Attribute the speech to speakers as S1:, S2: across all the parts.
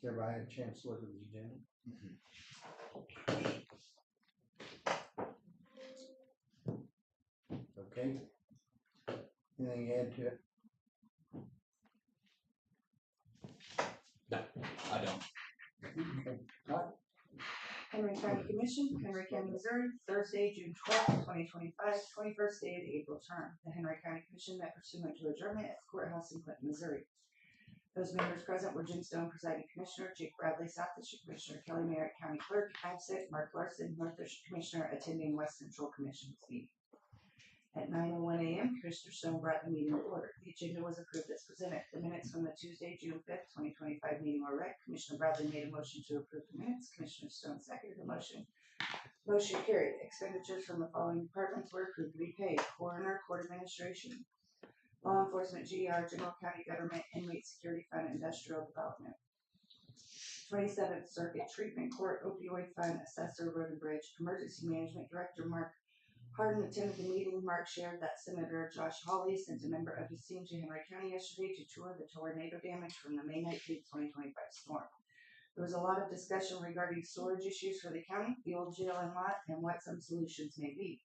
S1: Everybody had a chance to look at the agenda? Okay. Anything to add to it?
S2: No, I don't.
S1: Okay. Todd?
S3: Henry County Commission, Henry County, Missouri, Thursday, June 12th, 2025, 21st day of the April term. The Henry County Commission met pursuant to adjournment at the courthouse in Clinton, Missouri. Those members present were Jim Stone, presiding commissioner, Jake Bradley, South District Commissioner, Kelly Merritt, County Clerk, absent, Mark Larson, North District Commissioner, attending West Central Commission's meeting. At 9:01 a.m., Commissioner Stone brought the meeting to order. The agenda was approved as presented. The minutes from the Tuesday, June 5th, 2025 meeting were read. Commissioner Bradley made a motion to approve the minutes. Commissioner Stone seconded the motion. Motion carried. Expenditures from the following departments were approved to be paid: Coroner, Court Administration, Law Enforcement, GR, General County Government, Inmate Security Fund, Industrial Development, 27th Circuit Treatment Court, Opioid Fund, Assessor, Road and Bridge, Emergency Management Director Mark Hardin attended the meeting. Mark shared that Senator Josh Hawley sent a member of his team to Henry County yesterday to tour the tornado damage from the May 19th, 2025 storm. There was a lot of discussion regarding storage issues for the county, the old jail and lot, and what some solutions may be.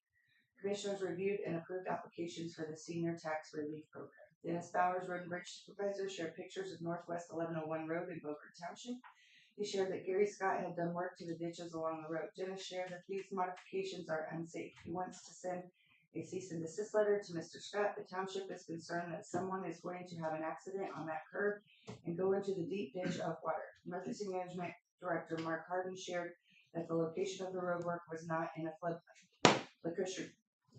S3: Commissioners reviewed and approved applications for the Senior Tax Relief Program. Dennis Bowers, Road and Bridge Supervisor, shared pictures of Northwest 1101 Road in Beaufort Township. He shared that Gary Scott had done work to the ditches along the road. Dennis shared that these modifications are unsafe. He wants to send a cease and desist letter to Mr. Scott. The township is concerned that someone is going to have an accident on that curb and go into the deep ditch of water. Emergency Management Director Mark Hardin shared that the location of the road work was not in a floodplain. Lakeisha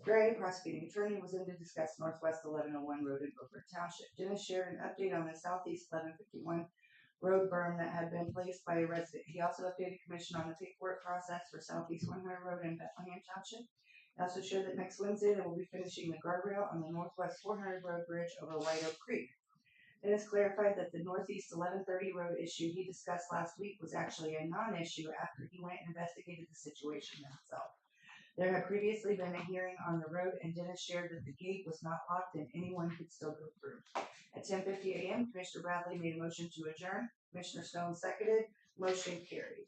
S3: Gray, prosecuting attorney, was in to discuss Northwest 1101 Road in Beaufort Township. Dennis shared an update on the Southeast 1151 road berm that had been placed by a resident. He also updated commission on the paperwork process for Southeast 100 Road in Bethlehem Township. He also shared that next Wednesday they will be finishing the guardrail on the Northwest 400 Road bridge over White Oak Creek. Dennis clarified that the Northeast 1130 road issue he discussed last week was actually a non-issue after he went and investigated the situation himself. There had previously been a hearing on the road, and Dennis shared that the gate was not locked and anyone could still go through. At 10:50 a.m., Commissioner Bradley made a motion to adjourn. Commissioner Stone seconded. Motion carried.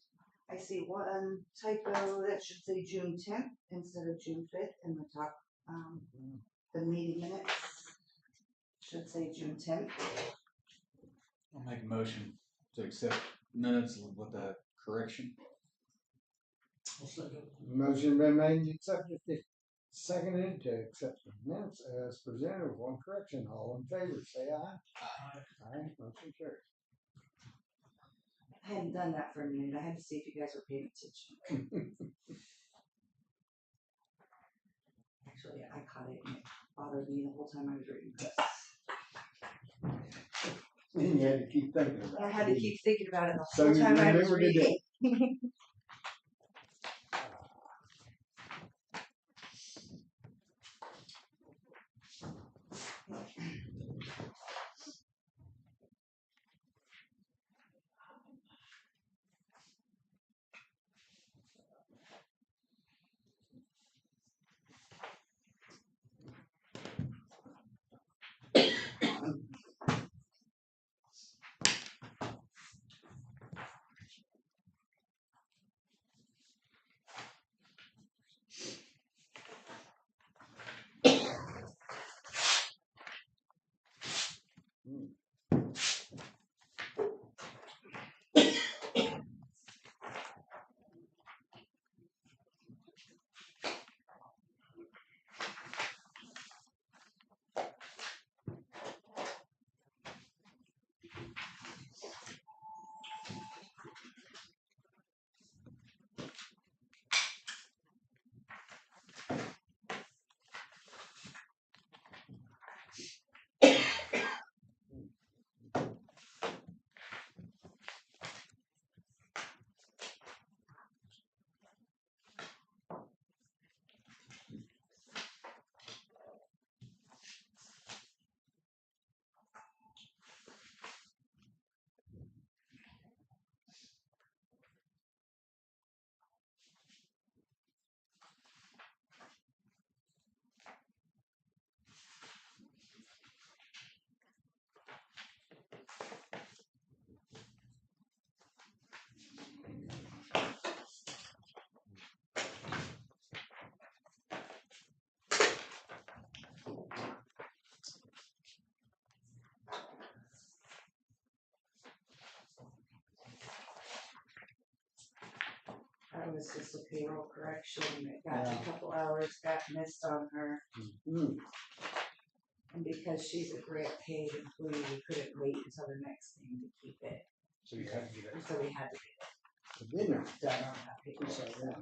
S3: I see one typo that should say June 10th instead of June 5th in the top, the meeting minutes. Should say June 10th.
S2: I'll make a motion to accept minutes with the correction.
S1: Motion been made and accepted, seconded to accept the minutes as presented with one correction. All in favor, say aye. Aye. Motion carries.
S3: I hadn't done that for a minute. I had to see if you guys were paying attention. Actually, I caught it and it bothered me the whole time I was reading this.
S1: And you had to keep thinking about it.
S3: I had to keep thinking about it the
S1: So
S3: whole
S1: you
S3: time I was
S1: remember to do
S3: reading.
S1: it.
S3: was just a payroll correction. It got a couple hours, got missed on her.
S1: Mm.
S3: And because she's a grant paid employee, we couldn't wait until the next thing to keep it.
S2: So you have to get it.
S3: So we had to
S1: The dinner.
S3: get it done on that paper.
S1: Just like that.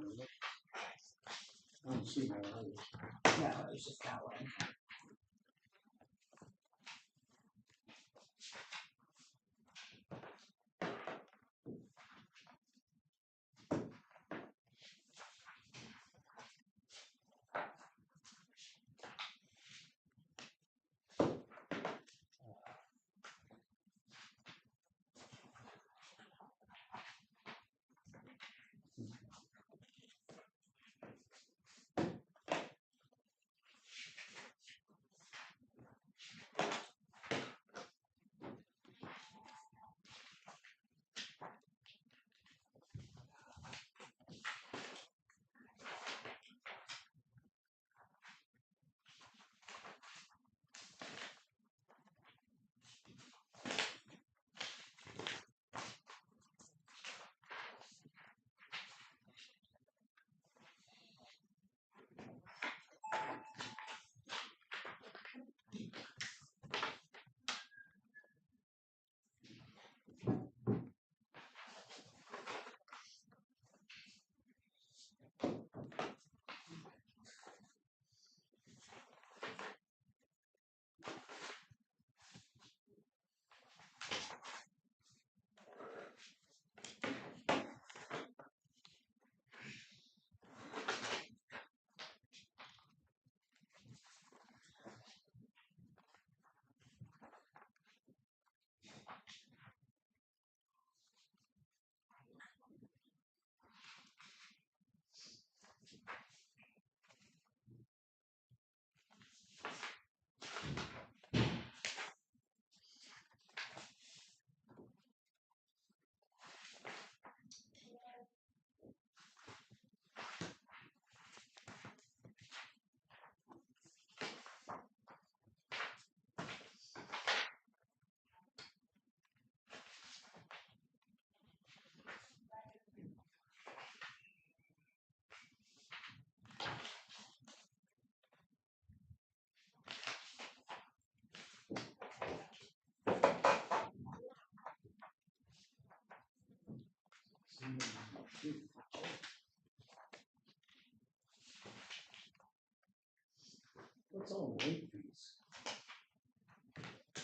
S1: I don't see no others.
S3: No, it was just that one.
S1: What's all the late fees?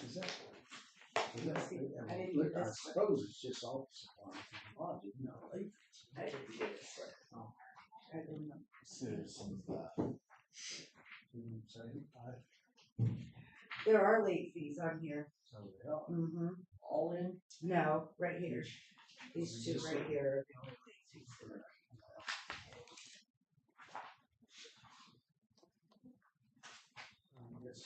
S1: Is that?
S3: I didn't
S1: Look,
S3: get
S1: I
S3: this
S1: suppose it's just office supplies and lodging, no late fees.
S3: I didn't get this one.
S1: Oh.
S3: I didn't know.
S2: Citizens,
S1: You know what I'm saying?
S3: There are late fees on here.
S1: So they are
S3: Mm-hmm.
S1: all in.
S3: No, right here. These two right here are the only late fees.
S1: Yes.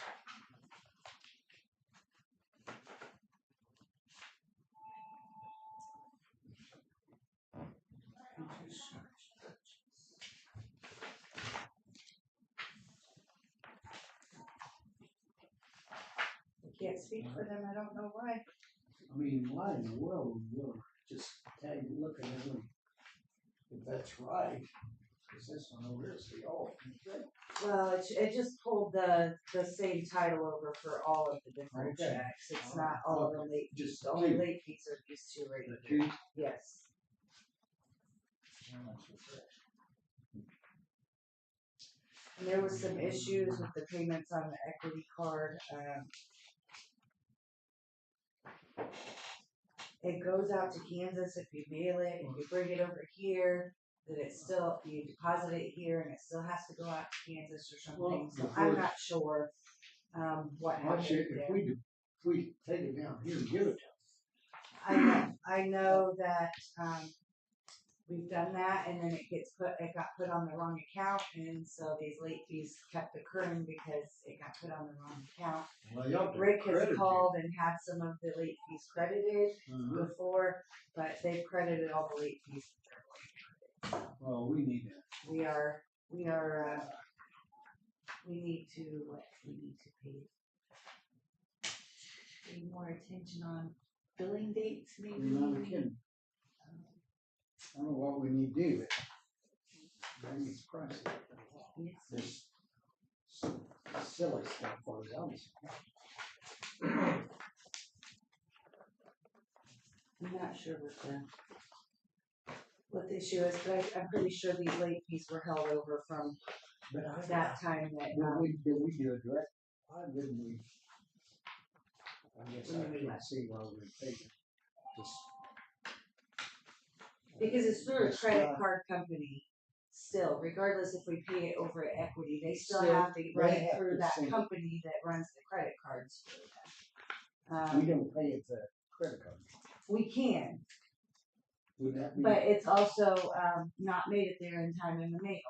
S3: I can't speak for them, I don't know why.
S1: I mean, why in the world would we just tag look at them if that's right? Cause this one over here is the old.
S3: Well, it just pulled the same title over for all of the different
S1: Okay.
S3: checks. It's not all of the late fees.
S1: Just
S3: The only
S1: two.
S3: late fees are these two right
S1: The
S3: here.
S1: two.
S3: Yes. And there was some issues with the payments on the equity card. It goes out to Kansas if you mail it. If you bring it over here, then it's still, you deposit it here and it still has to go out to Kansas or something. So
S1: Well,
S3: I'm not sure, what happened
S1: Actually,
S3: there.
S1: if we take it down here and give it to them.
S3: I know that, we've done that and then it got put on the wrong account and so these late fees kept occurring because it got put on the wrong account.
S1: Well, y'all have to
S3: Rick has
S1: credit
S3: called and had some of the late fees credited
S1: it. Mhm.
S3: before, but they've credited all the late fees.
S1: Well, we need that.
S3: We need to pay more attention on billing dates maybe.
S1: You're not kidding. I don't know what we need to do. Maybe it's pricey.
S3: It's-
S1: This silly stuff for us.
S3: I'm not sure what the issue is, but I'm pretty sure these late fees were held over from
S1: But I,
S3: that time that,
S1: did we do a direct, why didn't we? I guess I
S3: When we
S1: can't
S3: left.
S1: see why we paid it. Just.
S3: because it's through a
S1: That's
S3: credit
S1: not-
S3: card company. Still, regardless if we pay it over at equity, they still
S1: Still,
S3: have to
S1: they
S3: run it
S1: have
S3: through
S1: to
S3: that
S1: send it.
S3: company that runs the credit cards for
S1: We
S3: them.
S1: don't pay it to credit card.
S3: We can,
S1: Would that be?
S3: but it's also, not made it there in time in the mail.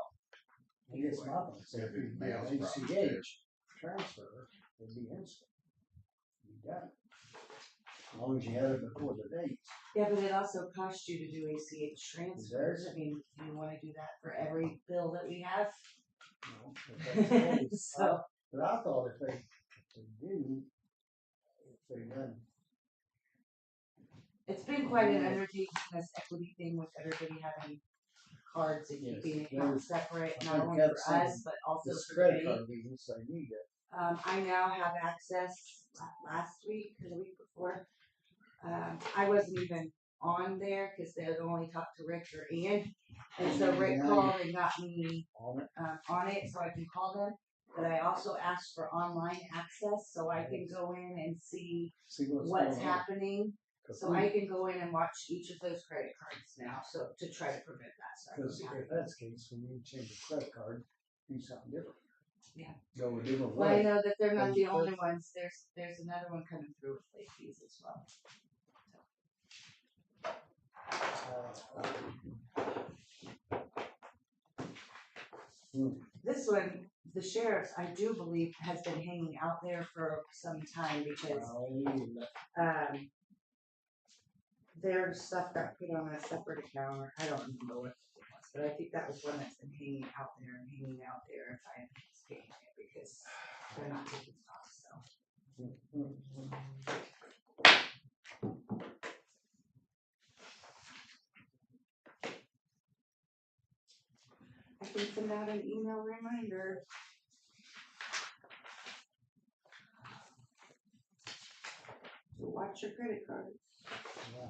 S1: I guess my thing said if you mail ACH transfer, it'd be instant. You got it. As long as you had it before the date.
S3: Yeah, but it also costs you to do ACH transfers.
S1: Does?
S3: I mean, do you wanna do that for every bill that we have?
S1: You know, if that's the case.
S3: So,
S1: But I thought if they do, if they done,
S3: it's been quite an undertaking, this equity thing with everybody having cards and
S1: Yes,
S3: keeping
S1: there's-
S3: accounts separate,
S1: I
S3: not
S1: think
S3: only
S1: that's
S3: for us,
S1: something
S3: but also
S1: this
S3: for
S1: credit
S3: me.
S1: card business, they need it.
S3: I now have access last week or the week before. I wasn't even on there because they had only talked to Rick or Ian. And so Rick
S1: Yeah.
S3: called and got me
S1: On it.
S3: on it so I can call them. But I also asked for online access so I can go in and see
S1: See what's
S3: what's
S1: going on.
S3: happening.
S1: 'Cause
S3: So I can go in and watch each of those credit cards now, so to try to prevent that stuff
S1: Because
S3: from
S1: if
S3: happening.
S1: that's the case, when you change a credit card, do something different.
S3: Yeah.
S1: Go a different
S3: Well, I
S1: way.
S3: know that they're not
S1: And
S3: the only
S1: first-
S3: ones. There's another one coming through with late fees as well. This one, the sheriff's, I do believe, has been hanging out there for some time because their stuff got put on a separate account, or I don't remember what it was, but I think that was one that's been hanging out there and hanging out there and finance paying it because they're not taking costs, so. I can send out an email reminder. So watch your credit cards.
S1: Yeah.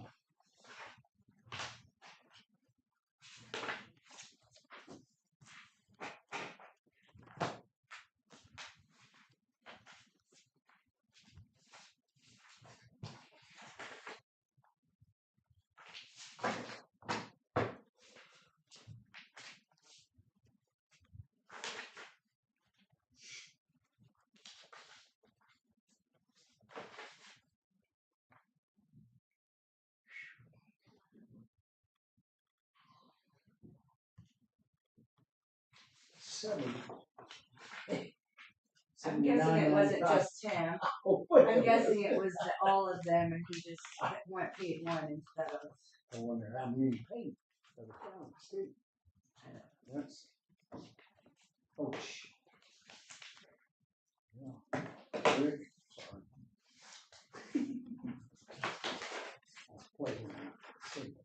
S1: Seven.
S3: I'm guessing it wasn't just him.
S1: Oh, what
S3: I'm
S1: the-
S3: guessing it was all of them and he just went paid one instead of.
S1: I wonder how many paid for the counties too. That's. Oh, shit. Yeah. Rick, sorry. I was playing that signal.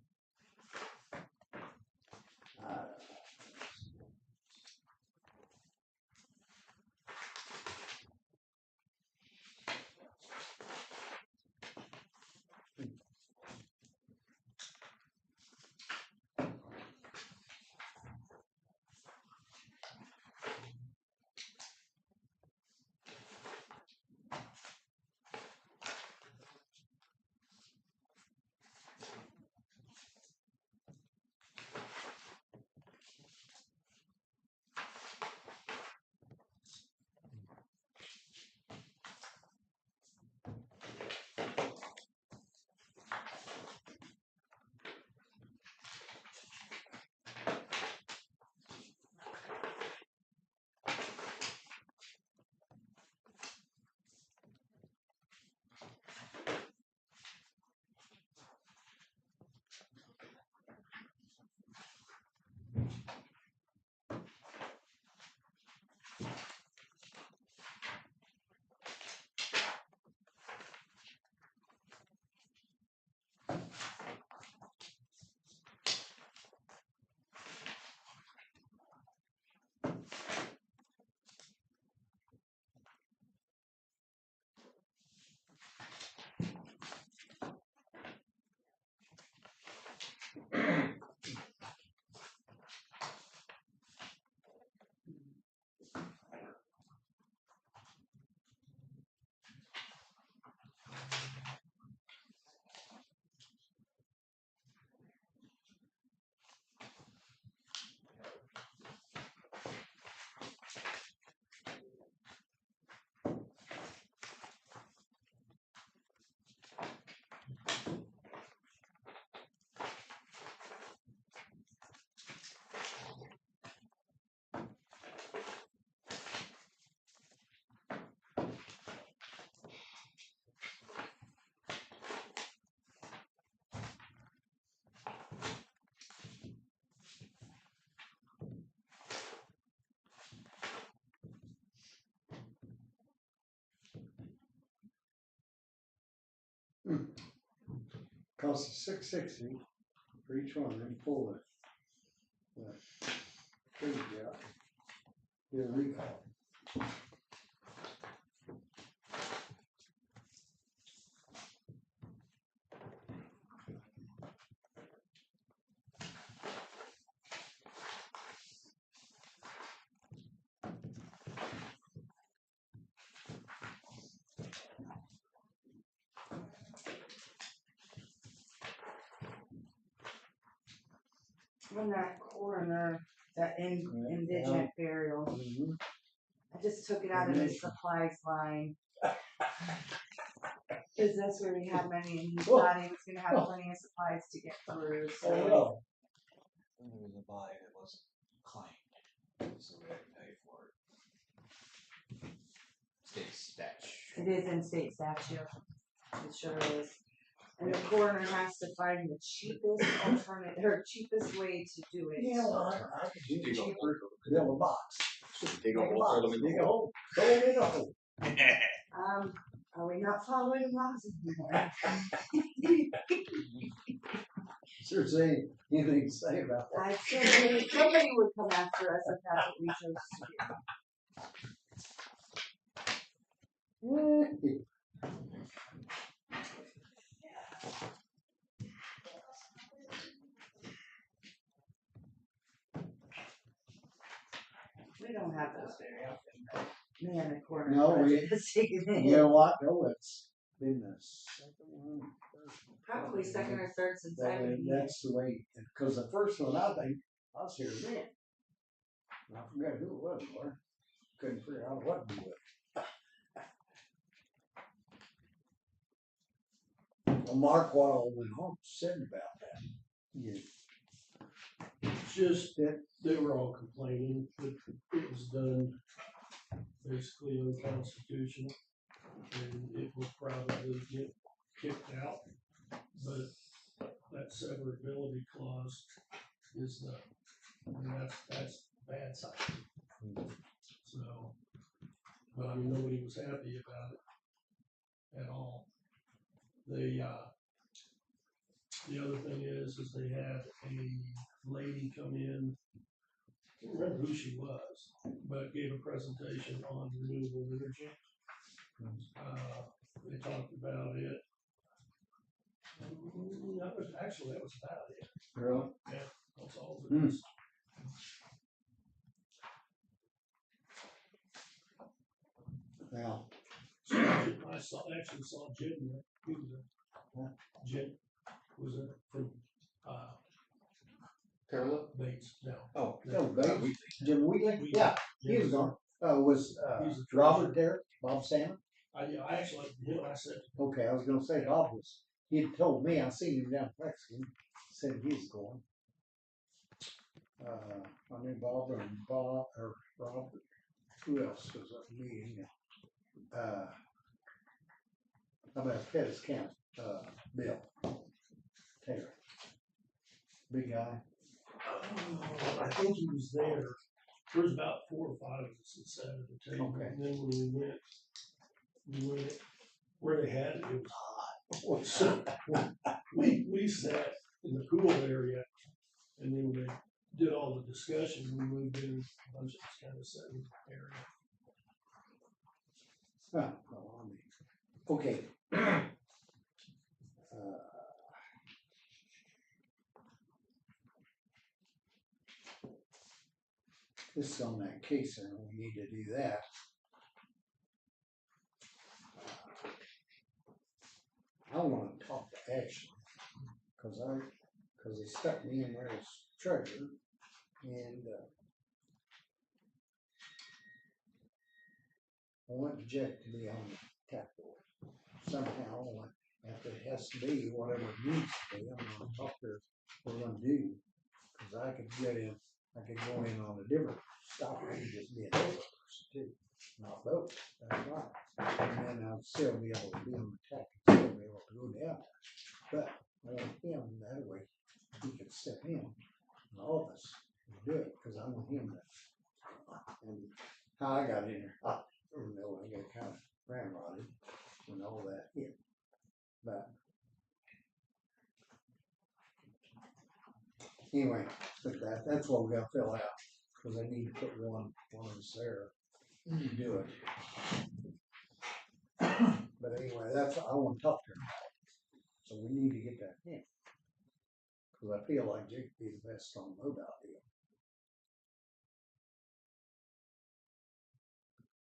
S1: Cost us $660 for each one, and pull the footage out. Do a recall.
S3: On that corner, that indigent burial,
S1: Mm-hmm.
S3: I just took it out of the supplies line. Cause that's where he had money and he thought he was gonna have plenty of supplies to get through, so.
S1: Oh,
S2: There was a buy that wasn't claimed, so we had to pay for it. State statute.
S3: It is in state statute. It sure is. And the coroner has to find the cheapest alternative, or cheapest way to do it.
S1: yeah, well, I could do
S2: Dig a hole.
S1: cheaper, build a box.
S2: Dig a
S1: Make a
S2: hole,
S1: box,
S2: throw them in
S1: dig
S2: the
S1: a
S2: hole.
S1: hole, throw it in a hole.
S3: Are we not following laws anymore?
S1: Sure, say anything to say about that.
S3: I still think somebody would come after us if that's what we chose to do. We don't have those very often, but man, the coroner
S1: No,
S3: budget is taking a
S1: You
S3: hit.
S1: know what? No, it's been the second one.
S3: Probably second or third since I've been here.
S1: That's the way, because the first one, I think, I was here then. And I forgot who it was, Lord. Couldn't figure out what to do with it. Well, Mark, what all went on said about that? Yeah.
S4: It's just that they were all complaining that it was done basically unconstitutional, and it will probably get kicked out. But that severability clause is that's bad side. So, but I mean, nobody was happy about it at all. They, the other thing is they had a lady come in, I can't remember who she was, but gave a presentation on renewable energy. They talked about it. That was about it.
S1: Really?
S4: Yeah, that's all it is.
S1: Well,
S4: I actually saw Jim there. He was there. Jim was there from
S2: Carla?
S4: Bates. No.
S2: Oh.
S1: no, Bates, Jim Wheatley, yeah, he was gone. Was
S4: He's a
S1: Robert there? Bob Salmon?
S4: I actually, I said,
S1: Okay, I was gonna say Bob was, he had told me, I seen him down Mexican, said he was going. I knew Bob and Bob, or Robert, who else was at the meeting? How about Pettis County, Bill Taylor. Big guy.
S4: I think he was there. There was about 4 or 5 of us that sat at the table.
S1: Okay.
S4: And then when we went where they had it, it was hot. So we sat in the cool area, and then when they did all the discussion, we moved in a bunch of us kind of sat in the area.
S1: Well, I mean, okay. This is on that case there, we need to do that. I wanna talk to Ashley, cause they stuck me in there as treasurer, and, I want Jeff to be on the tap board. Somehow, after it has to be, whatever it needs to be, I'm gonna talk to her, what we're gonna do. Cause I could go in on a different stop, I could just be a different person too, not vote, that's right. And then I'd still be able to be on the tap, and still be able to go down. But I want him, that way, he could step in all of us, and do it, cause I want him to. And how I got in there, I don't know, I got kind of ramrodded when all that hit. But anyway, but that's what we gotta fill out, cause I need to put one in Sarah to do it. But anyway, I wanna talk to her about it. So we need to get that in. Cause I feel like Jake would be the best on the MoDOT deal.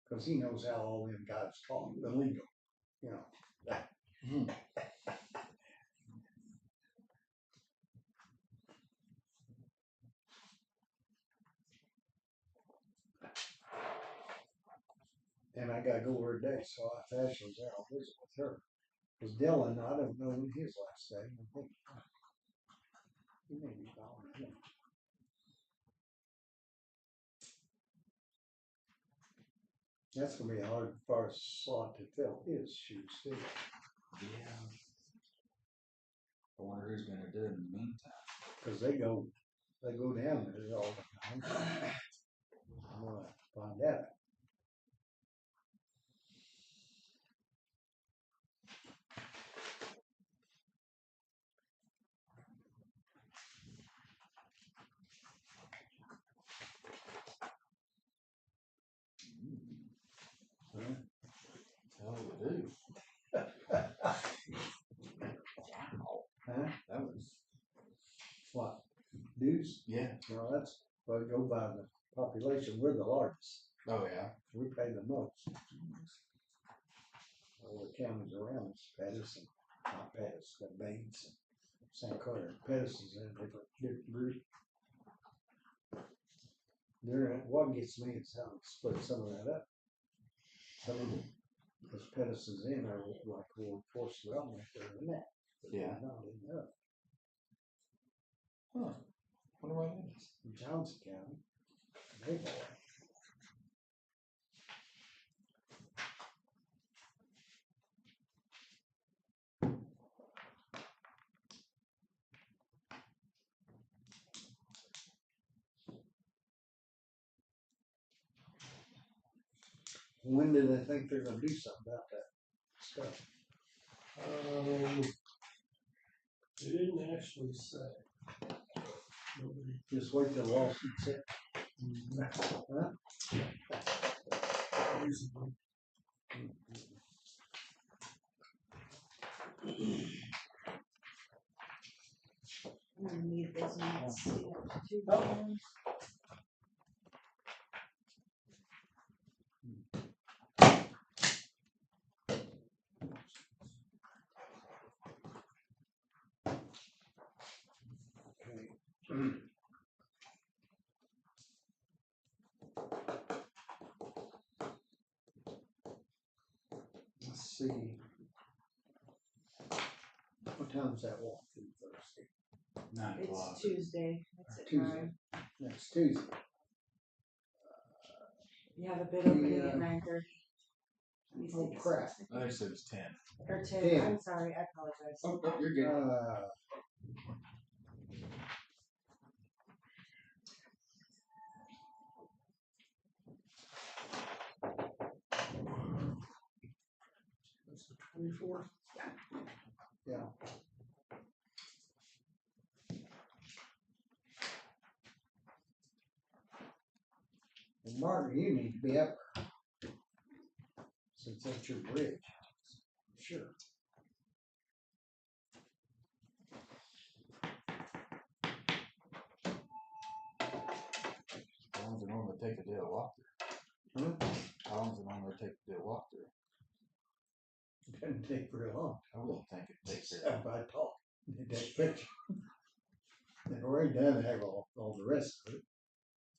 S1: Cause he knows how all them guys talk, the lingo, you know. And I gotta go over today, so if Ashley's there, I'll visit with her. Cause Dylan, I don't know when his last day, I think. He may be gone, I don't know. That's gonna be a hard first slot to fill his shoes too.
S2: Yeah. I wonder who's gonna do it in the meantime.
S1: Cause they go down there all the time. I'm gonna find out. Huh?
S2: Oh, we do. Wow.
S1: Huh?
S2: That was.
S1: What? Dues?
S2: Yeah.
S1: No, that's, well, go by the population, we're the largest,
S2: Oh, yeah.
S1: we pay the most. All the counties around us, Pettis and, not Pettis, but Bates and St. Clair, Pettis is in a different group. What gets me is how to split some of that up. Some of them, because Pettis is in, are like World Force Development, they're in that. But they're
S2: Yeah.
S1: not enough.
S2: Huh. Wonder why that is.
S1: In Johnson County, they boy. When do they think they're gonna do something about that stuff?
S4: They didn't actually say. Nobody.
S1: Just wait till the lawsuit's hit. Huh?
S4: Basically.
S3: I'm gonna need those minutes. Two
S1: Oh.
S3: volumes.
S1: Okay. Let's see. What time's that walk through Thursday?
S2: 9 o'clock.
S3: It's Tuesday. It's at
S1: Tuesday.
S3: 9.
S1: Next Tuesday.
S3: You have a bid opening
S1: Yeah.
S3: at 9:30.
S1: Oh crap.
S2: I think it was 10.
S3: Or 10.
S1: 10.
S3: I'm sorry, I apologize.
S2: Oh, no, you're good.
S4: That's the 24th.
S1: Yeah. And Martin, you need to be up there. Since that's your bridge. Sure.
S2: How long does it normally take to do a walkthrough?
S1: Huh?
S2: How long does it normally take to do a walkthrough?
S1: It doesn't take very long.
S2: I wouldn't think it takes very long.
S1: If I talk, they take picture. They've already done have all the rest of it.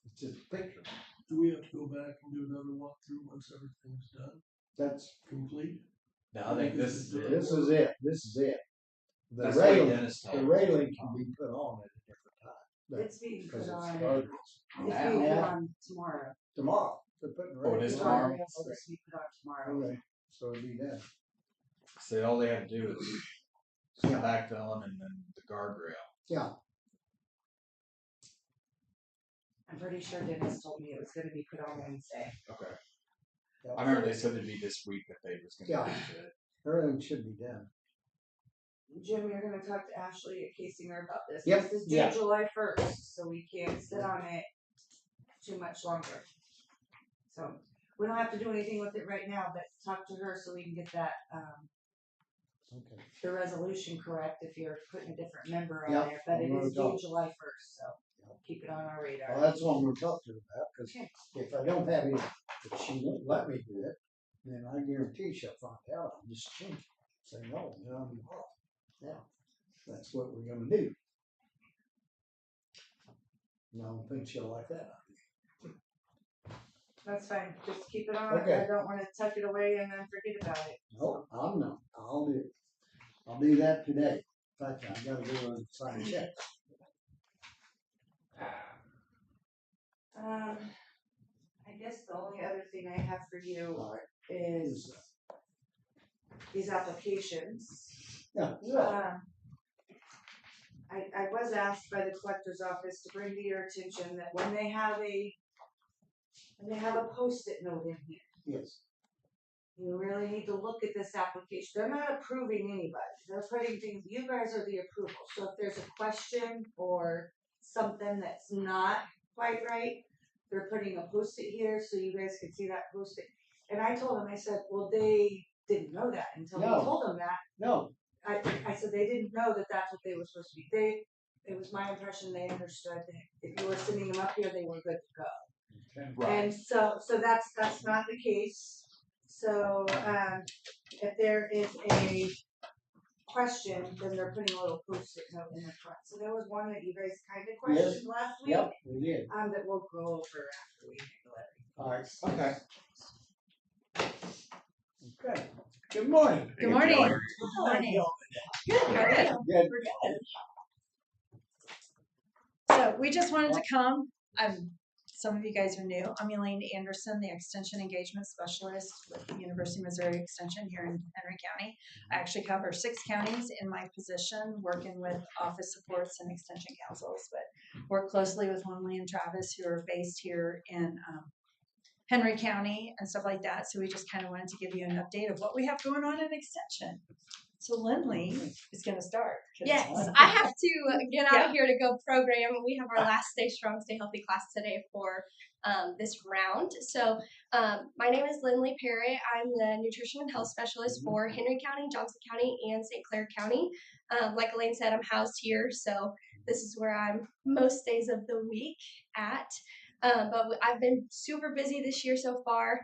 S1: It's just a picture.
S4: Do we have to go back and do another walkthrough once everything's done?
S1: That's,
S4: Complete?
S2: No, I think this is it.
S1: this is it. This is it. The
S2: That's what
S1: railing,
S2: Dennis told
S1: the
S2: us.
S1: railing can be put on at a different time. But
S3: It's being
S1: because
S3: put
S1: it's
S3: on.
S1: garbage.
S3: It's being
S2: Now.
S3: put on tomorrow.
S1: Tomorrow, they're putting the
S2: Oh, it
S1: railing
S2: is
S3: The
S1: on.
S2: tomorrow?
S3: guardrail's supposed to be put on tomorrow.
S1: Okay, so it'll be done.
S2: So all they have to do is come back to them and then the guardrail.
S1: Yeah,
S3: I'm pretty sure Dennis told me it was gonna be put on Wednesday.
S2: Okay.
S1: yeah.
S2: I remember they said it'd be this week that they was gonna
S1: Yeah.
S2: do it.
S1: Everything should be done.
S3: Jim, you're gonna talk to Ashley at Casinger about this.
S1: Yep,
S3: This is due
S1: yeah.
S3: July 1st, so we can't sit on it too much longer. So, we don't have to do anything with it right now, but talk to her so we can get that,
S1: Okay.
S3: the resolution correct if you're putting a different member on
S1: Yep,
S3: there, but
S1: I'm
S3: it
S1: gonna
S3: is due
S1: talk.
S3: July 1st, so
S1: Yep.
S3: keep it on our radar.
S1: Well, that's what I'm gonna talk to her about, cause
S3: Okay.
S1: if I don't have it, if she won't let me do it, then I guarantee she'll find out, I'll just change it. Say, no, then I'm off. Yeah, that's what we're gonna do. And I don't think she'll like that.
S3: That's fine, just keep it on,
S1: Okay.
S3: I don't wanna tuck it away and then forget about it.
S1: No, I'm not, I'll do that today. In fact, I gotta go and sign a check.
S3: I guess the only other thing I have for you
S1: All right,
S3: is these applications.
S1: yeah,
S3: I was asked by the collector's office to bring to your attention that when they have a Post-it note in here,
S1: yes,
S3: you really need to look at this application. They're not approving anybody. They're putting things, you guys are the approval. So if there's a question or something that's not quite right, they're putting a Post-it here so you guys can see that Post-it. And I told them, I said, well, they didn't know that until
S1: No.
S3: we told them that.
S1: no,
S3: I said they didn't know that that's what they were supposed to be. It was my impression they understood that if you were sending them up here, they were good to go.
S1: okay,
S3: And so that's not the case. So, if there is a question, then they're putting a little Post-it note in the front. So there was one that you guys kind of questioned last week.
S1: yep, we did.
S3: That we'll go over after we handle it.
S1: All right, okay. Okay, good morning.
S5: Good morning.
S3: Good morning.
S5: Good, how are you?
S1: Good.
S5: So we just wanted to come. Some of you guys are new. I'm Elaine Anderson, the Extension Engagement Specialist with the University of Missouri Extension here in Henry County. I actually cover 6 counties in my position, working with office supports and extension councils, but work closely with Lonely and Travis, who are based here in Henry County and stuff like that. So we just kind of wanted to give you an update of what we have going on in Extension. So Lindley is going to start.
S6: Yes, I have to get out
S5: Yeah.
S6: of here to go program. We have our last Stay Strong, Stay Healthy class today for this round. So my name is Lindley Perry. I'm the Nutrition and Health Specialist for Henry County, Johnson County, and St. Clair County. Like Elaine said, I'm housed here, so this is where I'm most days of the week at. But I've been super busy this year so far,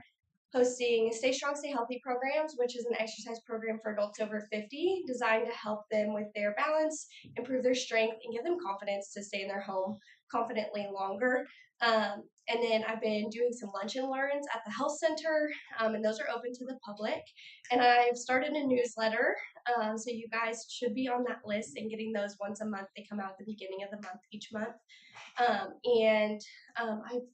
S6: hosting Stay Strong, Stay Healthy programs, which is an exercise program for adults over 50 designed to help them with their balance, improve their strength, and give them confidence to stay in their home confidently longer. And then I've been doing some lunch and learns at the health center, and those are open to the public. And I've started a newsletter, so you guys should be on that list and getting those once a month. They come out at the beginning of the month each month. I've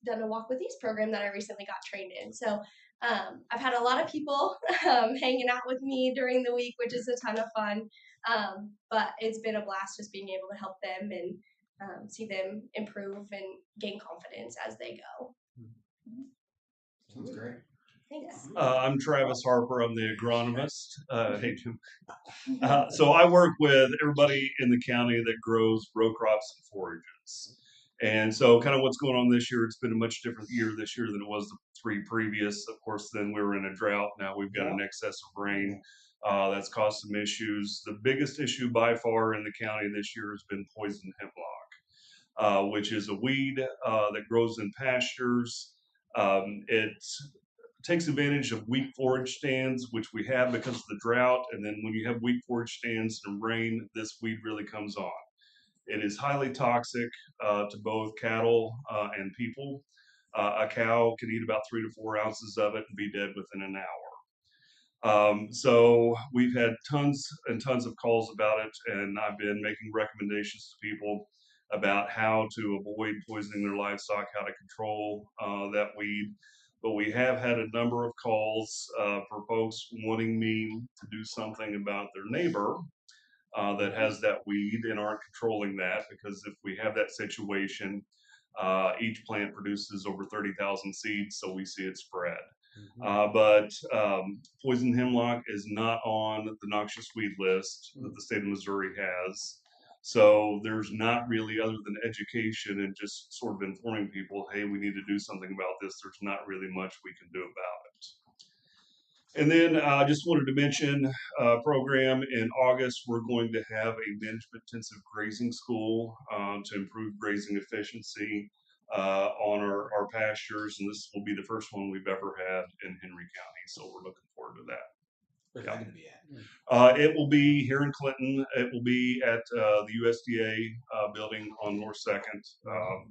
S6: done a Walk with Ease program that I recently got trained in. So I've had a lot of people hanging out with me during the week, which is a ton of fun. But it's been a blast just being able to help them and see them improve and gain confidence as they go.
S2: Sounds great.
S6: Thanks.
S7: I'm Travis Harper. I'm the agronomist. Hey, Jim. So I work with everybody in the county that grows row crops and forages. And so kind of what's going on this year, it's been a much different year this year than it was the 3 previous. Of course, then we were in a drought. Now we've got an excess of rain. That's caused some issues. The biggest issue by far in the county this year has been poison hemlock, which is a weed that grows in pastures. It takes advantage of weak forage stands, which we have because of the drought. And then when you have weak forage stands and rain, this weed really comes on. It is highly toxic to both cattle and people. A cow can eat about 3 to 4 ounces of it and be dead within an hour. So we've had tons and tons of calls about it, and I've been making recommendations to people about how to avoid poisoning their livestock, how to control that weed. But we have had a number of calls for folks wanting me to do something about their neighbor that has that weed and aren't controlling that, because if we have that situation, each plant produces over 30,000 seeds, so we see it spread. But poison hemlock is not on the noxious weed list that the state of Missouri has. So there's not really, other than education and just sort of informing people, hey, we need to do something about this. There's not really much we can do about it. And then I just wanted to mention a program in August. We're going to have a management intensive grazing school to improve grazing efficiency on our pastures. And this will be the first one we've ever had in Henry County. So we're looking forward to that.
S2: Where's that gonna be at?
S7: It will be here in Clinton. It will be at the USDA building on North Second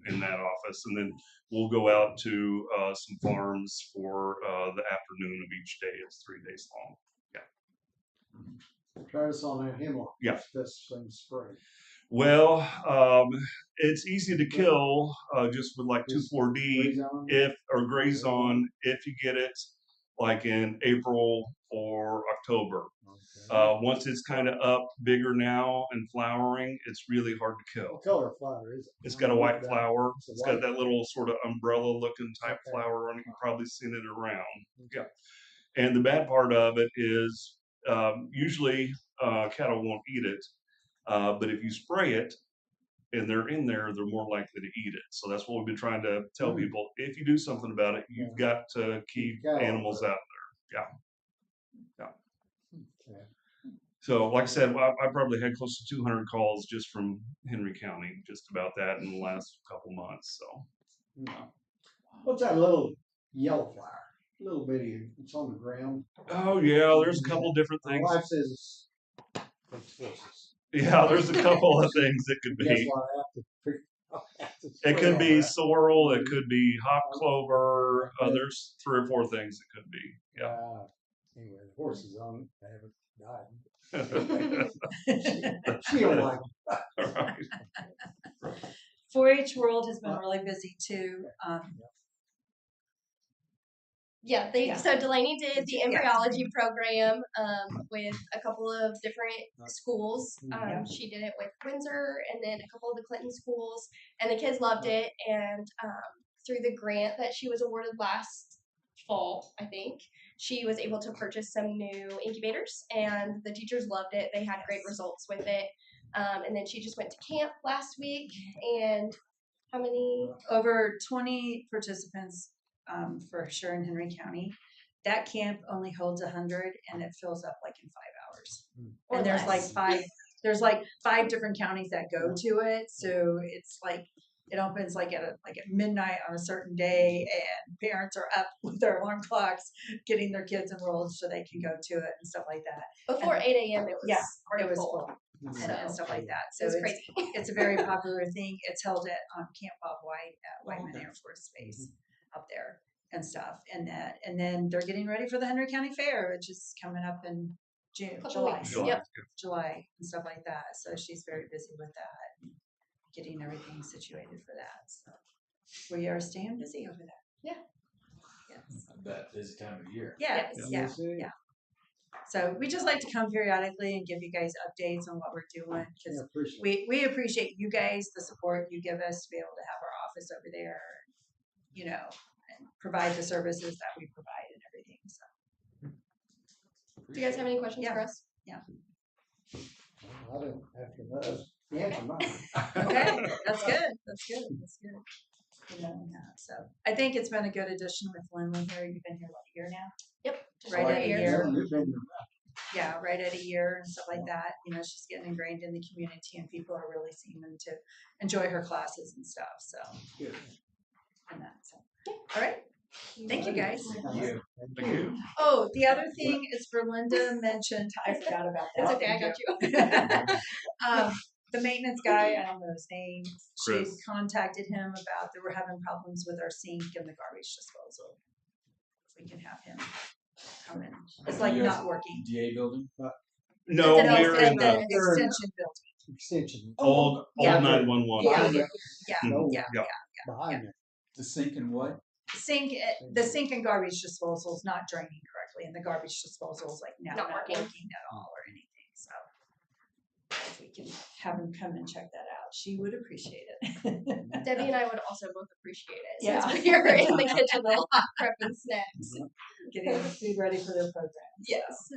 S7: in that office, and then we'll go out to some farms for the afternoon of each day. It's 3 days long.
S1: Try this on that hemlock.
S7: Yeah.
S1: This thing spray.
S7: Well, it's easy to kill just with like 2,4-D
S1: Graze on?
S7: or graze on if you get it like in April or October.
S1: Okay.
S7: Once it's kind of up bigger now and flowering, it's really hard to kill.
S1: What color flower is it?
S7: It's got a white
S1: That-
S7: flower.
S1: it's a
S7: It's got
S1: white-
S7: that little sort of umbrella looking type
S1: Okay.
S7: flower on it. You've probably seen it around. Yeah. And the bad part of it is usually cattle won't eat it. But if you spray it and they're in there, they're more likely to eat it. So that's what we've been trying to tell
S1: Hmm.
S7: people. If you do something about it, you've got to keep
S1: Cattle
S7: animals
S1: out
S7: out there. Yeah.
S1: Okay.
S7: So, like I said, I probably had close to 200 calls just from Henry County, just about that in the last couple months. So,
S1: What's that little yellow flower? Little bitty, it's on the ground.
S7: oh yeah, there's a couple different
S1: My
S7: things.
S1: wife says it's horses.
S7: Yeah, there's a couple of things it could
S1: Guess
S7: be.
S1: what? I'll have to
S7: It
S1: spray
S7: could
S1: all
S7: be
S1: that.
S7: sorrel. It could be hop clover. There's 3 or 4 things it could be. Yeah.
S1: Anyway, the horses on it, they haven't died.
S7: All
S1: She don't like
S7: right.
S5: 4-H World has been really busy too.
S6: Yeah,
S5: Yeah.
S6: so Delaney did the
S5: Yeah.
S6: embryology program with a couple of different schools.
S1: Yeah.
S6: She did it with Windsor and then a couple of the Clinton schools, and the kids loved it. And through the grant that she was awarded last fall, I think, she was able to purchase some new incubators, and the teachers loved it. They had great results with it. And then she just went to camp last week, and how many?
S5: Over 20 participants for sure in Henry County. That camp only holds 100 and it fills up like in 5 hours.
S6: Or
S5: And there's
S6: less.
S5: there's like 5 different counties that go to it. So it's like it opens like at midnight on a certain day, and parents are up with their alarm clocks getting their kids enrolled so they can go to it and stuff like that.
S6: Before 8 a.m. it was
S5: Yeah,
S6: already
S5: it was
S6: full.
S5: full and stuff like that. So
S6: It was
S5: it's
S6: crazy.
S5: it's a very popular thing. It's held at Camp Bob White at Whiteman Air Force Base up there and stuff. And then they're getting ready for the Henry County Fair, which is coming up in
S6: Couple
S5: July.
S6: weeks.
S7: July.
S6: Yep.
S5: July and stuff like that. So she's very busy with that and getting everything situated for that. So we are staying busy over there.
S6: Yeah.
S5: Yes.
S2: I bet busy time of year.
S5: Yeah.
S6: Yes.
S5: Yeah.
S1: Yes, it is.
S5: Yeah. So we just like to come periodically and give you guys updates on what we're doing because
S1: Yeah, appreciate it.
S5: we appreciate you guys, the support you give us to be able to have our office over there, you know, and provide the services that we provide and everything. So
S6: Do you guys have any questions
S5: Yeah.
S6: for us?
S1: I don't have to know. That's the answer mine.
S5: okay, that's good. That's good. That's good. You know, yeah, so I think it's been a good addition with Lindley here. You've been here what, a year now?
S6: Just
S5: Right
S6: over
S5: at a
S6: here.
S5: year.
S1: You've been
S5: Yeah, right at a year and stuff like that. You know, she's getting ingrained in the community and people are really seeming to enjoy her classes and stuff. So
S1: good.
S5: and that. So all right. Thank you guys.
S1: Thank you.
S7: Thank you.
S5: Oh, the other thing is for Linda mentioned, I forgot about that.
S6: It's okay, I
S5: Thank
S6: got you.
S5: The maintenance guy, I don't know his name, she
S7: Chris.
S5: contacted him about that we're having problems with our sink and the garbage disposal. If we can have him come in. It's like not working.
S2: DA building?
S7: No,
S6: It's an
S7: we're in the
S5: extension building.
S1: Extension.
S7: old
S5: Yeah.
S7: 911.
S5: Yeah,
S1: Yeah.
S5: yeah,
S1: No,
S5: yeah,
S7: Yeah.
S1: behind it.
S2: The sink and what?
S5: the sink and garbage disposal is not draining correctly, and the garbage disposal is like now
S6: Not
S5: not
S6: working.
S5: working at all or anything. So if we can have him come and check that out, She would appreciate it.
S6: Debbie and I would also both appreciate it
S5: Yeah.
S6: since we are in the kitchen a lot prepping snacks.
S5: Getting the food ready for their program.
S6: Yes.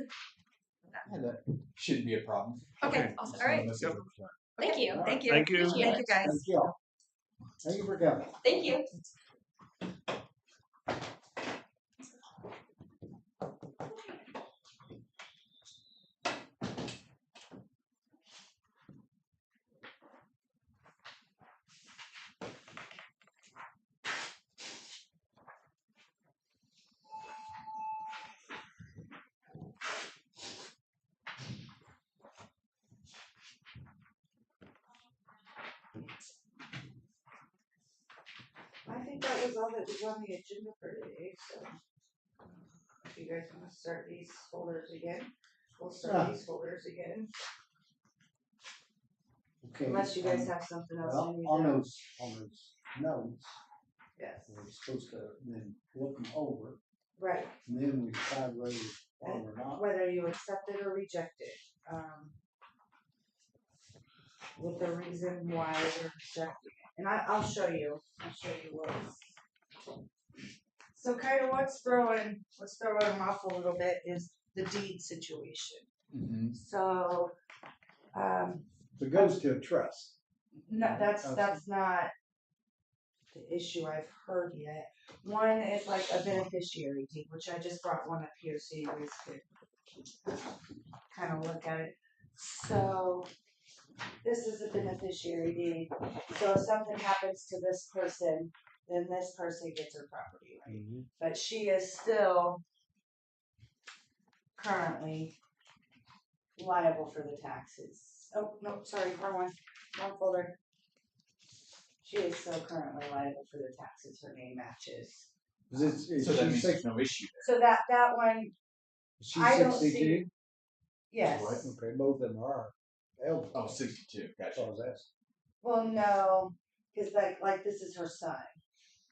S2: Yeah, that shouldn't be a problem.
S6: Okay,
S7: Okay.
S6: awesome. All right.
S7: Yep.
S6: Thank you.
S5: Thank you.
S7: Thank you.
S6: Appreciate
S5: Thank
S6: it.
S5: you, guys.
S1: Thank you. Thank you for coming.
S6: Thank you.
S3: I think that was all that was on the agenda for today, so. If you guys wanna start these folders again, we'll start these folders again,
S1: Okay.
S3: unless you guys have something else
S1: Well,
S3: you need
S1: on
S3: to.
S1: those notes,
S3: Yes,
S1: we're supposed to then look them over,
S3: right,
S1: and then we decide whether or not.
S3: whether you accept it or reject it, with the reason why they're rejecting it, and I'll show you what's. So kind of what's throwing them off a little bit is the deed situation.
S2: Mm-hmm.
S3: So,
S1: If it goes to a trust.
S3: no, that's not the issue I've heard yet. One is like a beneficiary deed, which I just brought one up here so you guys could kind of look at it. So this is a beneficiary deed. So if something happens to this person, then this person gets her property, right? But she is still currently liable for the taxes. Oh, no, sorry, wrong folder. She is still currently liable for the taxes, her name matches.
S1: Is
S2: So that
S1: she
S2: means
S1: six,
S2: there's no issue
S3: So that one,
S1: is she
S3: I don't
S1: 62?
S3: see- yes.
S1: Okay, both of them are eligible.
S2: there. Oh, 62.
S1: That's
S2: Gotcha.
S1: what I was asking.
S3: Well, no, because like this is her son.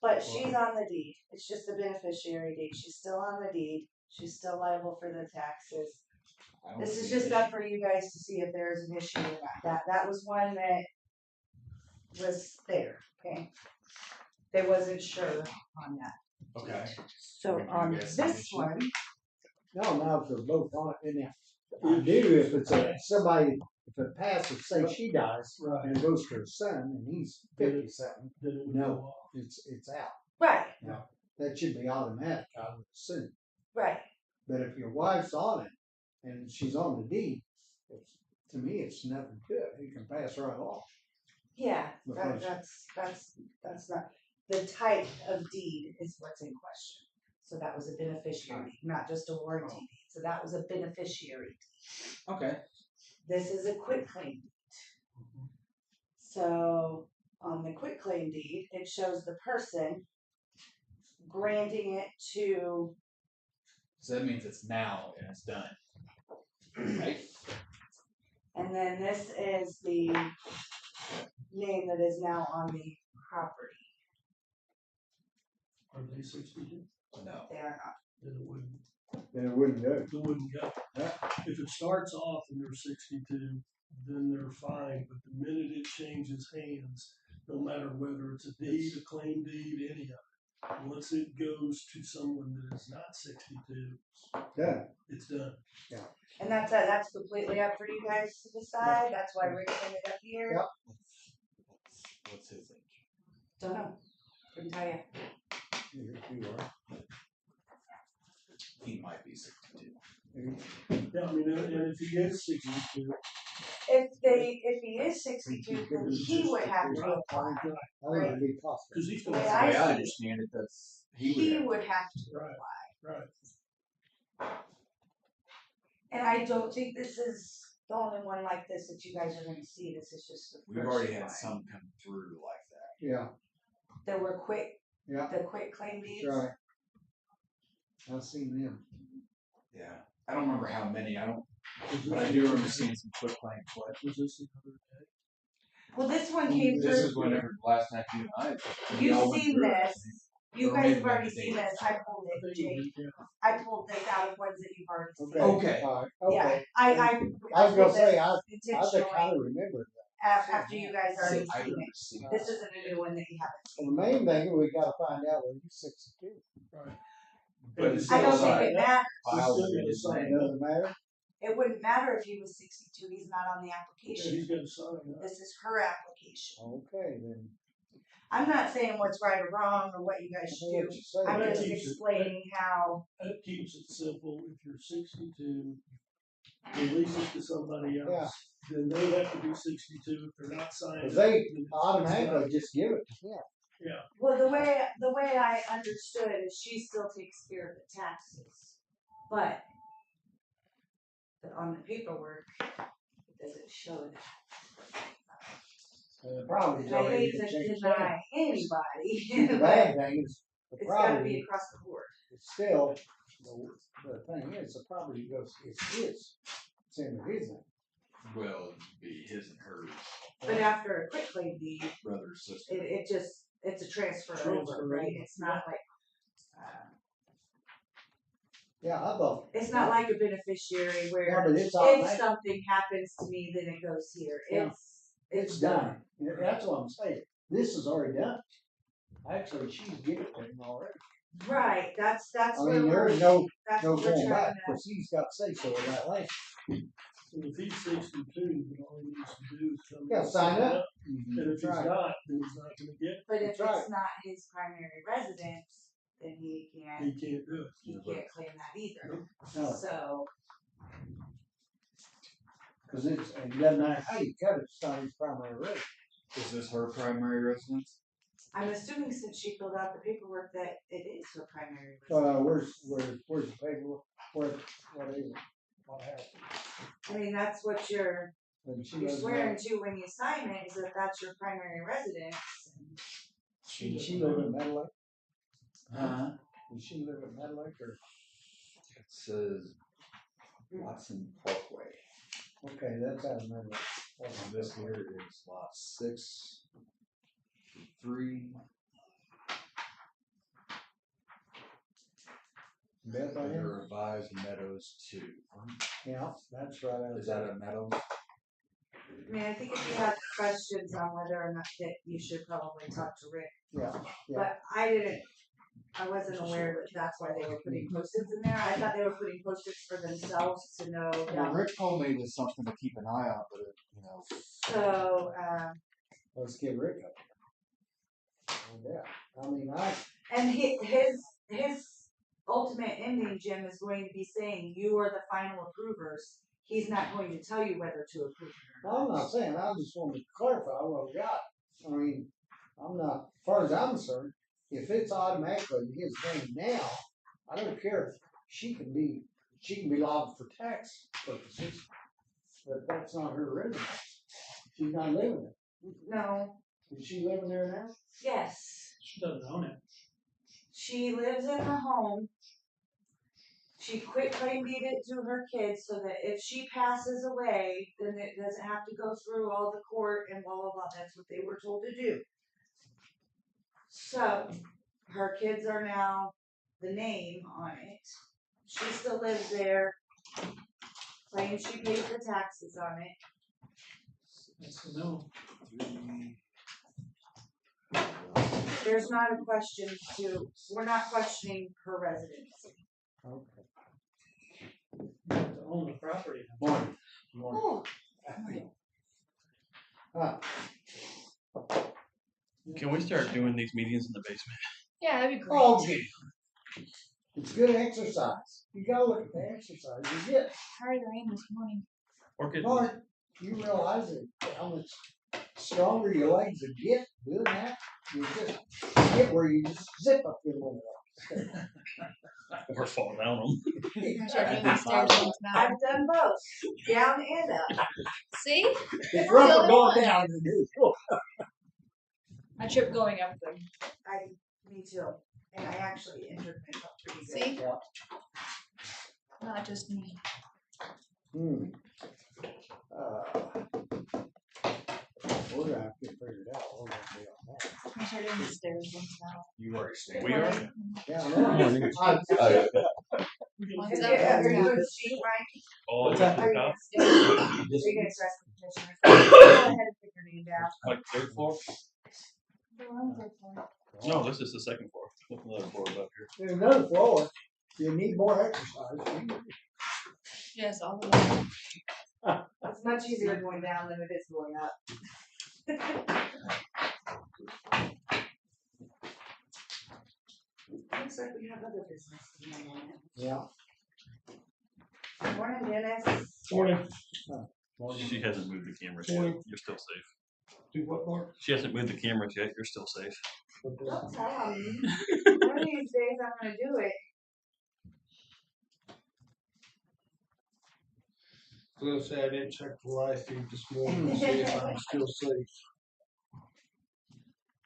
S3: But she's on the deed. It's just a beneficiary deed. She's still on the deed. She's still liable for the taxes.
S2: I don't
S3: This
S2: see
S3: is
S2: an
S3: just
S2: issue.
S3: up for you guys to see if there's an issue or not. That was one that was there, okay? They wasn't sure on that.
S2: Okay.
S3: So
S2: Maybe you
S3: on
S2: guys see an
S3: this
S2: issue?
S3: one,
S1: No, if they're both on it, and I do if it's somebody, if it passes, say she dies,
S4: Right.
S1: and it goes to her son, and he's 50-something,
S4: Then it would
S1: No.
S4: go off.
S1: it's out.
S3: right,
S1: That should be automatic, I would assume.
S3: right.
S1: But if your wife's on it, and she's on the deed, to me, it's nothing to it. You can pass right along.
S3: Yeah,
S1: Because-
S3: that's not, the type of deed is what's in question. So that was a beneficiary, not just a warranty deed. So that was a beneficiary.
S2: Okay.
S3: This is a quitclaim deed. So on the quitclaim deed, it shows the person granting it to,
S2: So that means it's now and it's done. Right?
S3: and then this is the name that is now on the property.
S4: Are they 62?
S2: No.
S3: They are not.
S4: Then it wouldn't.
S1: Then it wouldn't go.
S4: It wouldn't go. If it starts off and they're 62, then they're fine. But the minute it changes hands, no matter whether it's a deed, a claim deed, any of it, once it goes to someone that is not 62,
S1: Yeah.
S4: it's done.
S3: And that's completely up for you guys to decide. That's why Rick sent it up here.
S1: Yep.
S2: What's his age?
S3: Don't know. Couldn't tell you.
S1: You are.
S2: He might be 62.
S4: Yeah, I mean, and if he is 62,
S3: If he is 62, then he would have to apply.
S1: I think it'd be possible.
S4: because he's
S3: The
S4: going
S3: way
S4: to.
S3: I
S2: The way I
S3: see it,
S2: understand it, that's
S3: He would have to
S4: Right.
S3: apply.
S4: Right.
S3: And I don't think this is the only one like this that you guys are gonna see. This is just the
S2: We've
S3: first
S2: already had
S3: one.
S2: some come through like that.
S1: Yeah,
S3: There were
S1: yeah,
S3: the quick claim deeds.
S1: that's right. I've seen them.
S2: Yeah. I don't remember how many.
S4: Was
S2: But I
S4: this-
S2: do remember seeing some quick claim flip.
S4: Was this the other day?
S3: Well, this one came
S2: This
S3: through.
S2: is whenever last night you and I. we
S3: You've
S2: all went
S3: seen
S2: through it.
S3: this. You
S2: Or
S3: guys
S2: maybe
S3: have already
S2: the
S3: seen
S2: date.
S3: this. I pulled
S4: I
S3: it,
S4: think
S3: Jake.
S4: it was,
S3: I pulled this out of ones that you've already seen.
S1: Okay.
S2: Okay.
S1: All right,
S3: Yeah,
S1: okay.
S3: I
S1: I was gonna
S3: pulled
S1: say,
S3: this
S1: I
S3: intentionally.
S1: kind of remember
S3: after you guys already
S2: I
S3: seen
S2: remember
S3: it.
S2: seeing
S3: This
S2: that.
S3: isn't a new one that you haven't
S1: Well,
S3: seen.
S1: the main thing, we gotta find out whether he's 62.
S4: Right.
S2: But it's
S3: I don't
S2: still
S3: think it matters.
S2: filed
S4: Still
S2: in
S4: gotta
S2: his
S4: sign
S1: It
S2: name.
S1: doesn't matter.
S3: It wouldn't matter if he was 62. He's not on the
S4: Yeah,
S3: application.
S4: he's gonna sign that.
S3: This is her application.
S1: Okay, then.
S3: I'm not saying what's right or wrong or what you guys
S1: I
S3: should
S1: know what
S3: do.
S1: you're saying.
S3: I'm
S4: That
S3: just
S4: keeps it-
S3: explaining how.
S4: That keeps it simple. If you're 62, release it to somebody
S1: Yeah.
S4: else, then they have to be 62. If they're not signed.
S1: Cause they
S4: then it's
S1: automatically
S4: not-
S1: just give it to him.
S4: Yeah.
S3: Well, the way I understood is she still takes care of the taxes, but on the paperwork, it doesn't show that.
S1: And the property's
S3: And I
S1: already
S3: hate
S1: been
S3: to
S1: changed.
S3: deny
S1: The
S3: anybody,
S1: bad
S3: but
S1: thing is, the
S3: it's gotta be
S1: property
S3: across the board.
S1: is still, the thing is, the property goes, it's his. It's in his name.
S2: Will be his and hers,
S3: But after a quitclaim deed,
S2: brother, sister.
S3: it's a transfer
S4: Transfer
S3: over, right?
S4: over.
S3: It's not like,
S1: Yeah, I thought.
S3: it's not like a beneficiary
S1: Yeah,
S3: where
S1: but it's
S3: if
S1: automatic.
S3: something happens to me, then it goes here.
S1: Yeah.
S3: It's
S1: It's done. Yeah, that's what I'm saying. This is already done. Actually, she's getting it to him already.
S3: Right, that's
S1: I
S3: where
S1: mean,
S3: we're,
S1: there's no
S3: that's what we're
S1: going
S3: trying
S1: back,
S3: to.
S1: because he's got say so in that land.
S4: So if he's 62, then all he needs to do is come.
S1: Yeah,
S4: and
S1: sign up.
S4: And if he's
S1: Right.
S4: not, then he's not gonna get,
S3: But if
S1: That's right.
S3: it's not his primary residence, then he
S4: he
S3: can't
S4: can't do it.
S3: claim that either.
S1: No,
S3: So,
S1: because it's, it doesn't matter how you cut it, it's not his primary road.
S2: Is this her primary residence?
S3: I'm assuming since she filled out the paperwork that it is her primary residence.
S1: Where's the paperwork? What is it? What happened?
S3: I mean, that's what you're
S1: And she
S3: you're
S1: lives
S3: swearing to when you sign it, is that that's your primary residence.
S1: there. Does she live in Meadow Lake?
S2: Huh?
S1: Does she live in Meadow Lake or?
S2: It says Watson Parkway.
S1: Okay, that's out of Meadow Lake.
S2: And this here is lot 6, 3.
S1: Beth, I
S2: And the
S1: hear?
S2: revised Meadows 2.
S1: Yeah, that's right out of.
S2: Is that a Meadows?
S3: I mean, I think if you have questions on whether or not that you should probably talk to Rick.
S1: Yeah, yeah.
S3: But I wasn't aware that that's why they were putting post-its in there. I thought they were putting post-its for themselves to know
S2: Well,
S3: down.
S2: Rick told me there's something to keep an eye on, but
S3: So,
S1: Let's get Rick up. Oh, yeah, I mean,
S3: and his ultimate ending, Jim, is going to be saying you are the final approvers. He's not going to tell you whether to approve it or
S1: I'm
S3: not.
S1: not saying, I just wanted to clarify what we got. I mean, I'm not, as far as I'm concerned, if it's automatically in his name now, I don't care. She can be liable for tax purposes, but that's not her residence. She's not living there.
S3: No.
S1: Is she living there now?
S3: Yes.
S4: She doesn't own it.
S3: She lives in the home. She quitclaim deeded to her kids so that if she passes away, then it doesn't have to go through all the court and blah blah blah. That's what they were told to do. So her kids are now the name on it. She still lives there. Claims she pays the taxes on it.
S4: That's a no.
S2: 3.
S3: There's not a question we're not questioning her residency.
S1: Okay.
S4: You have to own the property.
S1: Morning. Morning.
S3: Oh,
S8: Can we start doing these meetings in the basement?
S6: Yeah, that'd be great.
S1: Okay. It's good exercise. You gotta look at the exercise you get.
S5: Tired of the rain this morning.
S8: Or could,
S1: Mark, you realize that how much stronger your legs would get doing that? You just get where you just zip up your little.
S8: or fall down them.
S5: Gosh, I think the stairs one's better.
S3: I've done both, down and up.
S6: See?
S1: It's
S6: the
S1: rougher
S6: only
S1: going
S6: one.
S1: down than it is.
S5: I tripped going up them.
S3: Me too. And I actually injured myself pretty good.
S6: See?
S5: Not just me.
S1: We're gonna have to get figured out. We're gonna be on that.
S5: I'm sure doing the stairs ones now.
S2: You already stand.
S8: We are.
S1: Yeah, I know.
S5: One's
S3: Yeah,
S5: up, one's
S3: you're
S5: down.
S3: doing sheet, right?
S8: all
S1: What's
S8: the way
S1: that?
S8: to
S3: Are
S8: the
S3: you
S8: top?
S3: gonna stay? Are you gonna address the commissioners? Go ahead and pick your name down.
S8: Like third floor?
S3: Oh,
S8: No, this is the second floor. There's another floor up here.
S1: There's another floor. You need more exercise.
S5: Yes, all the way.
S3: It's much easier going down than it is going up. Looks like we have other business in a moment.
S1: Yeah.
S3: Morning, Dennis.
S4: Morning.
S8: She hasn't moved the cameras yet.
S4: Morning.
S8: You're still safe.
S4: Do what, Mark?
S8: She hasn't moved the cameras yet. You're still safe.
S3: Don't tell him. One of these days I'm gonna do it.
S4: I was gonna say, I didn't check the live feed this morning to see if I'm still safe.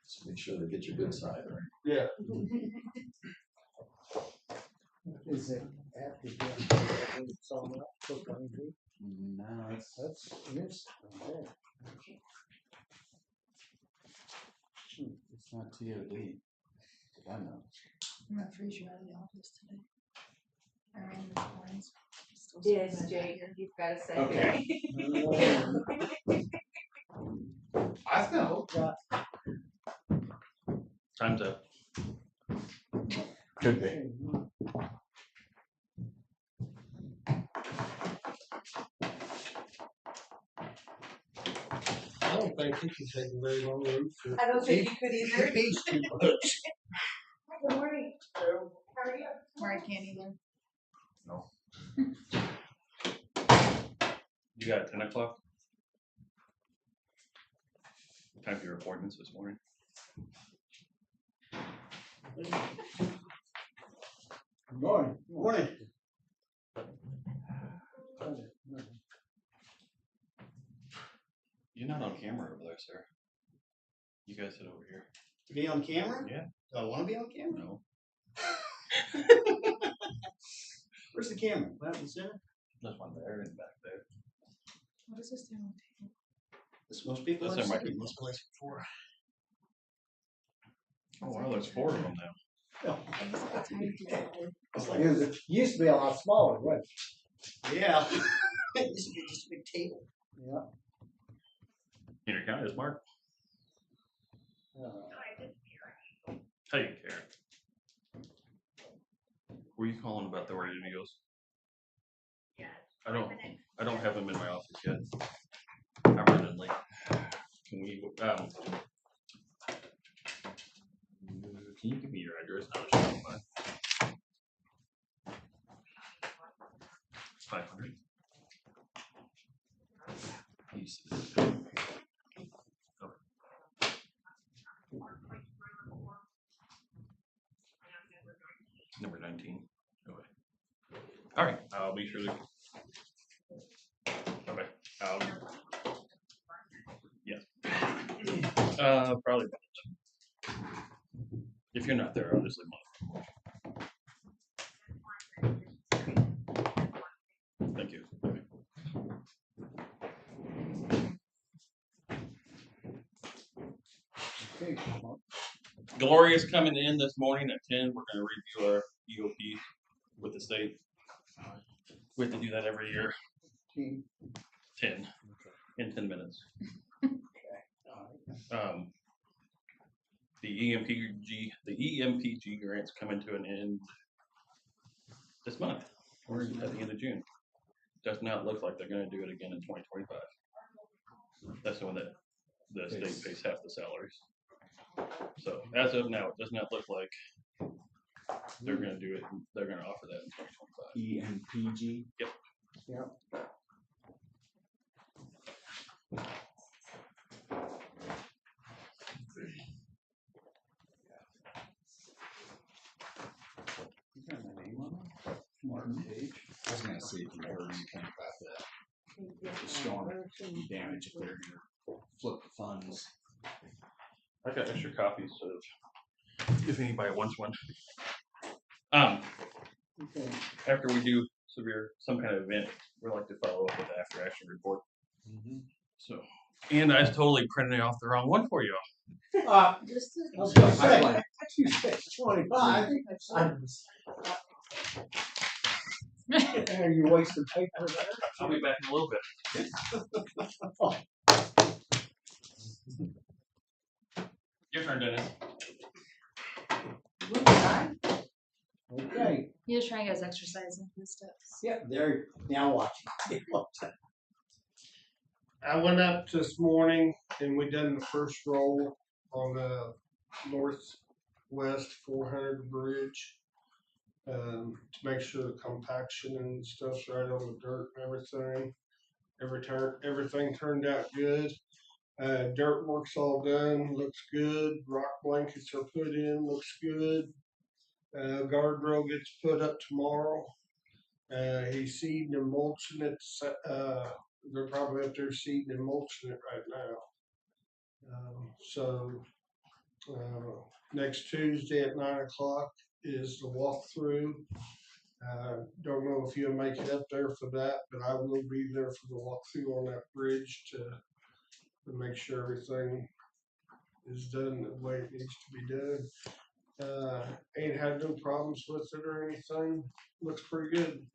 S2: So make sure they get your good side, right?
S4: Yeah.
S1: Is it after you saw that?
S2: No,
S1: That's instant. Right
S2: it's not TOD. I know.
S5: I'm gonna freeze you out of the office today. I ran the lines. Still
S3: Yes,
S5: sitting
S3: Jake,
S5: here.
S3: you've got to say.
S2: Okay. I spent a whole
S8: Time's up.
S2: Could be.
S4: I don't think he can take a very long route to.
S3: I don't think you could either.
S4: He's too much.
S3: Good morning. How are you?
S5: Where I can't either.
S8: You got 10 o'clock? Time for your appointments this morning.
S1: Morning.
S2: Morning.
S8: You're not on camera over there, sir. You guys sit over here.
S2: To be on camera?
S8: Yeah.
S2: Do I want to be on camera?
S8: No.
S2: Where's the camera? Right in the center?
S8: There's one there and back there.
S5: What is this doing?
S2: This most people
S8: That's
S2: have
S8: in my
S2: seen
S8: key.
S2: this place before.
S8: Oh wow, there's 4 of them now.
S2: It's like,
S1: It used to be a lot smaller, wasn't
S2: yeah. It used to be just a big table.
S1: it? Yeah.
S8: Henry County is Mark. Hey, Karen. Were you calling about the radio news? Yeah. I don't have them in my office yet. I'm running late. Can you give me your address? I'll just come by. 500. Number 19. Okay. All right. I'll be sure to. Okay. Yes. Probably. If you're not there, I'll just leave one. Thank you. Okay.
S1: Okay, Mark.
S8: Gloria's coming in this morning at 10. We're going to review our EOP with the state. We have to do that every year. 10 in 10 minutes. The EMPG grants coming to an end this month. We're at the end of June. Does not look like they're going to do it again in 2025. That's the one that the state pays half the salaries. So as of now, it does not look like they're going to do it. They're going to offer that in 2025.
S2: EMPG?
S8: Yep.
S1: Yep.
S2: You got my name on it? Martin Page? I was gonna see if you heard anything about that. The storm damage if they're gonna flip the funds.
S8: I got extra copies of if anybody wants one.
S1: Okay.
S8: After we do some kind of event, we like to follow up with the after action report. So, and I totally printed off the wrong one for you.
S1: I was gonna say, you said 25. Are you wasting paper there?
S8: I'll be back in a little bit. Your turn, Dennis.
S3: Moving on.
S1: Okay,
S5: He was trying to get his exercise and his steps.
S1: yeah, there, now watch.
S4: I went up this morning and we done the first roll on the northwest 400 bridge. To make sure the compaction and stuff's right on the dirt and everything. Everything turned out good. Dirt work's all done, looks good. Rock blankets are put in, looks good. Guardrail gets put up tomorrow. He's seeding and mulching it. They're probably up there seeding and mulching it right now. Next Tuesday at 9 o'clock is the walkthrough. Don't know if you'll make it up there for that, but I will be there for the walkthrough on that bridge to make sure everything is done the way it needs to be done. Ain't had no problems with it or anything. Looks pretty good.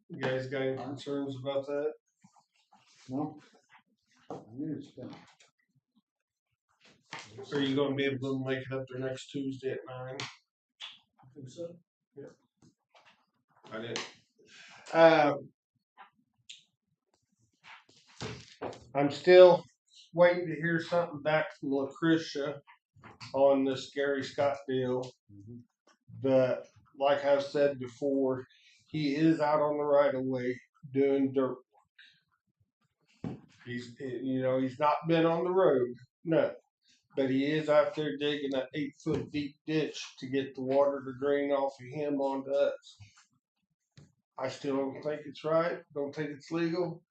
S4: You guys got any concerns about that?
S1: No? I knew it's done.
S4: Are you gonna be able to make it up there next Tuesday at 9? I think so. Yeah. I did. I'm still waiting to hear something back from Lucretia on this Gary Scott deal. But like I've said before, he is out on the right of way doing dirt work. He's not been on the road, no. But he is out there digging an 8-foot deep ditch to get the water to drain off of him onto us. I still don't think it's right, don't think it's legal,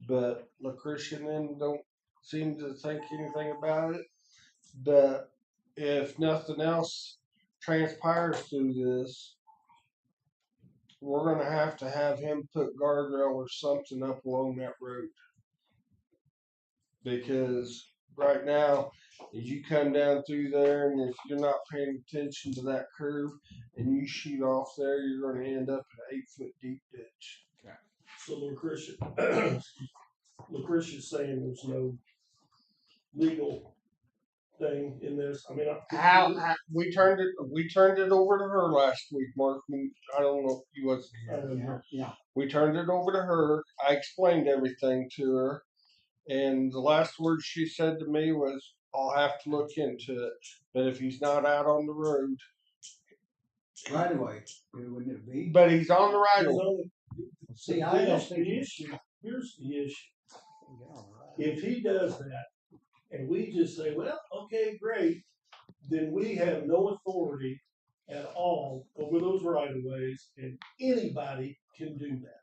S4: but Lucretia and them don't seem to think anything about it. But if nothing else transpires through this, we're gonna have to have him put guardrail or something up along that road. Because right now, as you come down through there, and if you're not paying attention to that curve and you shoot off there, you're going to end up in an 8-foot deep ditch.
S2: Okay.
S4: So Lucretia's saying there's no legal thing in this. I mean, how we turned it over to her last week, Mark. I don't know if you wasn't here.
S1: Yeah.
S4: We turned it over to her. I explained everything to her. And the last word she said to me was, I'll have to look into it. But if he's not out on the road.
S1: Right away, wouldn't it be?
S4: But he's on the right of way.
S1: See, I don't think.
S4: The issue, here's the issue. If he does that, and we just say, well, okay, great, then we have no authority at all over those right of ways, and anybody can do that.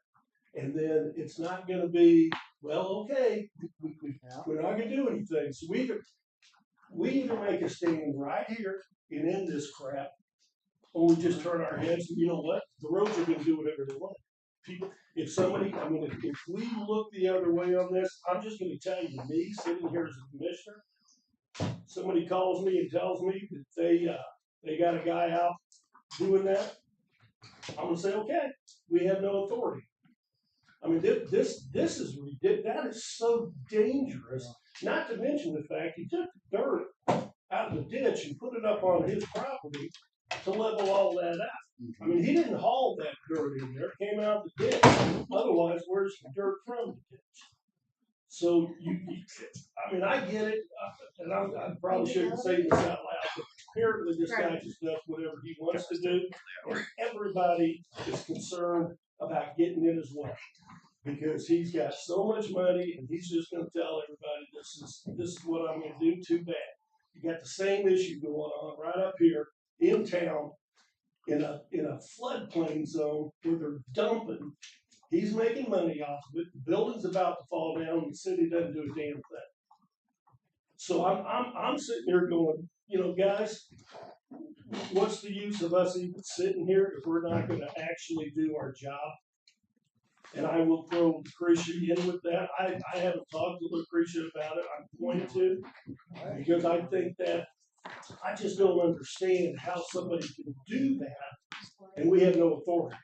S4: And then it's not going to be, well, okay, we're not going to do anything. So we either make a stand right here and end this crap, or we just turn our heads and you know what? The roads are going to do whatever they want. If we look the other way on this, I'm just going to tell you, me sitting here as a commissioner, somebody calls me and tells me that they got a guy out doing that, I'm going to say, okay, we have no authority. I mean, this is ridiculous. That is so dangerous. Not to mention the fact he took the dirt out of the ditch and put it up on his property to level all that out. I mean, he didn't haul that dirt in there. It came out of the ditch. Otherwise, where's the dirt from the ditch? So I mean, I get it, and I probably shouldn't say this out loud, but apparently this guy just does whatever he wants to do, and everybody is concerned about getting in his way because he's got so much money, and he's just going to tell everybody this is what I'm going to do. Too bad. You got the same issue going on right up here in town, in a floodplain zone where they're dumping. He's making money off of it. The building's about to fall down, and the city doesn't do a damn thing. So I'm sitting here going, guys, what's the use of us even sitting here if we're not going to actually do our job? And I will throw Lucretia in with that. I haven't talked to Lucretia about it. I'm going to, because I think that I just don't understand how somebody can do that, and we have no authority.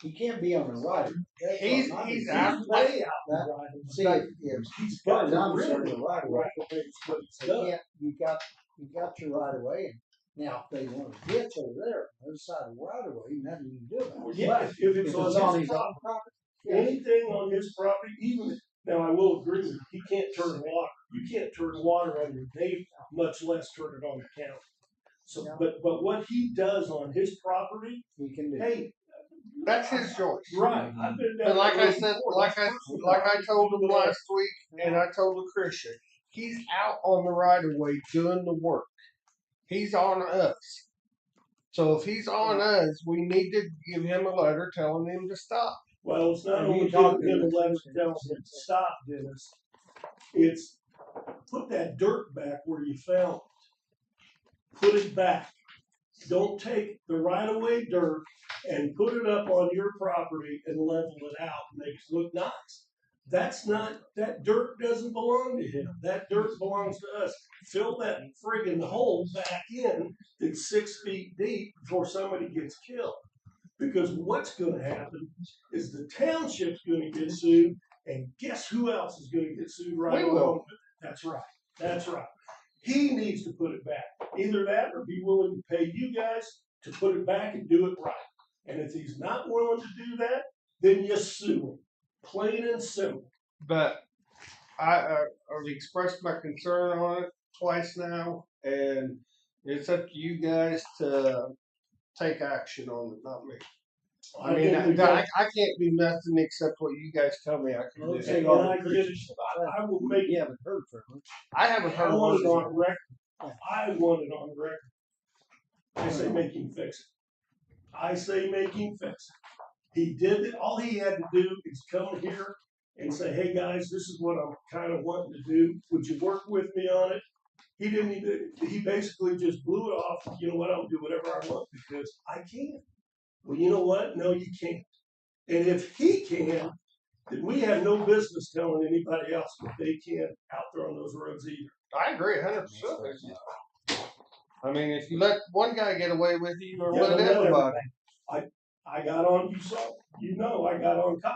S1: He can't be on the right. That's
S9: He's
S1: what I
S9: he's
S1: mean.
S9: out.
S4: Way out
S1: That-
S4: the right of
S1: See,
S4: way.
S1: if
S4: He's
S1: far
S4: got
S1: as
S4: the
S1: I'm
S4: really
S1: concerned, the right of way.
S4: right of way is what he's
S1: So
S4: done.
S1: you got your right of way. Now, if they want to ditch over there, on the other side of the right of way, nothing you can do about it.
S4: Yeah,
S1: But
S4: if it's on his
S1: own
S4: property,
S1: property,
S4: anything on his property, even, now I will agree with you, he can't turn water. You can't turn water on your neighbor, much less turn it on the county. So, but what he does on his property,
S1: you can do.
S4: hey.
S9: That's his choice.
S4: Right, I've been down
S9: But like
S4: that
S9: I
S4: road
S9: said,
S4: before.
S9: like
S4: That's
S9: I told him last week, and I told Lucretia, he's out on the right of way doing the work. He's on us. So if he's on us, we need to give him a letter telling him to stop.
S4: Well, it's not
S1: Have you
S4: only
S1: talked
S4: giving
S1: to
S4: him a
S1: him?
S4: letter telling him to stop, Dennis. It's put that dirt back where you found it. Put it back. Don't take the right of way dirt and put it up on your property and level it out and make it look nice. That dirt doesn't belong to him. That dirt belongs to us. Fill that friggin' hole back in that's 6 feet deep before somebody gets killed. Because what's gonna happen is the township's gonna get sued, and guess who else is gonna get sued right
S9: We will.
S4: along? That's right, that's right. He needs to put it back. Either that or be willing to pay you guys to put it back and do it right. And if he's not willing to do that, then you sue him. Plain and simple.
S9: But I've expressed my concern on it twice now, and it's up to you guys to take action on it, not me. I mean, I can't do nothing except what you guys tell me I can do.
S1: Let's say
S4: And
S1: all
S4: I
S1: the
S4: get it.
S1: Christians
S4: I will make
S1: You haven't heard from him.
S9: I haven't
S4: I
S9: heard
S4: want
S9: words.
S4: it on record. I want it on record. I say make him fix it. I say make him fix it. He did it. All he had to do is come here and say, hey guys, this is what I'm kind of wanting to do. Would you work with me on it? He didn't even, he basically just blew it off. You know what? I'll do whatever I want because I can. Well, you know what? No, you can't. And if he can, then we have no business telling anybody else that they can't out there on those roads either.
S9: I agree 100%. I mean, if you let one guy get away with it, you
S4: Yeah,
S9: let
S4: but not
S9: everybody.
S4: I got on, you saw, I got on Kyle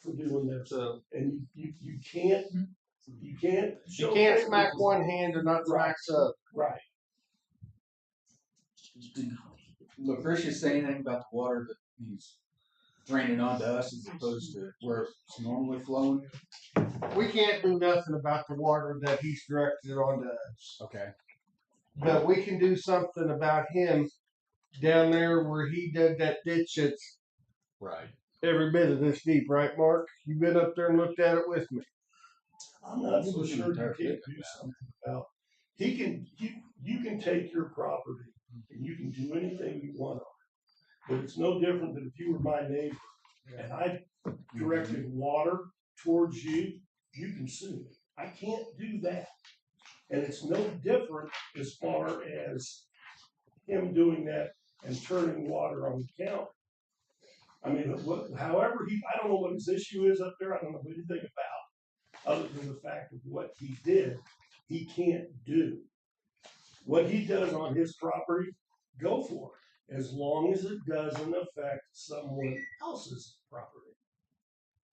S4: for doing this.
S9: So
S4: And you can't, you can't.
S9: you
S4: show
S9: can't
S4: favoritism.
S9: smack one hand and not smack the other.
S4: Right.
S2: Did Lucretia say anything about the water that he's draining onto us as opposed to where it's normally flowing?
S9: We can't do nothing about the water that he's directed onto us.
S2: Okay.
S9: But we can do something about him down there where he did that ditch that's
S2: Right.
S9: every bit of this deep, right, Mark? You've been up there and looked at it with me.
S4: I'm not so
S2: Looking
S4: sure you
S2: entire
S4: can't
S2: bit
S4: do
S2: of
S4: something about. You can take your property and you can do anything you want on it. But it's no different than if you were my neighbor and I directed water towards you, you can sue me. I can't do that. And it's no different as far as him doing that and turning water on the county. I mean, however I don't know what his issue is up there. I don't know anything about, other than the fact of what he did, he can't do. What he does on his property, go for it, as long as it doesn't affect someone else's property.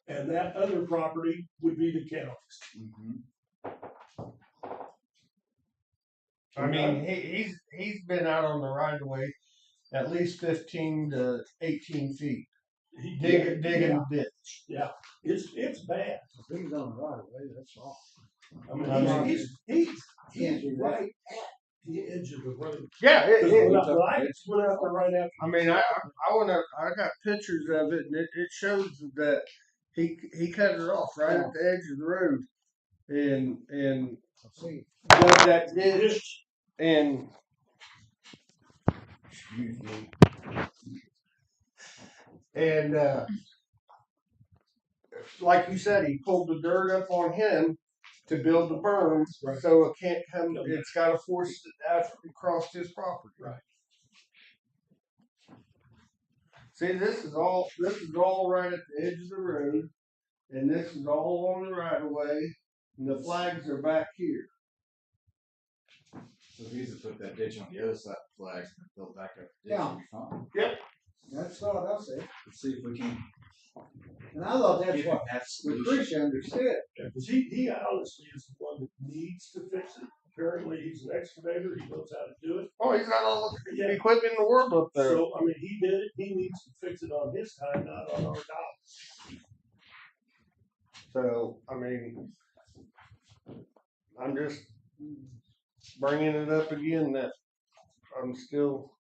S4: And that other property would be the county's.
S2: Mm-hmm.
S9: I mean, he's been out on the right of way at least 15 to 18 feet,
S4: He
S9: digging
S4: yeah,
S9: the ditch.
S4: yeah, it's bad.
S1: If he's on the right of way, that's all.
S4: I mean,
S9: I mean,
S4: he's
S1: Can't do that.
S4: right at the edge of the road.
S9: Yeah,
S4: Because when I went out there right after.
S9: I mean, I got pictures of it, and it shows that he cut it off right at the edge of the road, and
S1: See,
S9: dug that ditch, and like you said, he pulled the dirt up on him to build the berm,
S4: Right.
S9: so it can't come. It's got to force it out across his property.
S4: Right.
S9: See, this is all right at the edge of the road, and this is all on the right of way, and the flags are back here.
S2: So if you just put that ditch on the other side of the flags and build back up the ditch,
S1: Yeah.
S2: it'll be fine.
S1: That's what I said.
S2: Let's see if we can
S1: And I thought that's
S2: give
S1: what
S2: him that solution.
S1: Lucretia understood.
S4: Because he honestly is the one that needs to fix it. Apparently, he's an excavator, he knows how to do it.
S9: Oh, he's got all the
S4: Yeah.
S9: equipment in the world up there.
S4: So, I mean, he did it, he needs to fix it on his time, not on our dime.
S9: So, I mean, I'm just bringing it up again that I'm still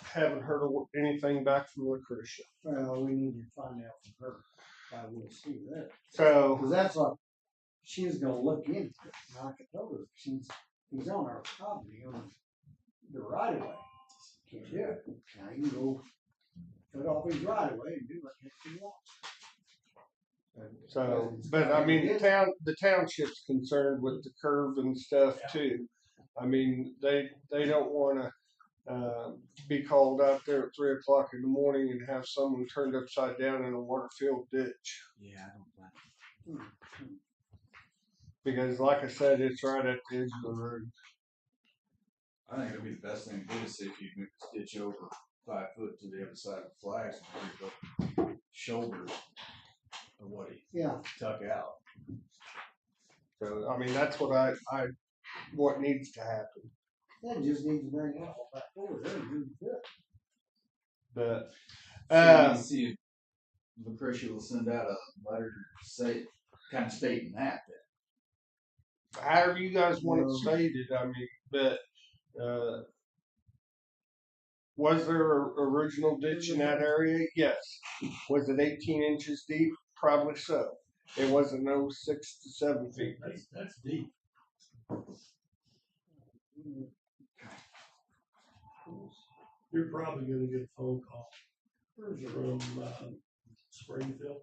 S9: haven't heard anything back from Lucretia.
S1: Well, we need to find out from her. I will see that.
S9: So,
S1: Because that's what she was gonna look into. And I told her, he's on our property on the right of way. Can't do it. Now you can go cut off his right of way and do what he wants.
S9: but I mean, the township's concerned with the curve and stuff too. I mean, they don't want to be called out there at 3 o'clock in the morning and have someone turned upside down in a water-filled ditch.
S2: Yeah, I don't blame
S9: Because, like I said, it's right at the edge of the road.
S2: I think it'd be the best thing to do is see if you can ditch over 5 foot to the other side of the flags and leave the shoulders of what he tuck out.
S9: So, I mean, that's what what needs to happen.
S1: That just needs to bring it all back over there and do it.
S9: But,
S2: See if Lucretia will send out a letter kind of stating that.
S9: however you guys want it stated, I mean, but, was there an original ditch in that area? Yes. Was it 18 inches deep? Probably so. It wasn't no 6 to 7 feet deep.
S4: That's deep. You're probably gonna get a phone call from Springfield.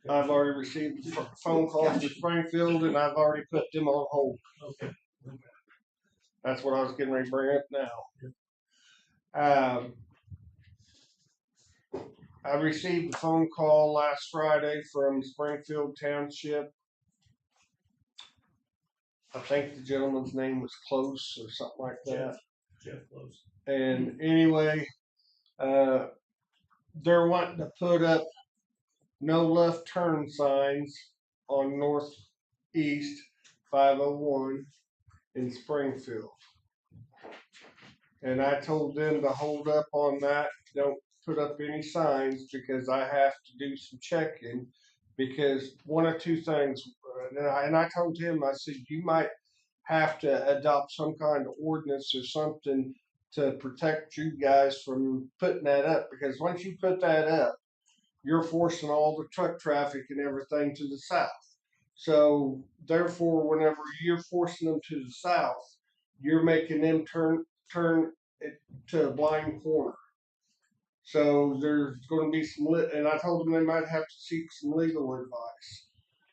S9: I've already received phone calls to Springfield and I've already put them on hold.
S4: Okay.
S9: That's what I was getting ready to bring up now. I received a phone call last Friday from Springfield Township. I think the gentleman's name was Close or something like that.
S4: Jeff Close.
S9: And anyway, they're wanting to put up no left turn signs on Northeast 501 in Springfield. And I told them to hold up on that. Don't put up any signs because I have to do some checking because one of two things. And I told him, I said, you might have to adopt some kind of ordinance or something to protect you guys from putting that up because once you put that up, you're forcing all the truck traffic and everything to the south. So therefore, whenever you're forcing them to the south, you're making them turn it to a blind corner. So there's going to be some, and I told them they might have to seek some legal advice.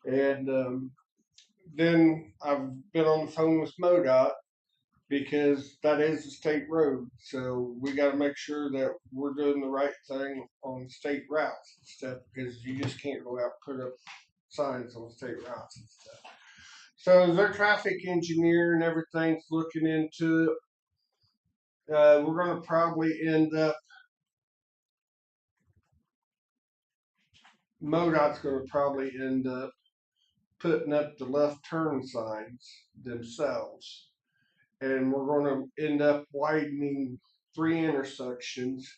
S9: And then I've been on the phone with MoDOT because that is a state road. So we got to make sure that we're doing the right thing on state routes and stuff because you just can't go out and put up signs on state routes and stuff. So their traffic engineer and everything's looking into it. We're going to probably end up, MoDOT's going to probably end up putting up the left turn signs themselves. And we're going to end up widening 3 intersections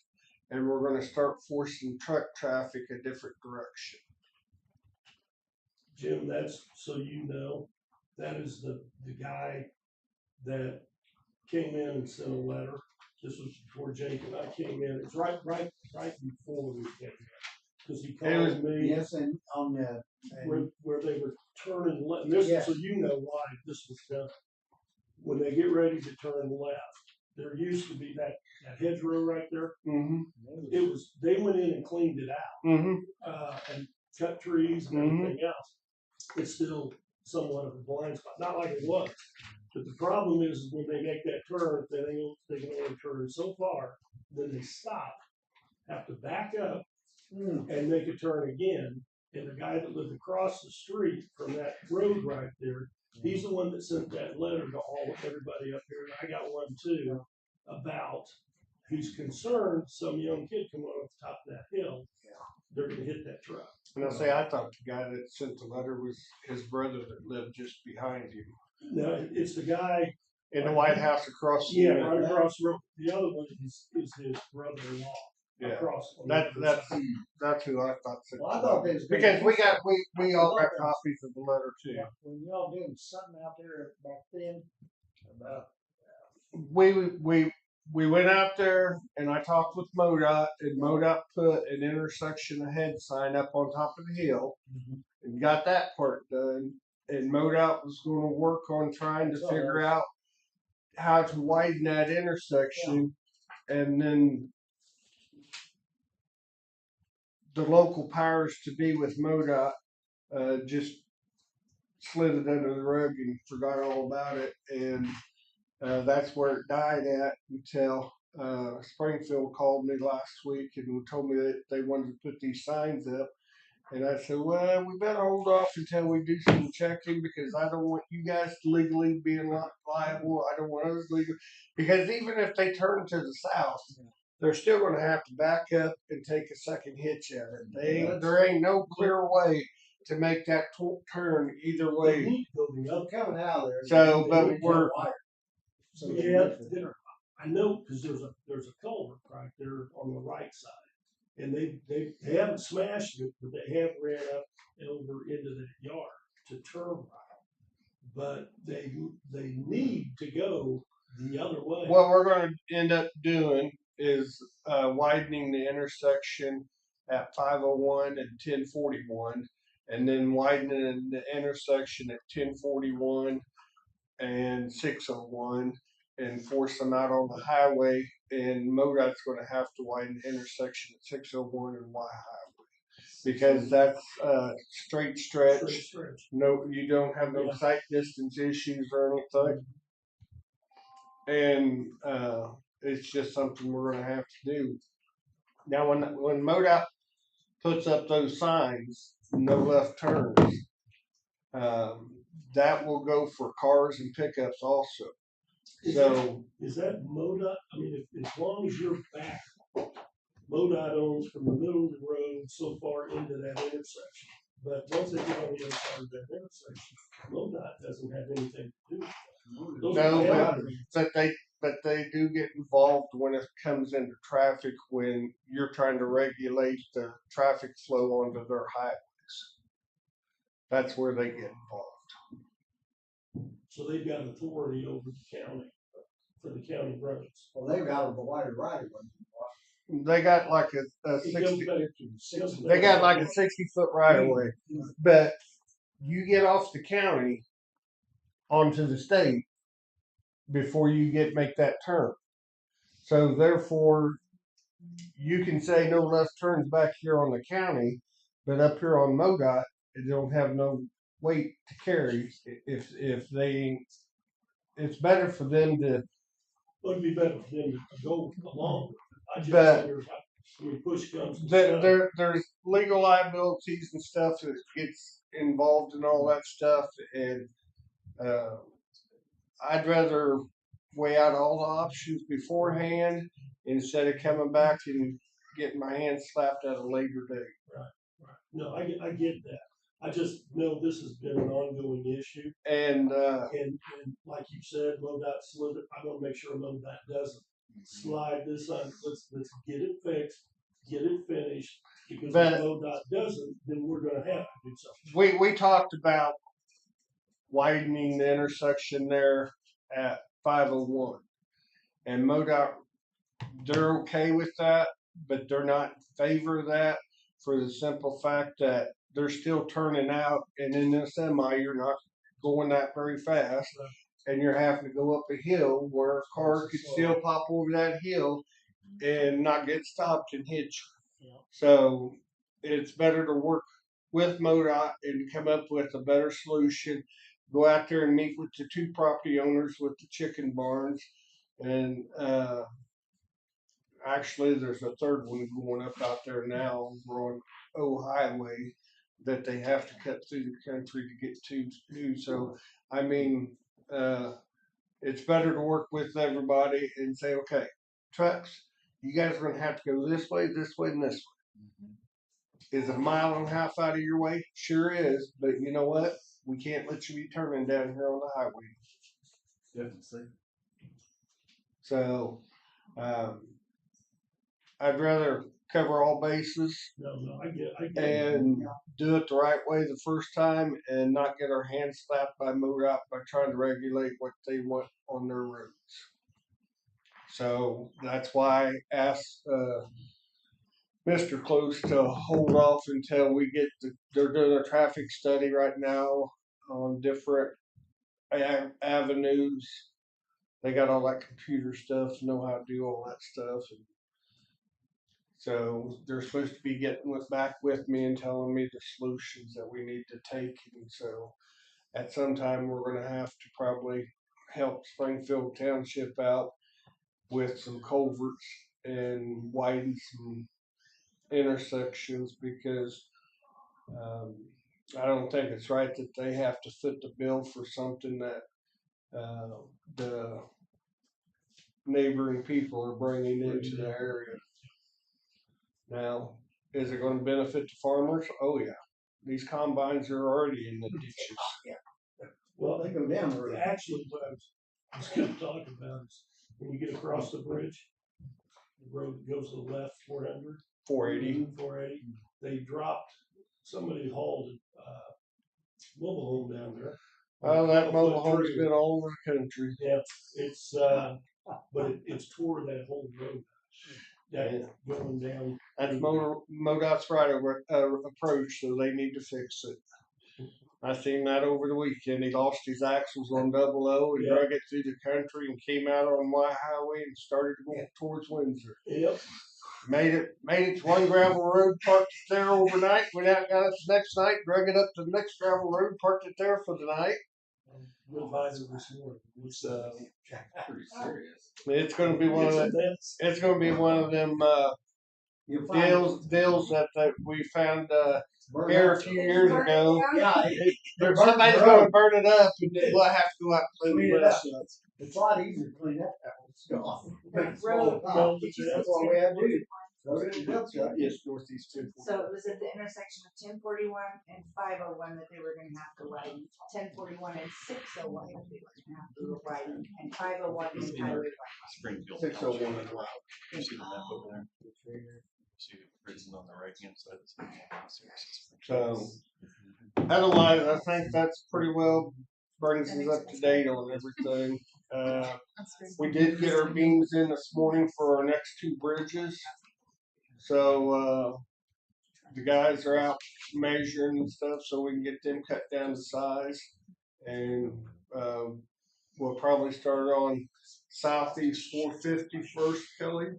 S9: and we're going to start forcing truck traffic a different direction.
S4: Jim, that's, so you know, that is the guy that came in and sent a letter. This was before Jake and I came in. It's right before we came in. Because he called me.
S1: Yes, and on the
S4: where they were turning left. This,
S1: Yes.
S4: so you know why this was done. When they get ready to turn left, there used to be that hedgerow right there.
S9: Mm-hmm.
S4: It was, they went in and cleaned it out.
S9: Mm-hmm.
S4: And cut trees and everything else. It's still somewhat of a blind spot, not like it was. But the problem is when they make that turn, they can only turn so far. Then they stop, have to back up and make a turn again. And the guy that lived across the street from that road right there, he's the one that sent that letter to everybody up here, and I got one too, about he's concerned some young kid coming off the top of that hill, they're gonna hit that truck.
S9: And I say, I thought the guy that sent the letter was his brother that lived just behind you.
S4: No, it's the guy,
S9: In the White House across the
S4: yeah,
S9: street.
S4: right across the road. The other one is his brother-in-law
S9: Yeah.
S4: across. on the
S9: That,
S4: other side.
S9: that's who I thought sent
S1: Well, I
S9: the
S1: thought
S9: letter.
S1: they was.
S9: Because we all got copies of the letter too.
S1: Yeah, when y'all doing something out there back then about.
S9: We went out there and I talked with MoDOT, and MoDOT put an intersection ahead sign up on top of the hill and got that part done. And MoDOT was going to work on trying to figure out how to widen that intersection, and then the local powers to be with MoDOT just slid it under the rug and forgot all about it, and that's where it died at until Springfield called me last week and told me that they wanted to put these signs up. And I said, well, we better hold off until we do some checking, because I don't want you guys legally being liable. I don't want us legally, because even if they turn to the south, they're still going to have to back up and take a second hitch at it. There ain't no clear way to make that turn either
S4: They
S9: way.
S4: need to go the other.
S1: Coming out of there.
S9: So,
S1: they
S9: but
S1: need to
S9: we're-
S1: wire. So they
S4: Yeah,
S1: need to-
S4: I know, because there's a culvert right there on the right side. And they haven't smashed it, but they have ran up and over into the yard to turn right. But they need to go the other way.
S9: What we're going to end up doing is widening the intersection at 501 and 1041, and then widening the intersection at 1041 and 601, and force them out on the highway. And MoDOT's going to have to widen the intersection at 601 and Y Highway, because that's a straight stretch. No, you don't have no sight distance issues or anything. And it's just something we're going to have to do. Now, when MoDOT puts up those signs, no left turns, that will go for cars and pickups also.
S4: Is that MoDOT? I mean, as long as you're back, MoDOT owns from the middle of the road so far into that intersection. But once they get on the other side of that intersection, MoDOT doesn't have anything to do with that. Those are
S9: No, but they do get involved when it comes into traffic, when you're trying to regulate the traffic flow onto their highways. That's where they get involved.
S4: So they've got authority over the county, for the county roads.
S1: Well, they've got a wider right of way.
S9: They got like a
S4: It
S9: 60.
S4: goes back to
S9: They got like a 60-foot right of way, but you get off the county onto the state before you make that turn. So therefore, you can say no left turns back here on the county, but up here on MoDOT, it don't have no weight to carry. If they, it's better for them to.
S4: It'd be better for them to go along. I just
S9: But-
S4: wonder how, when push comes to shove.
S9: There's legal liabilities and stuff that gets involved in all that stuff, and I'd rather weigh out all the options beforehand instead of coming back and getting my hand slapped at a later date.
S4: Right. No, I get that. I just know this has been an ongoing issue.
S9: And
S4: And like you said, MoDOT slid it. I want to make sure MoDOT doesn't slide this on. Let's get it fixed, get it finished. Because
S9: But-
S4: if MoDOT doesn't, then we're going to have to do something.
S9: we talked about widening the intersection there at 501, and MoDOT, they're okay with that, but they're not in favor of that for the simple fact that they're still turning out, and in a semi, you're not going that very fast, and you're having to go up a hill where a car could still pop over that hill and not get stopped and hit you. So it's better to work with MoDOT and come up with a better solution. Go out there and meet with the two property owners with the chicken barns, and actually there's a third one going up out there now. We're on O Highway. that they have to cut through the country to get to. So, I mean, it's better to work with everybody and say, okay, trucks, you guys are gonna have to go this way, and this way. Is it a mile and a half out of your way? Sure is, but you know what? We can't let you be turning down here on the highway.
S2: Definitely.
S9: So, I'd rather cover all bases
S4: No, I get it.
S9: and do it the right way the first time and not get our hands slapped by MoDOT by trying to regulate what they want on their roads. So that's why I asked Mr. Close to hold off until we get they're doing a traffic study right now on different avenues. They got all that computer stuff, know how to do all that stuff. And so they're supposed to be getting back with me and telling me the solutions that we need to take. And so at some time we're going to have to probably help Springfield Township out with some culverts and widen some intersections because I don't think it's right that they have to foot the bill for something that the neighboring people are bringing into the area. Now, is it going to benefit the farmers? Oh yeah, these combines are already in the ditches.
S4: Well,
S1: They go down the road.
S4: actually, what I was going to talk about is when you get across the bridge, the road that goes to the left, 400.
S9: 480.
S4: 480. They dropped, somebody hauled a mobile home down there.
S9: Oh, that mobile
S4: 12-foot
S9: home's
S4: trailer.
S9: been all over the country.
S4: Yeah, it's, but it's tore that whole road. That going down.
S9: That's MoDOT's right approach, so they need to fix it. I seen that over the weekend. He lost his axles on 00 and drug it through the country and came out on Y Highway and started going towards Windsor.
S4: Yep.
S9: Made it to one gravel road, parked it there overnight, went out and got it the next night, drug it up to the next gravel road, parked it there for the night.
S4: Went by there this morning. It's
S2: Pretty serious.
S9: It's gonna be one of them. It's gonna be one of them deals that we found here a few years ago.
S1: Yeah,
S9: Somebody's gonna burn it up, and then we'll have to go out and
S1: clean
S9: clean
S1: it
S9: it
S1: up.
S9: up.
S1: It's a lot easier to clean up that one stuff.
S3: Road.
S1: That's all we have to do. Throw it in the dump truck.
S9: Yes, northeast 2.
S3: So it was at the intersection of 1041 and 501 that they were gonna have to widen. 1041 and 601 that they were gonna have to widen, and 501 is highway wide.
S8: Springfield.
S9: 601 as well.
S8: You see the map over there? See the prison on the right hand side.
S9: So, otherwise, I think that's pretty well brings us up to date on everything. We did get our beams in this morning for our next 2 bridges. So, the guys are out measuring and stuff so we can get them cut down to size. And we'll probably start on Southeast 450 first, Kelly.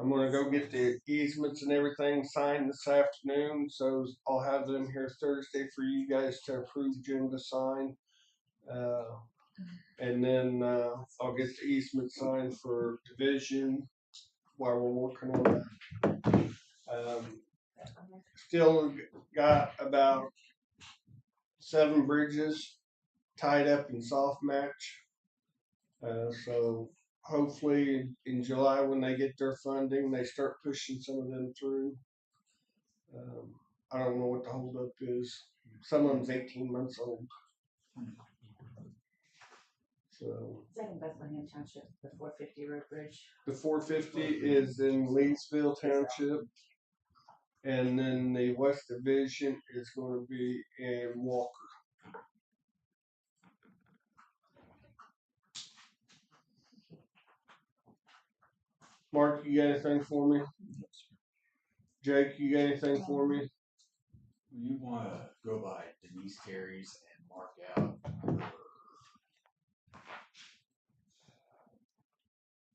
S9: I'm gonna go get the easements and everything signed this afternoon, so I'll have them here Thursday for you guys to approve, Jim to sign. And then I'll get the easement signed for division while we're working on that. Still got about 7 bridges tied up in soft match. So hopefully in July when they get their funding, they start pushing some of them through. I don't know what the holdup is. Some of them's 18 months old. So
S3: Is that in Bethlehem Township, the 450 road bridge?
S9: the 450 is in Leesville Township. And then the West Division is going to be in Walker. Mark, you got anything for me? Jake, you got anything for me?
S2: You want to go by Denise Terry's and mark out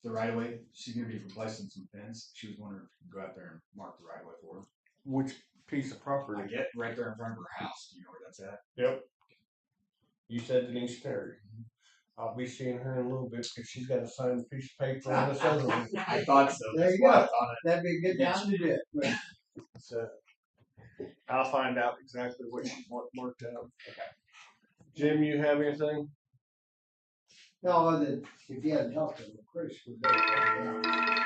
S2: the right of way. She's gonna be replacing some fence. She was wondering if you can go out there and mark the right of way for her.
S9: Which piece of property?
S2: I get right there in front of her house. Do you know where that's at?
S9: Yep. You said Denise Terry. I'll be seeing her in a little bit because she's got to sign a piece of paper on this other one.
S2: I thought so.
S1: There
S2: That's
S1: you
S2: why I
S1: go.
S2: thought it.
S1: That'd be a good time to do it.
S9: So, I'll find out exactly what she worked out. Jim, you have anything?
S1: No, other than if you hadn't talked to her, Chris would know.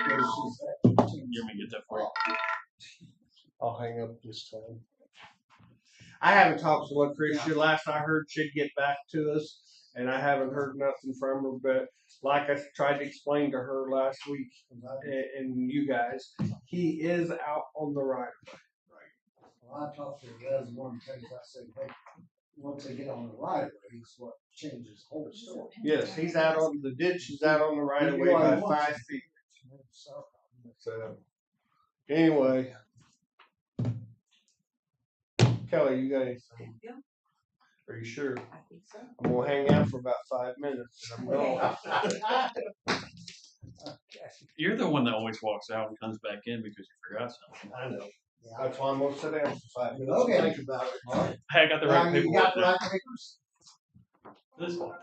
S1: Where she's at.
S8: You want me to get that for you?
S9: I'll hang up this time. I haven't talked to Lucretia. Last I heard, she'd get back to us, and I haven't heard nothing from her. But like I tried to explain to her last week, and you guys, he is out on the right of way.
S1: Well, I talked to her, that was one of the things I said, hey, once they get on the right of way, it's what changes the whole story.
S9: Yes, he's out on the ditch. Is out on the right of way by 5 feet. So anyway, Kelly, you got anything?
S3: Yeah.
S9: Are you sure?
S3: I think so.
S9: I'm gonna hang out for about 5 minutes. And I'm going.
S8: You're the one that always walks out and comes back in because you forgot something.
S9: I know. That's why I'm gonna sit down for 5 minutes.
S1: Okay.
S9: And think about it.
S1: All right.
S8: Hey, I got the right
S1: You
S8: paperwork.
S1: got the
S8: now.
S1: right papers?
S8: This one.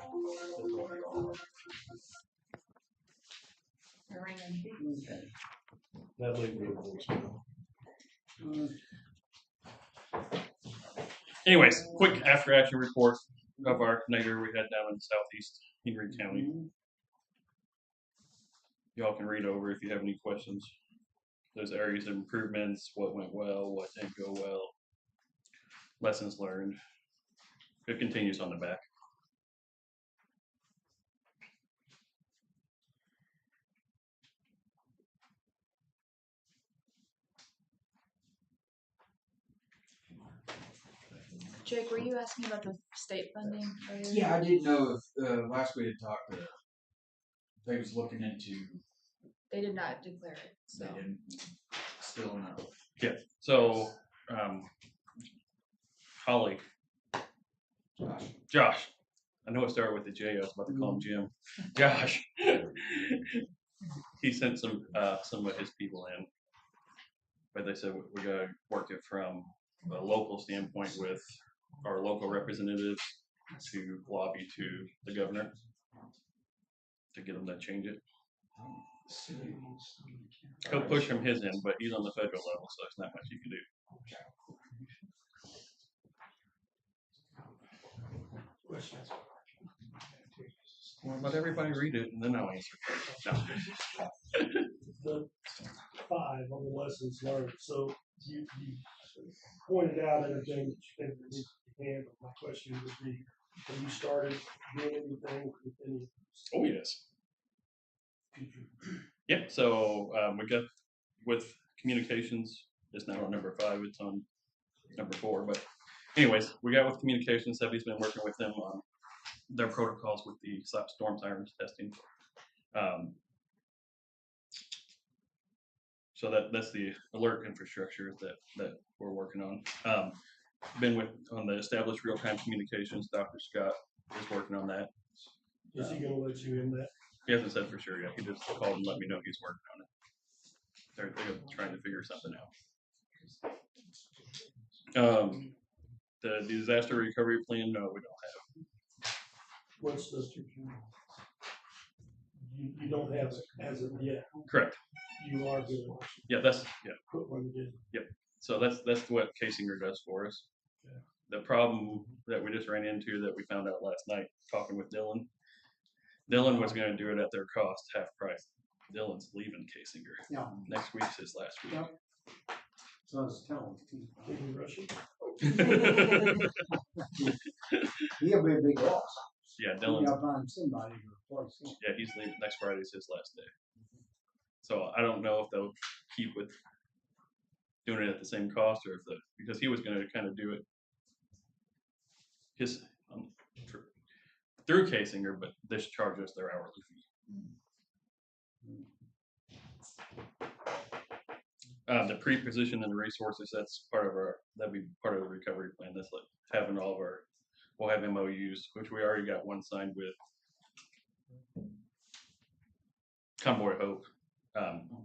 S5: You're ringing.
S1: Okay.
S9: That leaves me a voicemail.
S8: Anyways, quick after action report of our neighbor we had down in southeast Henry County. Y'all can read over if you have any questions. Those areas of improvements, what went well, what didn't go well, lessons learned. It continues on the back.
S5: Jake, were you asking about the state funding? earlier?
S2: Yeah, I didn't know if last we had talked to, they was looking into,
S5: They did not declare it, so.
S2: they didn't, still no.
S8: So, Holly, Josh, I know it started with the J. I was about to call him Jim. Josh, he sent some of his people in, but they said we gotta work it from a local standpoint with our local representatives to lobby to the governor to get them to change it. He'll push from his end, but he's on the federal level, so it's not much you can do. Well, let everybody read it, and then I'll answer. No.
S4: The 5 on the lessons learned. So you pointed out everything that you think needs to be handled. My question would be, have you started doing anything with any of this?
S8: Oh, yes. Yep. So we got with communications. It's not on number 5. It's on number 4. But anyways, we got with communications. Sebby's been working with them on their protocols with the storm sirens testing. So that's the alert infrastructure that we're working on. Been on the established real-time communications. Dr. Scott is working on that.
S4: Is he gonna let you in that?
S8: He hasn't said for sure yet. He just called and let me know he's working on it. They're trying to figure something out. The disaster recovery plan, no, we don't have.
S4: What's the, you don't have it as of yet.
S8: Correct.
S4: You are gonna
S8: Yeah,
S4: put one together.
S8: So that's what Casinger does for us.
S4: Yeah.
S8: The problem that we just ran into that we found out last night talking with Dylan. Dylan was going to do it at their cost, half price. Dylan's leaving Casinger.
S1: Yeah.
S8: Next week's his last week.
S1: Yep. So I was telling
S4: Can we rush it?
S1: he'll be a big loss.
S8: Yeah,
S1: You
S8: Dylan's
S1: gotta find somebody to replace him.
S8: yeah, he's leaving next Friday's his last day. So I don't know if they'll keep with doing it at the same cost or if because he was going to kind of do it his through Casinger, but this charges their hourly fee. The pre-position and the resources, that's that'd be part of the recovery plan. That's like having all of we'll have MOUs, which we already got one signed with Convoy Hope.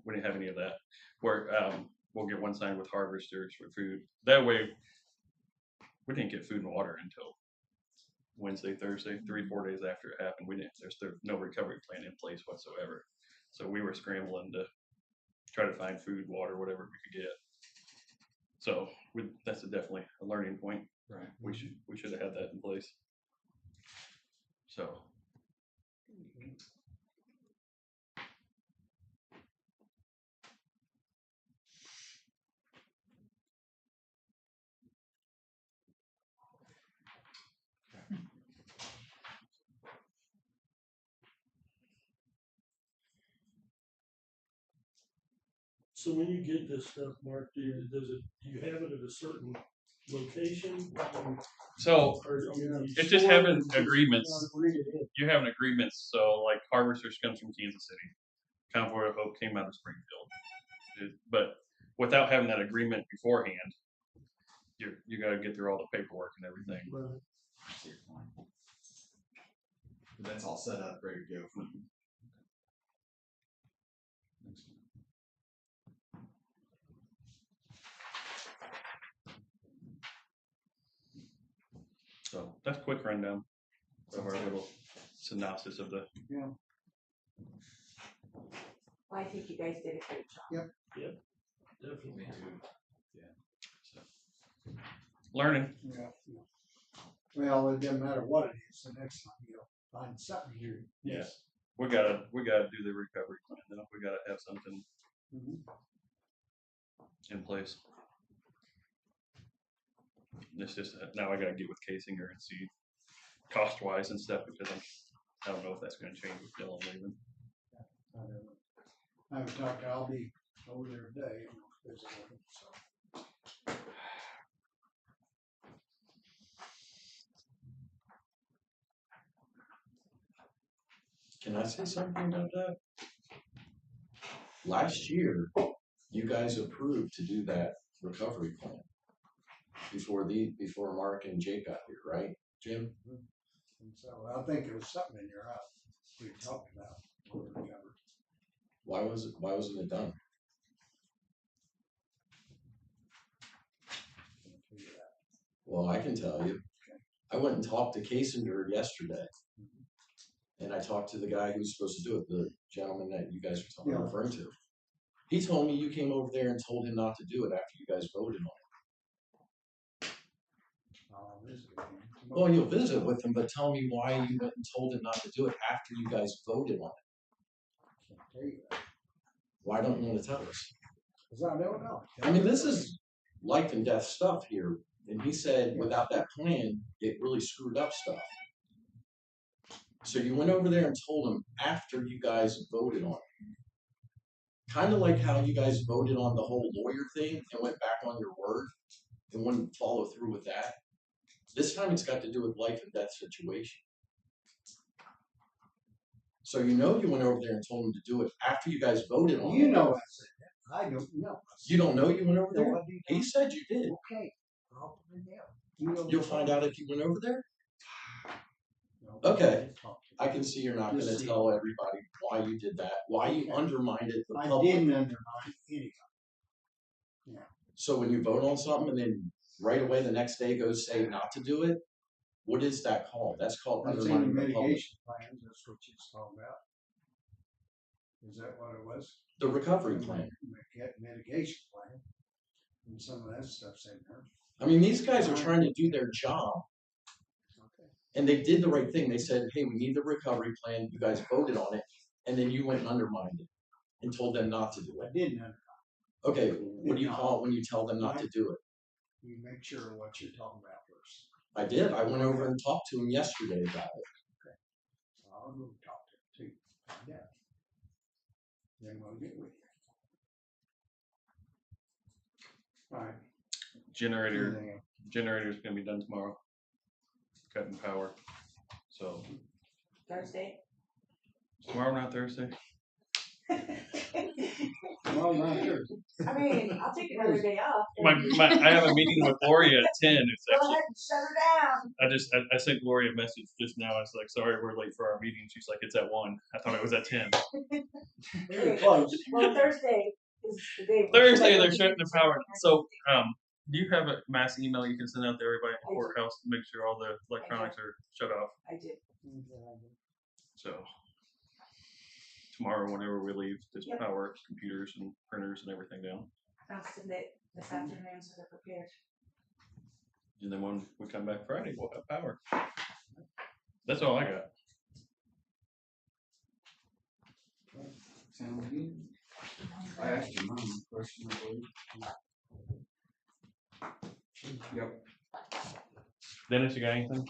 S8: We didn't have any of that. We'll get one signed with harvesters for food. That way, we didn't get food and water until Wednesday, Thursday, 3-4 days after it happened. There's no recovery plan in place whatsoever. So we were scrambling to try to find food, water, whatever we could get. So that's definitely a learning point.
S2: Right.
S8: We should have had that in place. So.
S4: So when you get this stuff, Mark, do you have it at a certain location?
S8: So
S4: Or, I mean, you
S8: it's just
S4: store it
S8: having
S4: and just,
S8: agreements.
S4: bring it in?
S8: You're having agreements. So like Harvesters comes from Kansas City. Convoy of Hope came out of Springfield. But without having that agreement beforehand, you got to get through all the paperwork and everything.
S4: Right.
S2: I see your point. But that's all set up, ready to go.
S8: So that's a quick rundown of our little synopsis of the.
S3: Well, I think you guys did a great job.
S4: Definitely.
S2: Me too.
S8: So, learning.
S1: Yeah. Well, it doesn't matter what it is, the next time you'll find something here.
S8: Yeah. We gotta do the recovery plan though. We gotta have something in place. It's just now I gotta get with Casinger and see cost wise and stuff because I don't know if that's gonna change with Dylan leaving.
S1: I don't know. I haven't talked, I'll be over there today, and visit with him, so.
S10: Can I say something about that? Last year, you guys approved to do that recovery plan before Mark and Jake got here, right, Jim?
S1: And so I think it was something in your house we talked about. Or recovered.
S10: Why wasn't it done? Well, I can tell you. I went and talked to Casinger yesterday. And I talked to the guy who's supposed to do it, the gentleman that you guys are referring to. He told me you came over there and told him not to do it after you guys voted on it.
S1: I'll visit with him.
S10: Well, you'll visit with him, but tell me why you went and told him not to do it after you guys voted on it.
S1: Can't tell you that.
S10: Why don't you want to tell us?
S1: Because I don't know.
S10: I mean, this is life and death stuff here. And he said without that plan, it really screwed up stuff. So you went over there and told him after you guys voted on it. Kind of like how you guys voted on the whole lawyer thing and went back on your word and wouldn't follow through with that. This time it's got to do with life and death situation. So you went over there and told him to do it after you guys voted on it.
S1: You know I said that. I don't know.
S10: You don't know you went over there?
S1: No, I do not.
S10: He said you did.
S1: Okay. I'll find out.
S10: You'll find out if you went over there?
S1: No,
S10: Okay.
S1: talk to
S10: I can see you're not going
S1: Just
S10: to
S1: see.
S10: tell everybody why you did that, why you undermined it. The
S1: I
S10: public.
S1: didn't undermine anything.
S10: So when you vote on something and then right away the next day goes say not to do it, what is that called? That's called
S1: That's in the
S10: undermining the public.
S1: mitigation plans, that's what you was talking about. Is that what it was?
S10: The recovery plan.
S1: Mitigation plan. And some of that stuff's in there.
S10: I mean, these guys are trying to do their job.
S1: Okay.
S10: And they did the right thing. They said, hey, we need the recovery plan. You guys voted on it. And then you went and undermined it and told them not to do
S1: I
S10: it.
S1: didn't undermine.
S10: Okay, what do you call it when you tell them not to do it?
S1: You make sure what you're talking about first.
S10: I did. I went over and talked to him yesterday about it.
S1: I'll go talk to him too. Yeah. Then we'll get with you. All right.
S8: Generator's gonna be done tomorrow. Cutting power. So
S3: Thursday.
S8: tomorrow, not Thursday.
S1: Well, not sure.
S3: I mean, I'll take another day off.
S8: I have a meeting with Gloria at 10. It's
S3: Go
S8: actually
S3: ahead and shut her down.
S8: I sent Gloria a message just now. I was like, sorry, we're late for our meeting. She's like, it's at 1. I thought it was at 10.
S1: Very close.
S3: Well, Thursday is the day.
S8: Thursday they're shutting the power. So do you have a mass email you can send out to everybody in the courthouse to make sure all the electronics are shut off?
S3: I did.
S8: So tomorrow, whenever we leave, just power computers and printers and everything down.
S3: I'll send it this afternoon, so they're prepared.
S8: And then when we come back Friday, we'll have power. That's all I got.
S2: Sounds good. I asked your mom a question, I believe. Yep.
S8: Dennis, you got anything?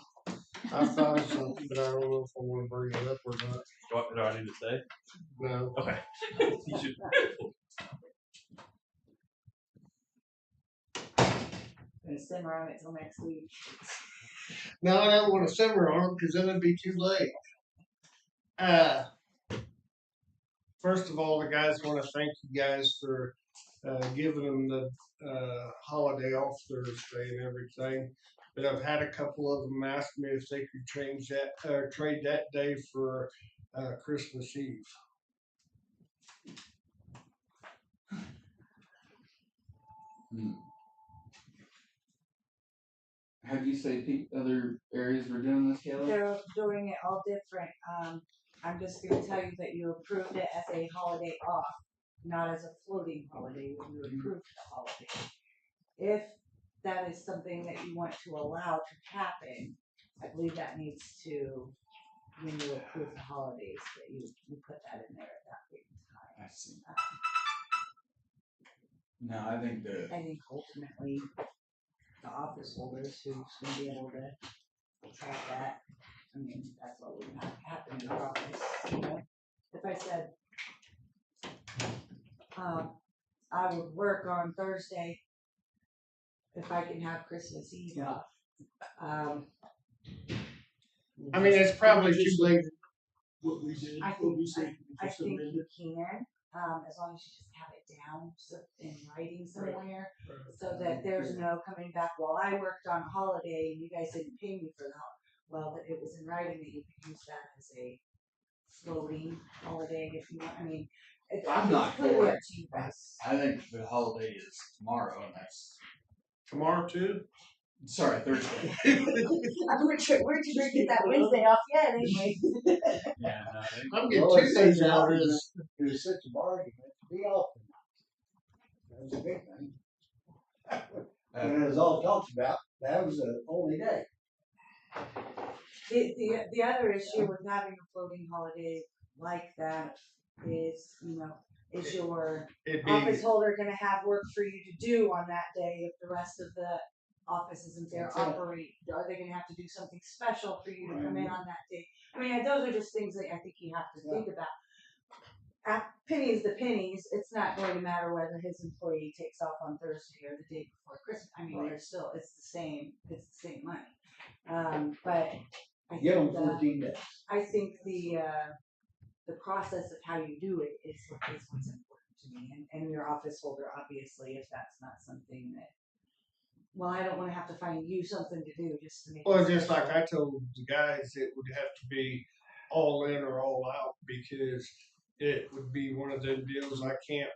S9: I thought of something, but I don't know if I want to bring it up or not.
S8: What do I need to say?
S9: No.
S8: Okay. You should.
S3: Gonna simmer on it till next week.
S9: No, I don't want to simmer on them because then it'd be too late. First of all, the guys want to thank you guys for giving them the holiday off Thursday and everything. But I've had a couple of them ask me if they could change that or trade that day for Christmas Eve.
S2: How'd you say other areas were doing this, Kelly?
S3: They're doing it all different. I'm just gonna tell you that you approved it as a holiday off, not as a floating holiday when you approved the holiday. If that is something that you want to allow to happen, I believe that needs to, when you approve the holidays, that you put that in there at that point in time.
S2: I see. No, I think
S3: I think ultimately the office holders who's gonna be able to track that, I mean, that's what would happen in our office, you know? If I said, I would work on Thursday if I can have Christmas Eve off.
S9: I mean, it's probably too late.
S4: What we did,
S3: I
S4: what we
S3: think,
S4: said,
S3: I
S4: just
S3: think
S4: amend
S3: you
S4: it.
S3: can, as long as you just have it down in writing somewhere, so that there's no coming back, well, I worked on a holiday and you guys didn't pay me for that. Well, that it was in writing that you could use that as a floating holiday if you want, I mean,
S2: I'm not
S3: completely
S2: for
S3: up
S2: it.
S3: to you guys.
S2: I think the holiday is tomorrow, and that's
S9: Tomorrow too?
S2: sorry, Thursday.
S3: Where'd you get that Wednesday off yet, anyway?
S2: Yeah, no,
S9: I'm getting
S1: Well,
S9: 2
S1: it's
S9: days
S1: such an
S9: out of
S1: argument.
S9: this.
S1: It was such a bargain to be off tonight. That was a big thing. When it was all talked about, that was the only day.
S3: The other issue with having a floating holiday like that is, you know, is your
S9: It'd be,
S3: office holder gonna have work for you to do on that day if the rest of the office isn't there
S1: That's it.
S3: operate? Are they gonna have to do something special for you to come in on that day? I mean, those are just things that I think you have to think about. Pennies to pennies, it's not going to matter whether his employee takes off on Thursday or the day before Christmas. I mean, they're still, it's the same money. But I
S1: Give them
S3: think
S1: 14 days.
S3: I think the process of how you do it is what's important to me, and your office holder, obviously, if that's not something that, well, I don't want to have to find you something to do just to make.
S9: well,
S3: it
S9: just like
S3: special.
S9: I told the guys, it would have to be all in or all out because it would be one of them deals I can't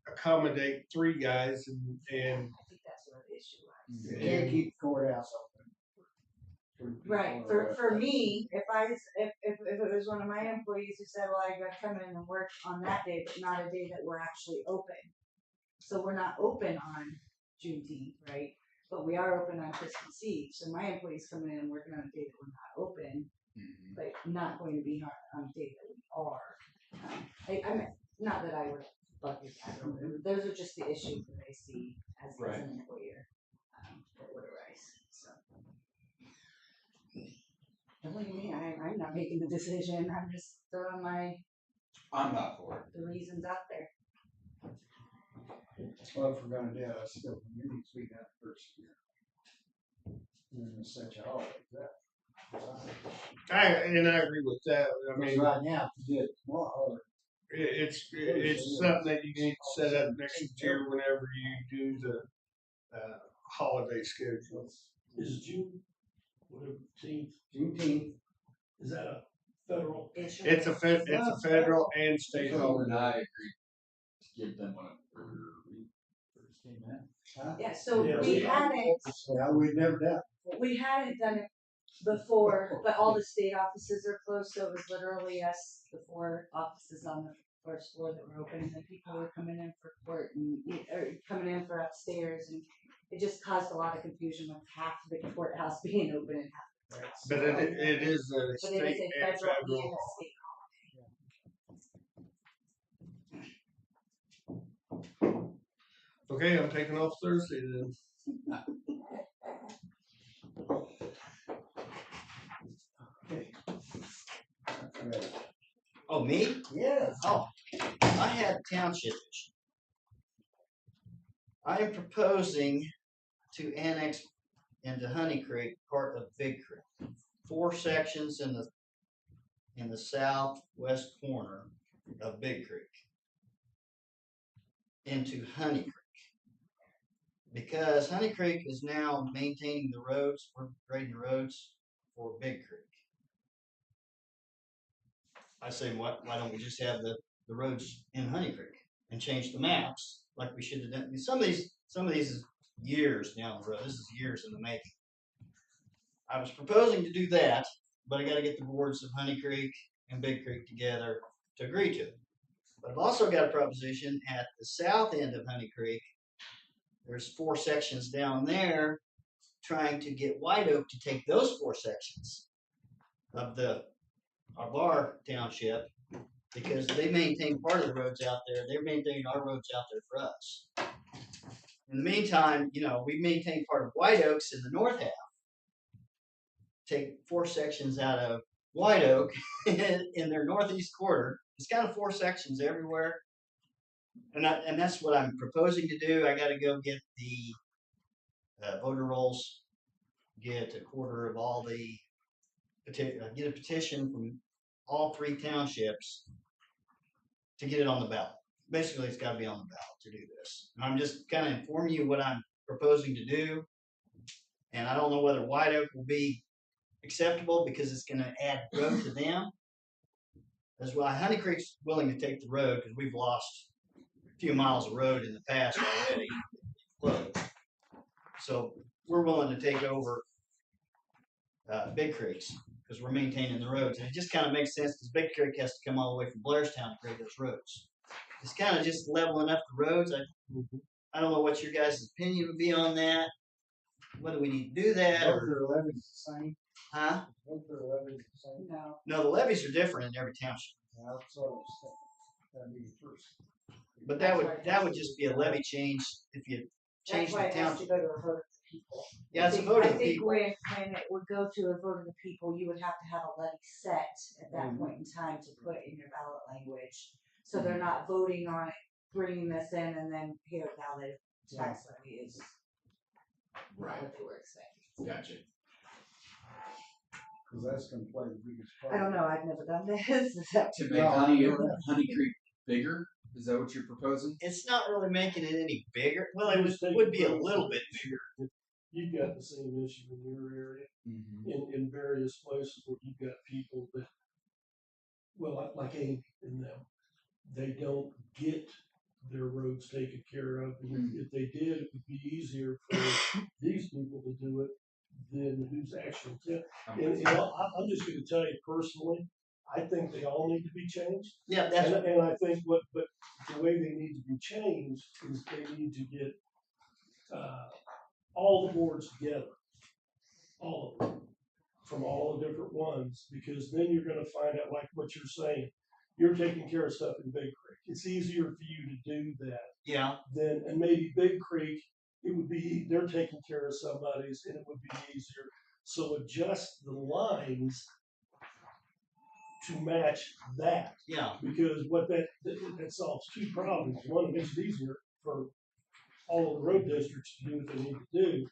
S9: accommodate 3 guys and
S3: I think that's where the issue lies.
S1: You can't keep the courthouse open.
S3: Right. For me, if it was one of my employees who said, well, I gotta come in and work on that day, but not a day that we're actually open. So we're not open on Juneteenth, right? But we are open on Christmas Eve. So my employees coming in and working on a day that we're not open, but not going to be on a day that we are. I mean, not that I would bug you guys or whatever. Those are just the issues that I see as an employer that would arise. So. Don't look at me, I'm not making the decision, I'm just throwing
S2: I'm not for it.
S3: the reasons out there.
S1: Well, if we're gonna do it, it's still meetings we got first year. And it's such a holiday,
S9: I agree with that. I mean,
S1: right now, if you did it tomorrow,
S9: it's something that you need to set up next year whenever you do the holiday schedule.
S4: Is June, whatever,
S1: Juneteenth,
S4: is that a federal?
S9: It's a federal and state
S2: And
S9: holiday.
S2: I agree to give them one we first came in.
S3: Yeah, so
S4: Yeah,
S1: we've never done.
S3: we hadn't done it before, but all the state offices are closed, so it was literally us, the 4 offices on the first floor that were open, and then people were coming in for court and, or coming in for upstairs, and it just caused a lot of confusion with half the courthouse being open and half the courthouse.
S9: But it is a
S3: But it
S9: state
S3: is a
S9: and
S3: federal
S9: federal.
S3: and a state
S9: Okay, I'm taking off Thursday then.
S11: Oh, me?
S1: Yes.
S11: Oh, I had township issue. I am proposing to annex into Honey Creek part of Big Creek. 4 sections in the southwest corner of Big Creek into Honey Creek. Because Honey Creek is now maintaining the roads, we're grading the roads for Big Creek. I say, why don't we just have the roads in Honey Creek and change the maps like we should have done? Some of these is years down the road. This is years in the making. I was proposing to do that, but I got to get the boards of Honey Creek and Big Creek together to agree to it. But I've also got a proposition at the south end of Honey Creek. There's 4 sections down there, trying to get White Oak to take those 4 sections of our township, because they maintain part of the roads out there. They're maintaining our roads out there for us. In the meantime, we maintain part of White Oaks in the north half. Take 4 sections out of White Oak in their northeast quarter. It's kind of 4 sections everywhere. And that's what I'm proposing to do. I got to go get the voter rolls, get a quarter of all the, get a petition from all 3 townships to get it on the ballot. Basically, it's got to be on the ballot to do this. And I'm just kind of informing you what I'm proposing to do. And I don't know whether White Oak will be acceptable because it's going to add road to them. As well, Honey Creek's willing to take the road because we've lost a few miles of road in the past already. So we're willing to take over Big Creek's because we're maintaining the roads. And it just kind of makes sense because Big Creek has to come all the way from Blairstown to grade those roads. It's kind of just leveling up the roads. I don't know what your guys' opinion would be on that. Whether we need to do that
S1: Both
S11: or
S1: their levies the same.
S11: huh?
S1: Both their levies the same.
S3: No.
S11: No, the levies are different in every township.
S1: That's what I was thinking. That'd be the first.
S11: But that would just be a levy change if you change
S3: That's why
S11: the
S3: it has to
S11: township.
S3: go to a vote of the people.
S11: Yeah, it's a vote of the
S3: I think
S11: people.
S3: when it would go to a vote of the people, you would have to have a levy set at that point in time to put in your ballot language. So they're not voting on it, bringing this in, and then here now the tax levy is
S2: Right.
S3: what they were expecting.
S2: Gotcha.
S1: Cause that's gonna play the biggest part.
S3: I don't know. I've never done this. Is that
S2: To make
S1: No, I know that.
S2: Honey Creek bigger? Is that what you're proposing?
S11: It's not really making it any bigger. Well, it
S4: Just take
S11: would be a
S4: the
S11: little bit bigger.
S4: You've got the same issue in your area,
S2: Mm-hmm.
S4: in various places where you've got people that, well, like Amy and them, they don't get their roads taken care of. And if they did, it would be easier for these people to do it than who's actually. And I'm just going to tell you personally, I think they all need to be changed.
S11: Yeah, that's
S4: And I think but the way they need to be changed is they need to get all the boards together, all of them, from all the different ones, because then you're going to find out, like what you're saying, you're taking care of stuff in Big Creek. It's easier for you to do that
S11: yeah.
S4: than, and maybe Big Creek, it would be, they're taking care of somebody's and it would be easier. So adjust the lines to match that.
S11: Yeah.
S4: Because what that solves 2 problems. One, it makes it easier for all of the road districts to do what they need to do,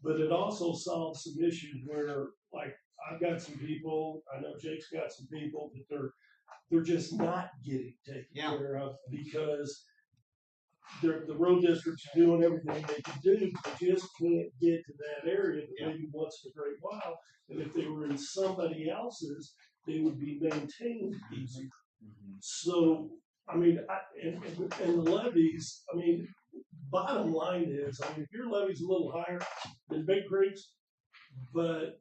S4: but it also solves some issues where, like, I've got some people, I know Jake's got some people that they're just not getting taken care of because the road districts are doing everything they can do, but they just can't get to that area maybe once in a great while. And if they were in somebody else's, they would be maintained easier. So, I mean, and the levies, I mean, bottom line is, I mean, if your levy's a little higher than Big Creek's, but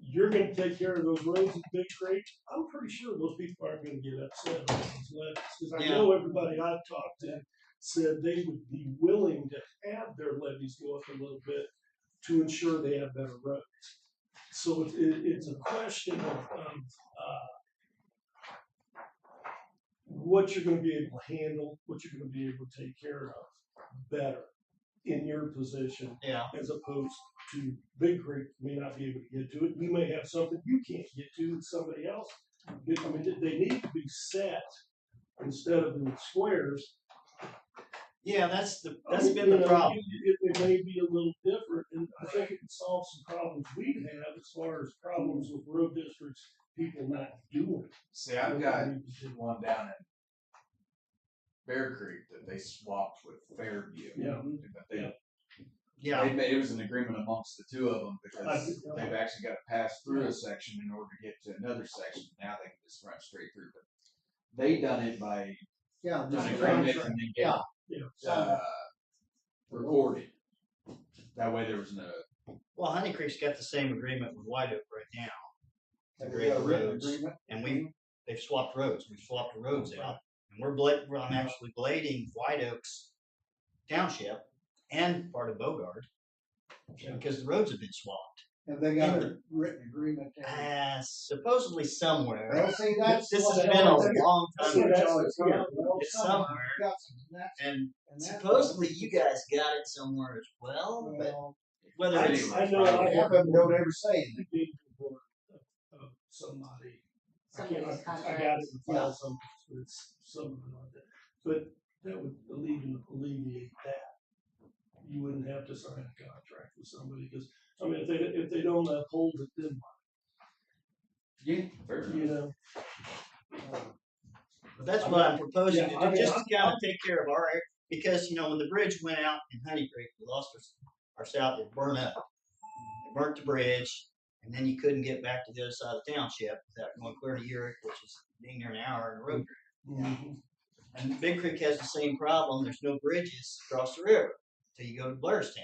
S4: you're gonna take care of those roads in Big Creek, I'm pretty sure those people aren't gonna get upset about those levies. Cause I know everybody I've talked to said they would be willing to have their levies go up a little bit to ensure they have better roads. So it's a question of what you're gonna be able to handle, what you're gonna be able to take care of better in your position.
S11: Yeah.
S4: As opposed to Big Creek may not be able to get to it. You may have something you can't get to that somebody else. I mean, they need to be set instead of in squares.
S11: Yeah, that's
S4: I mean,
S11: been the problem.
S4: It may be a little different, and I think it could solve some problems we'd have as far as problems with road districts, people not doing.
S2: See, I've got one down in Bear Creek that they swapped with Fairview.
S4: Yeah.
S2: But they,
S11: Yeah.
S2: it was an agreement amongst the two of them because they've actually got to pass through a section in order to get to another section. Now they can just run straight through. But they done it by
S1: Yeah,
S2: an
S1: just
S2: agreement and then get
S4: Yeah.
S2: recorded. That way there was no.
S11: Well, Honey Creek's got the same agreement with White Oak right now.
S1: Have
S11: To
S1: we
S11: grade
S1: got
S11: the
S1: a written
S11: roads,
S1: agreement?
S11: and they've swapped roads. We've swapped the roads out, and I'm actually blading White Oaks Township and part of Bogard because the roads have been swapped.
S1: Have they got a written agreement?
S11: Supposedly somewhere.
S1: Well, see, that's
S11: this
S1: what
S11: has
S1: they
S11: been a
S1: always do.
S11: long
S1: That's
S11: time.
S1: what they always do. Well,
S11: It's
S1: somewhere.
S11: somewhere.
S1: Got some, that's-
S11: And
S1: that's
S11: supposedly
S1: what-
S11: you guys got it somewhere as well, but
S1: Well,
S11: whether it's
S4: I know I
S1: half of them don't ever say anything.
S4: Big report of somebody.
S3: Somebody's
S4: I
S3: contract.
S4: got it in file something, it's something like that. But that would alleviate that. You wouldn't have to sign a contract with somebody, because, I mean, if they don't uphold it, then,
S2: Yeah, fair enough.
S4: you know.
S11: But that's what I'm proposing
S4: Yeah,
S11: to
S4: I
S11: do,
S4: mean,
S11: just to kind of take care of our area, because, you know, when the bridge went out in Honey Creek, we lost our south, it burned up. It burnt the bridge, and then you couldn't get back to the other side of the township without going clear to Urick, which is being there an hour in a road trip. And Big Creek has the same problem, there's no bridges across the river till you go to Blairstown.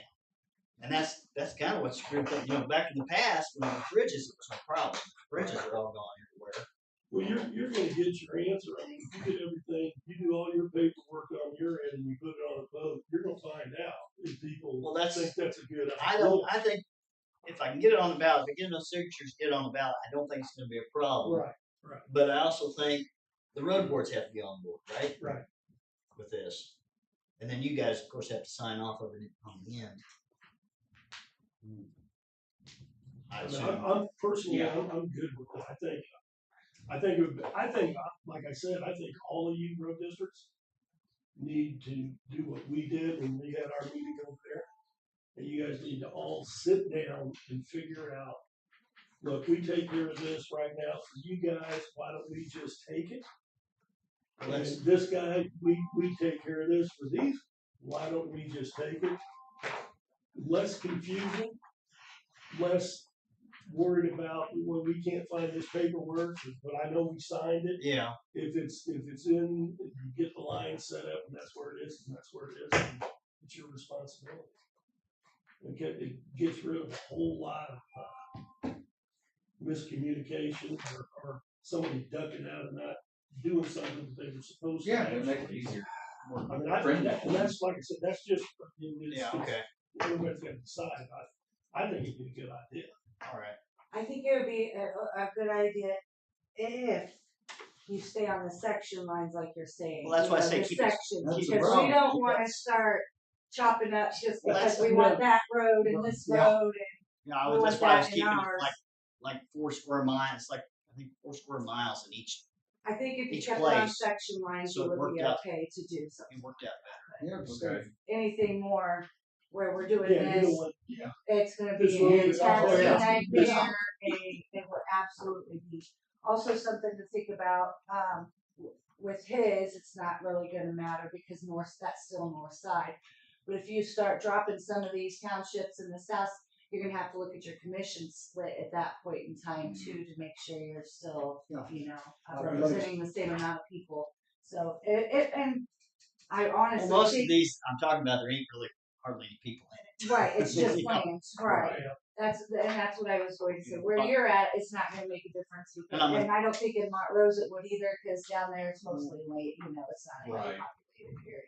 S11: And that's kind of what screwed things, you know, back in the past, when there were bridges, it was no problem. Bridges are all gone everywhere.
S4: Well, you're gonna get your answer. I mean, if you get everything, you do all your paperwork on your end and you put it on a vote, you're gonna find out if people think that's a good idea.
S11: I think if I can get it on the ballot, if I get enough signatures, get it on the ballot, I don't think it's gonna be a problem.
S4: Right.
S11: But I also think the road boards have to be on board, right?
S4: Right.
S11: With this. And then you guys, of course, have to sign off of it on the end.
S4: I mean, I'm personally, I'm good with it. I think, like I said, I think all of you road districts need to do what we did when we had our meeting over there. And you guys need to all sit down and figure out, look, we take care of this right now for you guys, why don't we just take it? And this guy, we take care of this for these, why don't we just take it? Less confusion, less worried about, well, we can't find this paperwork, but I know we signed it.
S11: Yeah.
S4: If it's in, if you get the line set up and that's where it is, and that's where it is, and it's your responsibility. It gets rid of a whole lot of miscommunication or somebody ducking out and not doing something that they were supposed to.
S2: Yeah, it makes it easier.
S4: I mean, I think that, and that's like I said, that's just,
S11: Okay.
S4: Everybody's got to decide. I think it'd be a good idea.
S11: All right.
S3: I think it would be a good idea if you stay on the section lines like you're saying.
S11: Well, that's why I say
S3: the
S11: keep it-
S3: sections,
S1: That's the
S3: because we
S1: problem.
S3: don't want to start chopping up just
S11: Well,
S3: because
S11: that's-
S3: we want that road and this
S1: Yeah.
S3: road
S11: Yeah,
S3: We
S11: that's
S3: want
S11: why I was
S3: that in
S11: keeping it
S3: ours.
S11: like 4 square miles, like I think 4 square miles in each.
S3: I think if you
S11: Each
S3: kept it on
S11: place.
S3: section lines,
S11: So
S3: you
S11: it
S3: would be
S11: worked out.
S3: okay to do something.
S11: It worked out better.
S1: Yeah,
S2: Okay.
S3: Anything more where we're doing
S4: Yeah, you
S3: this,
S4: know what? Yeah.
S3: it's gonna
S4: This
S3: be
S4: road
S3: an
S4: is-
S3: intense
S4: oh, yeah.
S3: nightmare, it would absolutely be. Also something to think about, with his, it's not really gonna matter because that's still north side. But if you start dropping some of these townships in the south, you're gonna have to look at your commission split at that point in time too, to make sure you're still,
S1: Yeah. Right.
S3: representing the same amount of people. So and I honestly
S11: Well, most of
S3: think,
S11: these I'm talking about, there ain't really hardly any people in it.
S3: Right, it's just
S11: Yeah.
S3: lanes, right.
S4: Yeah.
S3: That's what I was going to say.
S11: Yeah.
S3: Where you're at, it's not gonna make a difference.
S11: And
S3: Because,
S11: I'm a-
S3: and I don't think in Montrose it would either, cause down there it's mostly late, it's not a heavily
S2: Right.
S3: populated area.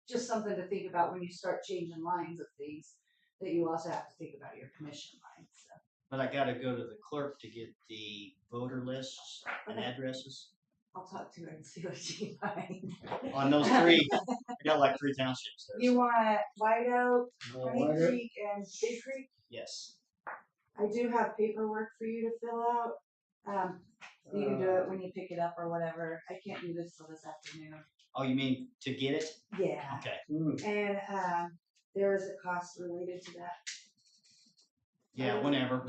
S3: Just something to think about when you start changing lines of things, that you also have to think about your commission lines, so.
S11: But I gotta go to the clerk to get the voter lists and addresses
S3: I'll talk to her and see what she finds.
S11: on those three. I got like 3 townships there.
S3: You want White Oak, Honey
S1: White Oak.
S3: Creek, and Big Creek?
S11: Yes.
S3: I do have paperwork for you to fill out. You can do it when you pick it up or whatever. I can't do this till this afternoon.
S11: Oh, you mean to get it?
S3: Yeah.
S11: Okay.
S3: And there is a cost related to that.
S11: Yeah, whenever.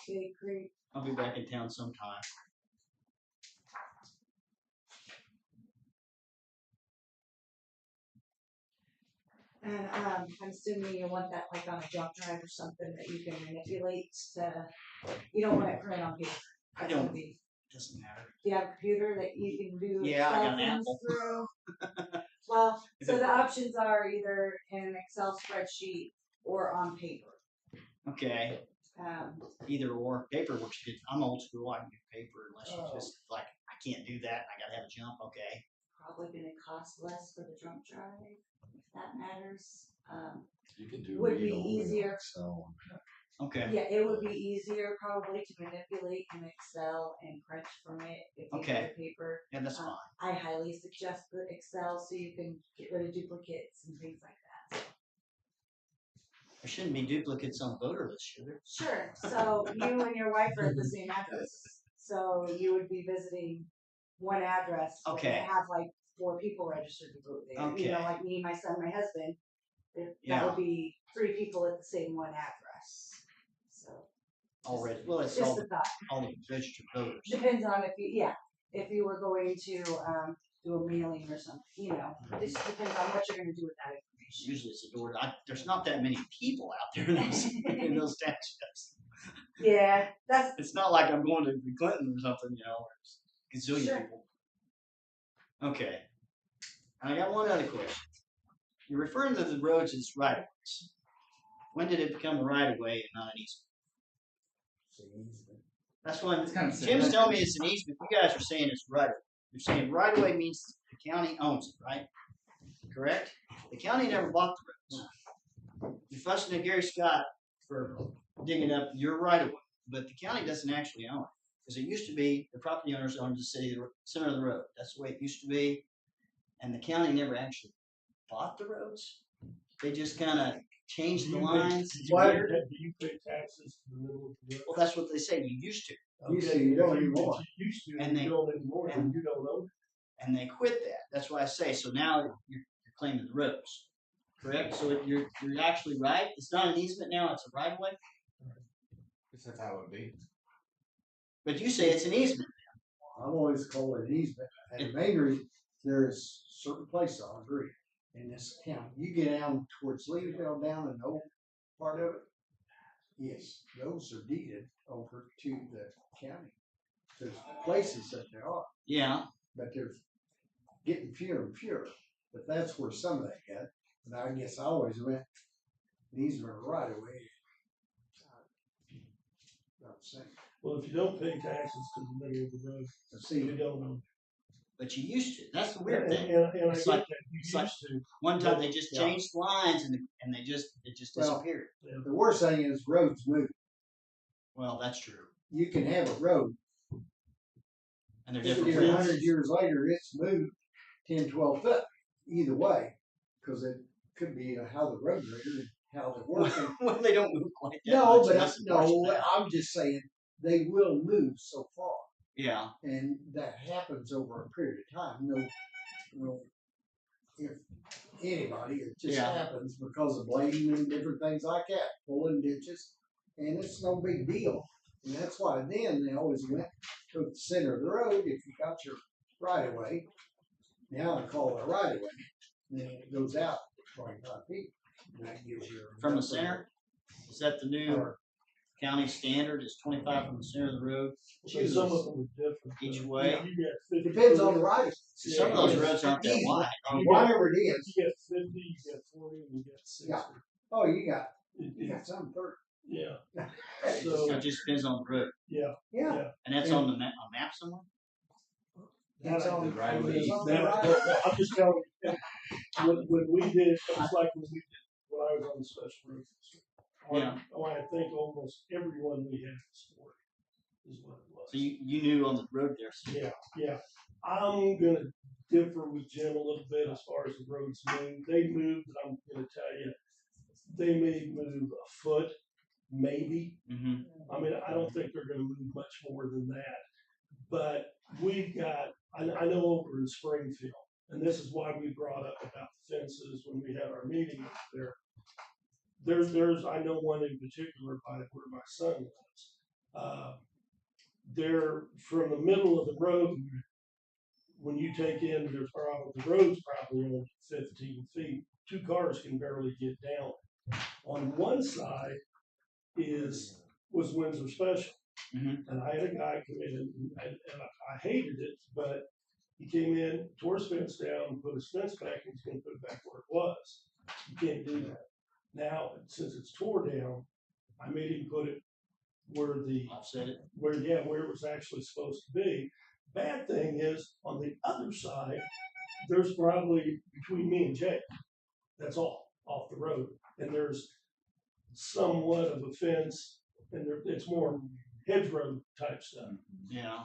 S3: Big Creek.
S11: I'll be back in town sometime.
S3: And I'm assuming you want that like on a jump drive or something that you can manipulate to, you don't want it printed on paper.
S11: I
S3: That's
S11: don't.
S3: gonna be-
S11: Doesn't matter.
S3: Do you have a computer that you can do
S11: Yeah, I got an
S3: Excel things
S11: Apple.
S3: through? Well, so the options are either in an Excel spreadsheet or on paper.
S11: Okay. Either or. Paper works good. I'm old school. I can do paper unless you just like I can't do that. I gotta have a jump. Okay.
S3: Probably gonna cost less for the jump drive, if that matters.
S10: You can do
S3: Would
S10: read
S3: be
S10: only on
S3: easier.
S10: Excel.
S11: Okay.
S3: Yeah, it would be easier probably to manipulate in Excel and crunch from it if you
S11: Okay.
S3: do paper.
S11: Yeah, that's fine.
S3: I highly suggest the Excel so you can get rid of duplicates and things like that.
S11: There shouldn't be duplicates on the voter list, should there?
S3: Sure. So you and your wife are at the same address. So you would be visiting one address. but
S11: Okay.
S3: Have like 4 people registered to vote there.
S11: Okay.
S3: Like me, my son, my husband. That
S11: Yeah.
S3: would be 3 people at the same one address. So
S11: Already. Well, it's
S3: just
S11: all,
S3: a thought.
S11: all the registered voters.
S3: Depends on if you were going to do a mailing or something. It just depends on what you're going to do with that information.
S11: Usually it's a door. There's not that many people out there in those, in those townships.
S3: Yeah, that's
S11: It's not like I'm going to the Clinton or something, there's gazillion
S3: Sure.
S11: people. Okay. And I got one other question. You're referring to the roads as right of ways. When did it become a right of way and not an easement? That's what
S2: It's kind of
S11: Jim's
S2: silly.
S11: telling me it's an easement. You guys are saying it's right of way. You're saying right of way means the county owns it, right? Correct? The county never bought the roads. You're fussing at Gary Scott for digging up your right of way, but the county doesn't actually own it. Because it used to be the property owners owned the center of the road. That's the way it used to be. And the county never actually bought the roads. They just kind of changed the lines. It's
S4: Why
S11: weird.
S4: do you pay taxes in the middle of the road?
S11: Well, that's what they say. You used to.
S1: You say you don't
S4: if
S1: anymore.
S4: if you used to,
S11: And
S4: and
S11: they-
S4: you don't anymore, then you don't own it.
S11: And they quit that. That's why I say. So now you're claiming the roads. Correct? So you're actually right. It's not an easement now. It's a right of way.
S2: That's how it would be.
S11: But you say it's an easement.
S1: I've always called it an easement. And the main reason, there is certain places, I agree, in this town. You get down towards Leadville, down in the old part of it. Yes, those are deeded over to the county. There's places that there are,
S11: Yeah.
S1: but they're getting fewer and fewer. But that's where some of that got. But I guess I always went, these were right away. I'm saying,
S4: Well, if you don't pay taxes to the middle of the road,
S1: see,
S4: you don't own
S11: But you used to. That's the
S4: it.
S11: weird
S4: And,
S11: thing.
S4: and I
S11: It's
S4: get
S11: like-
S4: that, you
S11: it's like-
S4: used to.
S11: One time they just
S1: Yeah.
S11: changed lines and it just
S1: Well,
S11: disappeared.
S1: the worst thing is roads move.
S11: Well, that's true.
S1: You can have a road,
S11: And they're different
S1: 200
S11: roads.
S1: years later, it's moved 10, 12 foot either way, because it could be how the road grader and how they're working.
S11: Well, they don't move like that.
S1: No,
S11: much,
S1: but
S11: that's unfortunate.
S1: I'm just saying they will move so far,
S11: Yeah.
S1: and that happens over a period of time. No, if anybody, it just
S11: Yeah.
S1: happens because of blading and different things like that, pulling ditches, and it's no big deal. And that's why then they always went to the center of the road if you got your right of way. Now I call it a right of way. Then it goes out 25 feet. And that gives you
S11: From the center? Is that the new?
S1: Or
S11: county standard is 25 from the center of the road
S4: So some of them are different.
S11: each
S4: though.
S11: way.
S4: You got 50.
S1: Depends on the right.
S11: See, some of those roads aren't that wide.
S1: Whatever it is.
S4: You got 50, you got 40, and you got 60.
S1: Yeah. Oh, you got
S4: It-
S1: some 30.
S4: yeah.
S11: So
S4: So,
S11: it just depends on the road.
S4: yeah.
S1: Yeah.
S11: And that's on the map somewhere?
S1: It's on
S2: The right way.
S1: it's on the
S4: That,
S1: right.
S4: I'm just telling you, when we did, it was like when I was on the special road.
S11: Yeah.
S4: I think almost everyone we had was 40 is what it was.
S11: So you knew on the road there. So
S4: Yeah. I'm gonna differ with Jim a little bit as far as the roads move. They moved, but I'm gonna tell you, they may move a foot, maybe.
S11: Mhm.
S4: I mean, I don't think they're gonna move much more than that. But we've got, I know over in Springfield, and this is why we brought up about the fences when we had our meeting up there. There's, I know one in particular by where my son lives. They're from the middle of the road. When you take in, the road's probably only 15 feet. 2 cars can barely get down. On one side was Windsor Special.
S11: Mhm.
S4: And I had a guy come in, and I hated it, but he came in, tore his fence down, put his fence back, and he's gonna put it back where it was. You can't do that. Now, since it's tore down, I made him put it where
S11: offset it.
S4: where it was actually supposed to be. Bad thing is, on the other side, there's probably between me and Jake, that's all off the road, and there's somewhat of a fence, and it's more hedgerow type stuff.
S11: Yeah.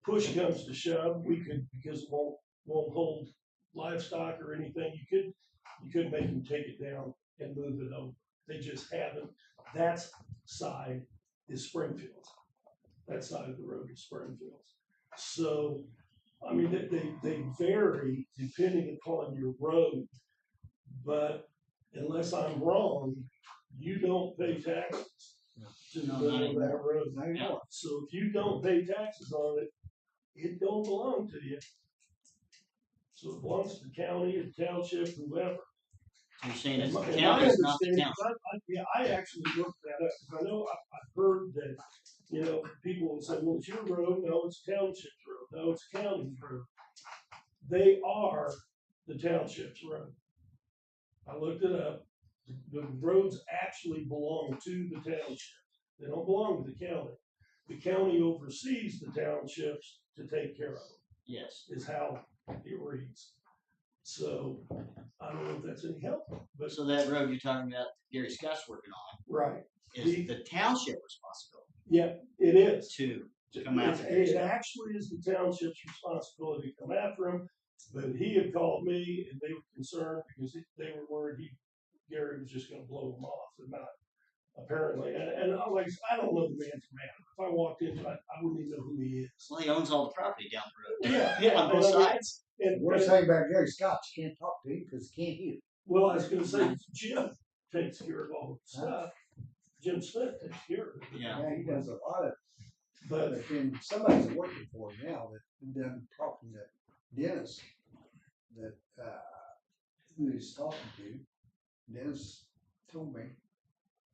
S4: Push comes to shove, we could, because it won't hold livestock or anything, you could make them take it down and move it over. They just haven't. That side is Springfield's. That side of the road is Springfield's. So, I mean, they vary depending upon your road, but unless I'm wrong, you don't pay taxes to the
S11: No,
S4: middle
S11: not
S4: of that
S11: anymore.
S4: road.
S1: Not anymore.
S4: So if you don't pay taxes on it, it don't belong to you. So it belongs to the county, the township, whoever.
S11: So you're saying it's the
S4: And my
S11: county, it's not the
S4: understanding,
S11: town.
S4: I actually looked that up, because I know I've heard that, people will say, well, it's your road, no, it's township's road, no, it's county's road. They are the township's road. I looked it up, the roads actually belong to the township, they don't belong to the county. The county oversees the townships to take care of them,
S11: Yes.
S4: is how it reads. So, I don't know if that's any help, but,
S11: So that road you're talking about, Gary Scott's working on,
S4: right,
S11: is the township responsibility
S4: yeah, it is.
S11: to come after
S4: It
S11: it.
S4: actually is the township's responsibility to come after him, but he had called me and they were concerned because they were worried Gary was just gonna blow them off, and not, apparently, and I'm like, I don't know the man from Adam. If I walked into it, I wouldn't even know who he is.
S11: Well, he owns all the property down the road.
S4: Yeah,
S11: On both
S4: and I mean,
S11: sides.
S4: And,
S1: Worst thing about Gary Scott, you can't talk to him because he can't hear.
S4: well, I was gonna say, Jim takes care of all the stuff. Jim Smith takes care of it.
S11: Yeah.
S1: Yeah, he does a lot of,
S4: But
S1: but then somebody's working for him now that done talking to Dennis, that, who he's talking to. Dennis told me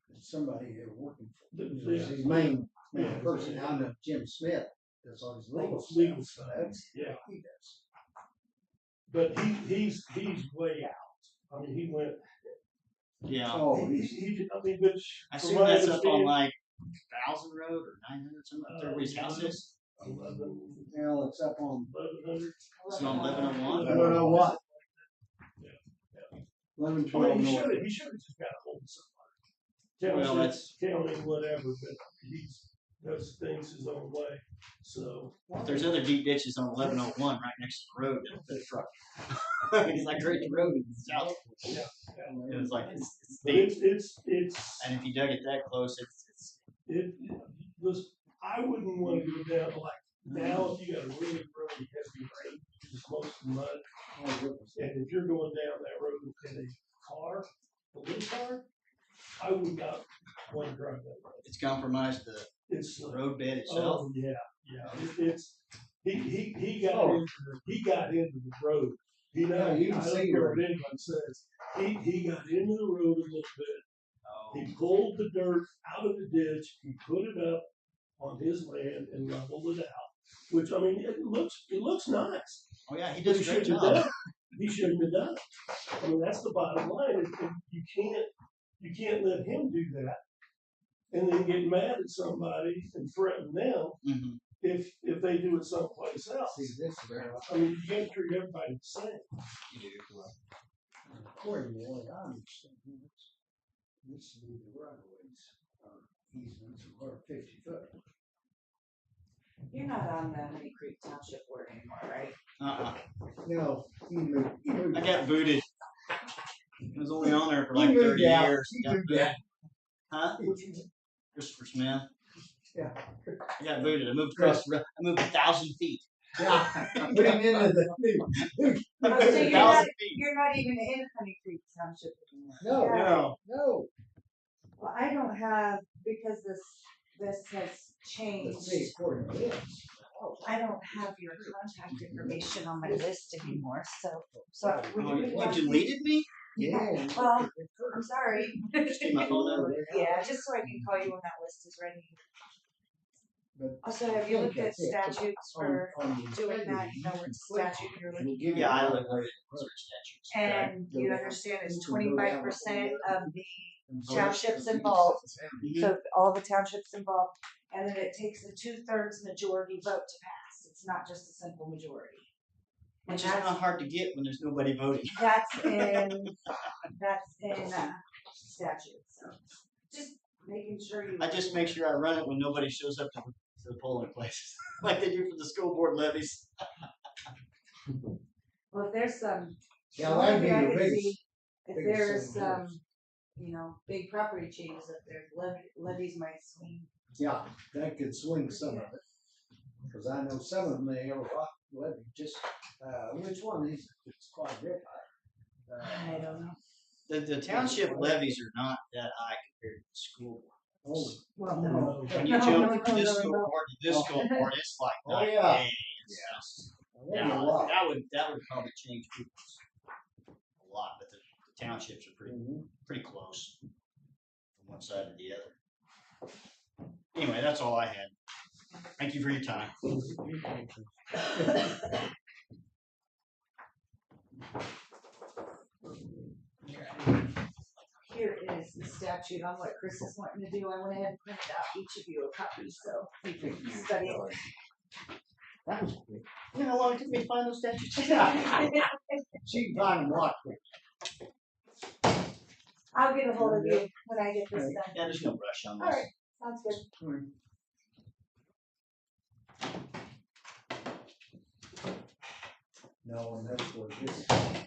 S1: that somebody had working for him.
S4: the-
S1: His main
S4: Yeah.
S1: person. I know Jim Smith does all his legal stuff.
S4: legal
S1: So
S4: stuff,
S1: that's,
S4: yeah.
S1: he does.
S4: But he's way out. I mean, he went.
S11: Yeah.
S1: Oh,
S4: He,
S1: he's,
S4: he, I mean, but
S11: I
S4: from
S11: assume
S4: my
S11: that's up on
S4: understanding-
S11: like 1,000 Road or 900, something up there where his house is.
S4: 1100.
S1: it's up on
S4: 1100.
S11: It's on 1101.
S1: 1101.
S4: Yeah, yeah.
S1: 1112
S4: I mean, he
S1: north.
S4: should have just got a hold of somebody.
S11: Well,
S4: Township, county, whatever, but he's does things his own way. So
S11: If there's other deep ditches on 1101 right next to the road, it'll fit a truck. It's like right the road in the south.
S4: yeah,
S11: And it's like it's
S4: but
S11: deep.
S4: it's
S11: And if you dug it that close,
S4: it was. I wouldn't want to go down like now if you got a really heavy rain, just most of the mud. And if you're going down that road in a police car, I would not want to drive that road.
S11: it's compromised the
S4: It's
S11: road bed itself.
S4: oh yeah, it's he got
S1: Oh.
S4: into the road. He
S1: Yeah, you can
S4: I don't
S1: see
S4: care
S1: where-
S4: what anyone says. He got into the road a little bit, He pulled the dirt out of the ditch, he put it up on his land and leveled it out, which, I mean, it looks nice.
S11: Oh yeah, he
S4: But
S11: does a great
S4: shouldn't have
S11: job.
S4: done it. He shouldn't have done it. I mean, that's the bottom line. You can't let him do that and then get mad at somebody and threaten them
S11: Mm-hmm.
S4: if they do it someplace else.
S1: See, this is where
S4: I mean, you can't treat everybody the same.
S1: according to what I understand, this would be the right of ways, easements are 50 foot.
S3: You're not on the Honey Creek Township board anymore, right?
S1: No, he moved.
S11: I got booted. I was only on there for
S1: He
S11: like
S1: moved
S11: 30
S1: out.
S11: years.
S1: He
S11: Got
S1: moved
S11: booted.
S1: out.
S11: Huh? Christopher Smith.
S1: Yeah.
S11: I got booted. I moved across. I moved 1,000 feet.
S1: Yeah, put him into the new.
S3: Oh, so
S11: 1,000 feet.
S3: you're not even in Honey Creek Township anymore.
S1: No,
S3: Yeah.
S1: no.
S3: Well, I don't have, because this has changed.
S1: Let's see, according to this.
S3: I don't have your contact information on my list anymore, so.
S11: Oh, you deleted me?
S1: Yeah.
S3: Well, I'm sorry.
S11: Just need my phone number.
S3: Yeah, just so I can call you when that list is ready.
S1: But
S3: Also, have you looked at statutes for doing that? You know what statute you're looking at?
S11: Yeah, I looked at statutes.
S3: And you understand it's 25% of the townships involved. So all the townships involved, and then it takes a 2/3 majority vote to pass. It's not just a simple majority.
S11: Which is not hard to get when there's nobody voting.
S3: That's in statute. So just making sure you.
S11: I just make sure I run it when nobody shows up to the polling places, like they do for the school board levies.
S3: Well, if there's some.
S1: Yeah, that'd be
S3: I
S1: the
S3: can
S1: biggest.
S3: see if
S1: biggest
S3: there's
S1: thing,
S3: some, big property changes up there, levies might swing.
S1: Yeah, that could swing some of it. Cause I know some of them, they have a rock levy, just, which one is it? It's quite a bit high.
S3: I don't know.
S11: The township levies are not that high compared to the school board.
S1: Oh,
S3: Well,
S4: No.
S11: When you jump from this school board to this school board, it's like
S1: Oh,
S11: night and
S1: yeah.
S11: day. It's just-
S1: that's a
S11: Now,
S1: lot.
S11: that would probably change people's a lot, but the townships are pretty close from one side to the other. Anyway, that's all I had. Thank you for your time.
S3: Here is the statute on what Chris is wanting to do. I went ahead and printed out each of you a copy, so you can study it.
S1: That was quick.
S11: You know how long it took me to find those statutes?
S1: She can find them a lot quick.
S3: I'll get a hold of you when I get this done.
S11: Yeah, there's no rush on
S3: All
S11: this.
S3: right, sounds good.
S1: No, and that's where this is touchy.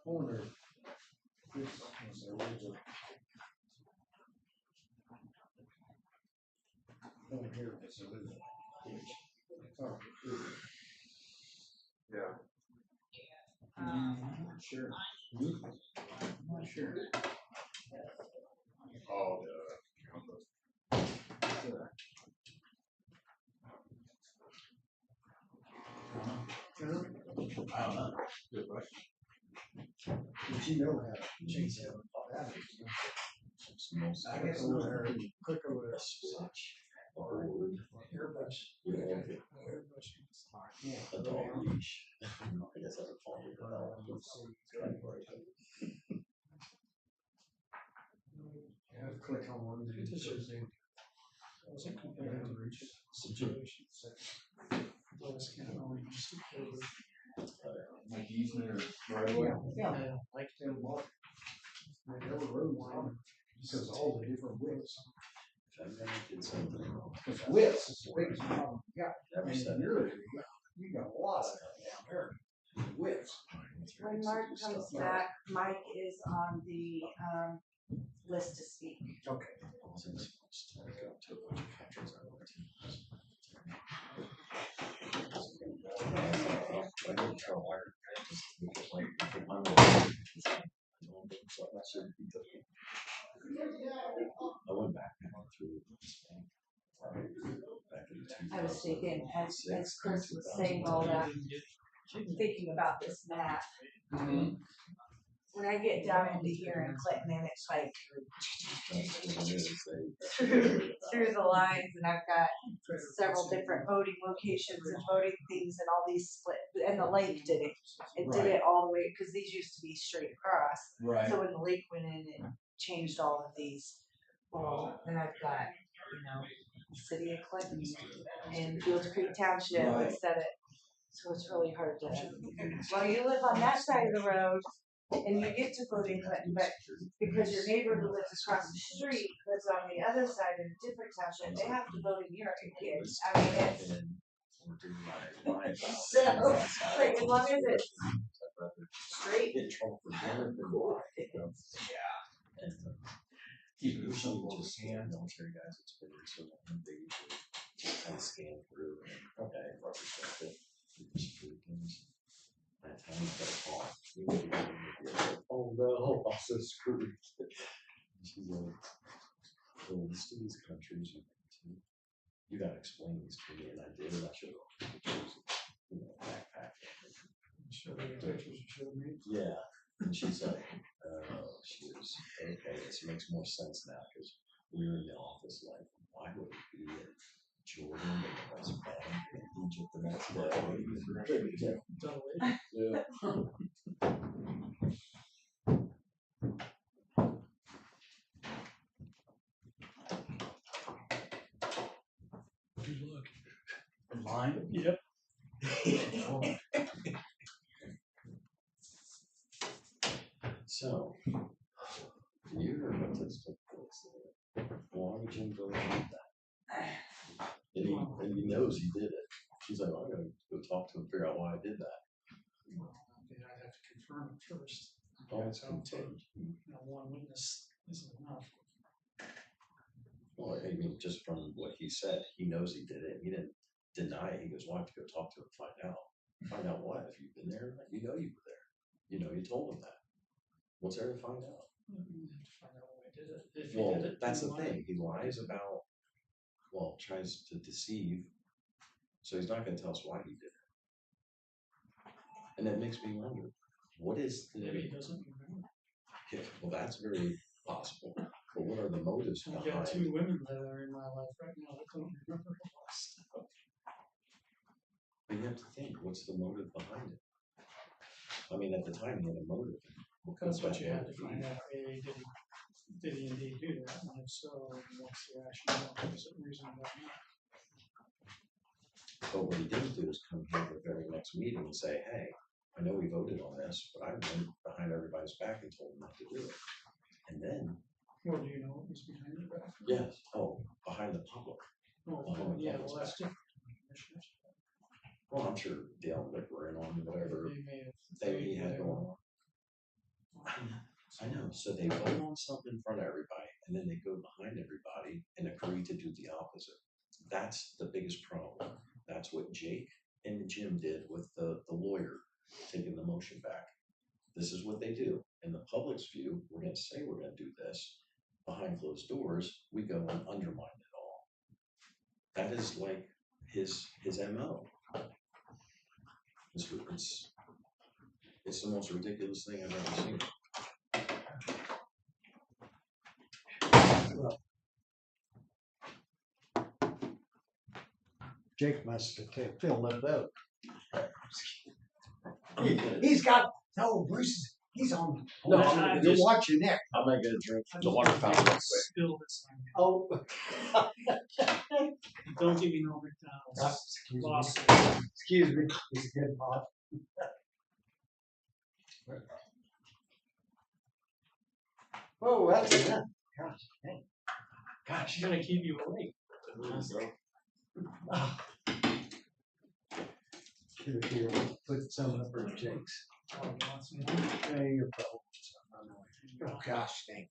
S1: Corner. This was the original. Over here was the original. Oh,
S2: Yeah.
S1: not sure. Not sure.
S2: Oh,
S1: Sure.
S2: I don't know. Good question.
S1: But you know how to chase that. I guess over there, click over there. Or airbrush. Airbrush. Yeah.
S10: I guess that's a fault.
S1: Yeah, click on one. It shows you. Situation.
S2: Like easement or right
S1: Yeah,
S2: away.
S1: yeah, like them mark. Like there were roads on them, because all the different widths. Because widths is the biggest problem. Yeah, I mean, yours
S3: When Mark comes back, Mike is on the, list to speak.
S1: Okay.
S10: I wasn't supposed to go to a bunch of countries I went to. I didn't try wire. Just like put my money. I went back through Spain.
S3: I was thinking, as Chris was saying all that, thinking about this map. When I get down into here in Clinton, and it's like through the lines, and I've got several different voting locations and voting things, and all these split. And the lake did it. It did it all the way because these used to be straight across.
S2: Right.
S3: So when the lake went in, it changed all of these. Well, and I've got, City of Clinton and Fields Creek Township instead of. So it's really hard to. Well, you live on that side of the road, and you get to vote in Clinton, but because your neighbor who lives across the street lives on the other side in a different township, they have to vote in your kids. I mean, it's so like as long as it's straight.
S10: Usually just military guys experience so they usually kind of scan through and okay, represent it. By the time you get a call, oh no, I'm so screwed. She's like, well, list of these countries you gotta explain these to me, and I did, and I showed off pictures, backpack.
S1: Show me pictures you showed me.
S10: Yeah, and she's like, okay, this makes more sense now, because we were in the office like, why would it be in Jordan and the West Bank and Egypt the next day? Yeah.
S1: Good luck. Mine?
S4: Yep.
S10: So, you heard what this took place. Why would Jim go like that? And he knows he did it. She's like, I'm gonna go talk to him, figure out why I did that.
S1: Well, then I'd have to confirm it first.
S10: Oh,
S1: That's how it takes. One witness isn't enough.
S10: Well, I mean, just from what he said, he knows he did it. He didn't deny it. He goes, well, I have to go talk to him, find out. Find out what? If you've been there, you know you were there. You told him that. What's there to find out?
S1: You have to find out why I did it. If
S10: Well,
S1: he did it,
S10: that's the
S1: then
S10: thing. He lies about, tries to deceive. So he's not going to tell us why he did it. And that makes me wonder, what is the...
S1: maybe he doesn't remember.
S10: Yeah, well, that's very possible. But what are the motives
S1: I've
S10: behind
S1: got 2 women that are in my life right now that don't remember a lot of stuff.
S10: But you have to think, what's the motive behind it? I mean, at the time, he had a motive.
S1: That's what you had to find out. Did he indeed do that? And if so, what's the rationale? Is it reasonable or not?
S10: But what he didn't do is come here at the very next meeting and say, hey, I know we voted on this, but I went behind everybody's back and told them not to do it. And then...
S1: Well, do you know what was behind your back?
S10: Yes. Oh, behind the public.
S1: Oh, yeah, well, that's different. Commissioners.
S10: Well, I'm sure Dale and Rick were in on whatever
S1: they
S10: had going on. I know. So they vote on something in front of everybody, and then they go behind everybody and agree to do the opposite. That's the biggest problem. That's what Jake and Jim did with the lawyer taking the motion back. This is what they do. In the public's view, we're going to say we're going to do this. Behind closed doors, we go and undermine it all. That is like his MO. It's the most ridiculous thing I've ever seen.
S1: Jake must have filled it up. He's got, no, Bruce, he's on.
S10: No,
S1: I'm just watching that.
S10: I'm not going to drink the water fountain real quick.
S1: Spill this on you.
S4: Oh.
S1: Don't give me no McDonald's.
S4: Excuse me. It's a good pot.
S1: Oh, that's enough. Gosh, dang.
S4: Gosh, you're gonna keep you awake.
S1: Here, put some up for Jake's. Yeah, you're probably. Oh, gosh, dang.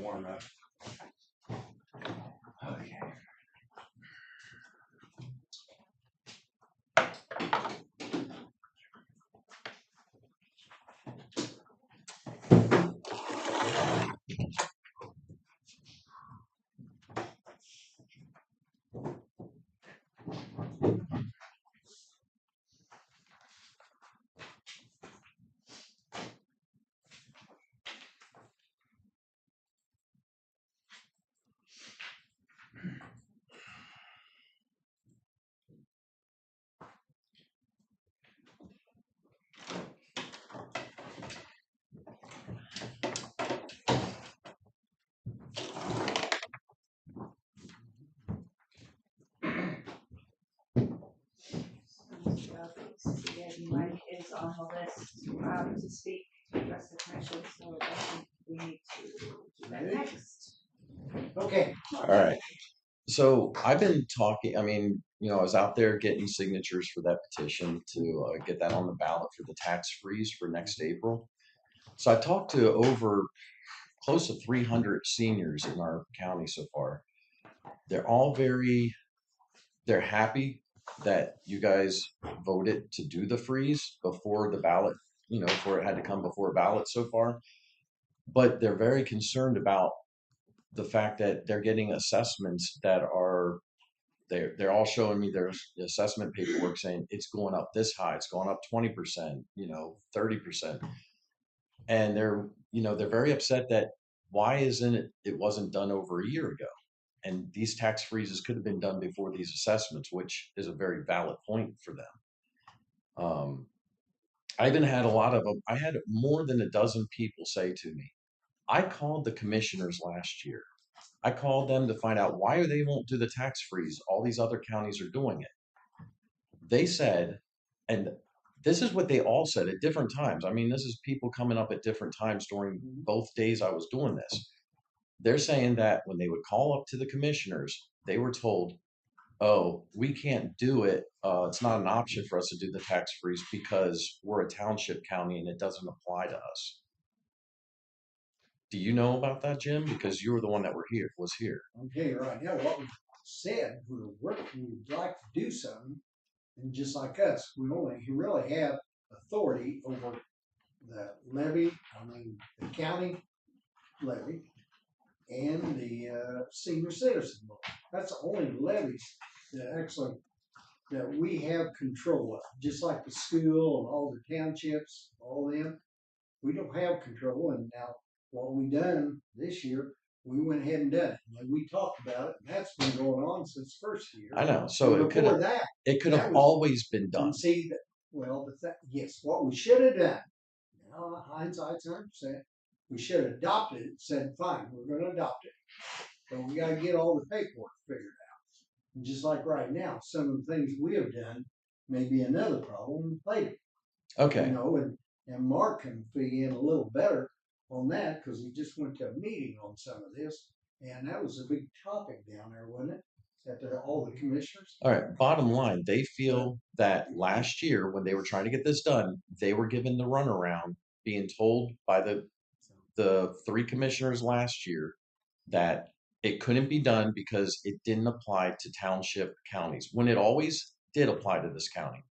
S7: Warm up. Okay.
S3: Mike is on the list to speak to address the commission, so I think we need to do that next.
S1: Okay.
S10: All right. So I've been talking, I mean, I was out there getting signatures for that petition to get that on the ballot for the tax freeze for next April. So I talked to over close to 300 seniors in our county so far. They're all they're happy that you guys voted to do the freeze before the ballot, before it had to come before a ballot so far. But they're very concerned about the fact that they're getting assessments that are, they're all showing me their assessment paperwork saying it's going up this high, it's going up 20%, 30%. And they're very upset that why it wasn't done over a year ago. And these tax freezes could have been done before these assessments, which is a very valid point for them. I even had I had more than a dozen people say to me, I called the commissioners last year. I called them to find out why they won't do the tax freeze. All these other counties are doing it. They said, and this is what they all said at different times. I mean, this is people coming up at different times during both days I was doing this. They're saying that when they would call up to the commissioners, they were told, oh, we can't do it. It's not an option for us to do the tax freeze because we're a township county and it doesn't apply to us. Do you know about that, Jim? Because you were the one that was here.
S1: Okay, right now, what we said, we'd like to do something, and just like us, we really have authority over the levy, the county levy, and the senior citizen loan. That's the only levies that we have control of. Just like the school and all the townships, all them, we don't have control. And now what we done this year, we went ahead and done it. And we talked about it, and that's been going on since first year.
S10: I know. So
S1: and
S10: it could have always been done.
S1: See that? Yes, what we should have done. Hindsight's 100%. We should have adopted it. Said, fine, we're going to adopt it, but we got to get all the paperwork figured out. And just like right now, some of the things we have done may be another problem later.
S10: Okay.
S1: And Mark can fill in a little better on that because he just went to a meeting on some of this, and that was a big topic down there, wasn't it? All the commissioners.
S10: All right. Bottom line, they feel that last year when they were trying to get this done, they were given the runaround, being told by the 3 commissioners last year that it couldn't be done because it didn't apply to township counties when it always did apply to this county.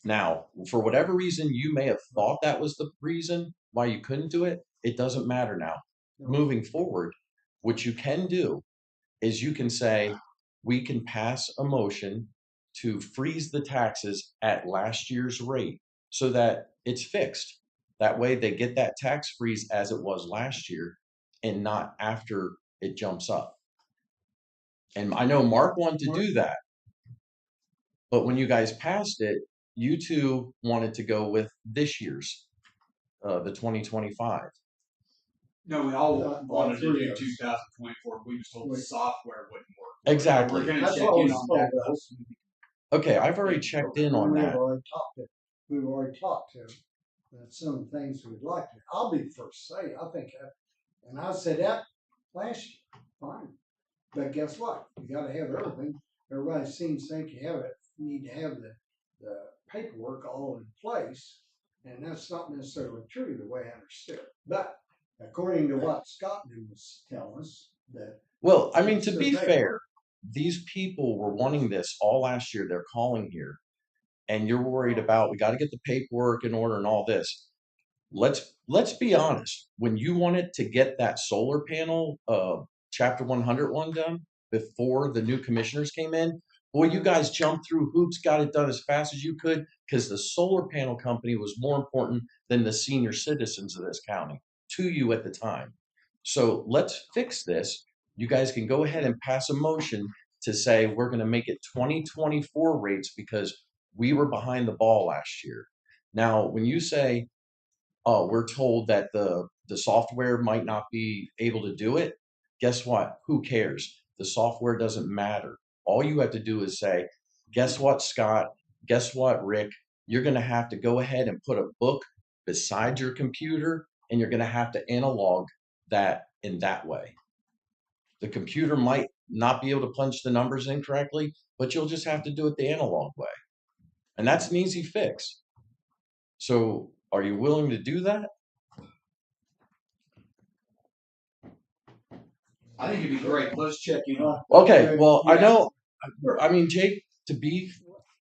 S10: Now, for whatever reason, you may have thought that was the reason why you couldn't do it. It doesn't matter now. Moving forward, what you can do is you can say, we can pass a motion to freeze the taxes at last year's rate so that it's fixed. That way they get that tax freeze as it was last year and not after it jumps up. And I know Mark wanted to do that, but when you guys passed it, you two wanted to go with this year's, the 2025.
S2: No, we all wanted to do 2024. We just told the software wouldn't work.
S10: Exactly.
S2: We're going to check in on that.
S10: Okay, I've already checked in on that.
S1: We've already talked to some things we'd like to. I'll be the first to say, I think And I said that last year, fine. But guess what? You gotta have everything. Everybody seems to think you need to have the paperwork all in place. And that's not necessarily true the way I understood it. But according to what Scott was telling us, that.
S10: Well, I mean, to
S1: So
S10: be
S1: they-
S10: fair, these people were wanting this all last year. They're calling here, and you're worried about we got to get the paperwork in order and all this. Let's be honest. When you wanted to get that solar panel, Chapter 100 one done before the new commissioners came in, boy, you guys jumped through hoops, got it done as fast as you could, because the solar panel company was more important than the senior citizens of this county to you at the time. So let's fix this. You guys can go ahead and pass a motion to say we're going to make it 2024 rates because we were behind the ball last year. Now, when you say, we're told that the software might not be able to do it, guess what? Who cares? The software doesn't matter. All you have to do is say, guess what, Scott? Guess what, Rick? You're going to have to go ahead and put a book beside your computer, and you're going to have to analog that in that way. The computer might not be able to punch the numbers in correctly, but you'll just have to do it the analog way. And that's an easy fix. So are you willing to do that?
S2: I think it'd be great. Let's check in.
S10: Okay, well, I
S1: Yeah.
S10: know, I mean, Jake, to be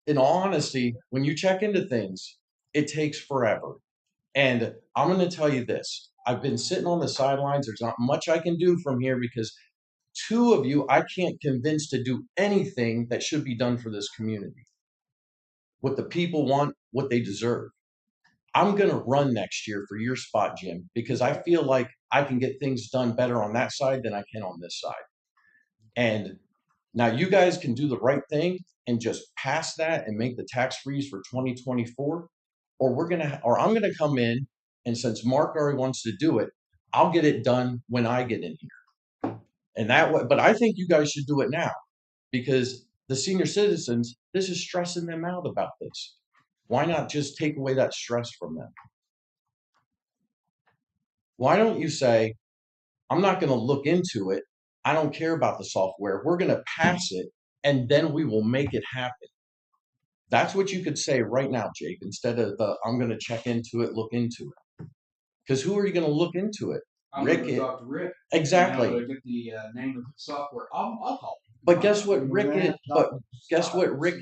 S10: in all honesty, when you check into things, it takes forever. And I'm going to tell you this. I've been sitting on the sidelines. There's not much I can do from here because two of you I can't convince to do anything that should be done for this community. What the people want, what they deserve. I'm going to run next year for your spot, Jim, because I feel like I can get things done better on that side than I can on this side. And now you guys can do the right thing and just pass that and make the tax freeze for 2024, or I'm gonna come in, and since Mark already wants to do it, I'll get it done when I get in here. And that way, but I think you guys should do it now because the senior citizens, this is stressing them out about this. Why not just take away that stress from them? Why don't you say, I'm not going to look into it. I don't care about the software. We're going to pass it and then we will make it happen. That's what you could say right now, Jake, instead of I'm going to check into it, look into it. Because who are you going to look into it?
S2: I'm
S10: Rick.
S2: going to talk to Rick.
S10: Exactly.
S2: To get the name of the software. I'll call him.
S10: But guess what Rick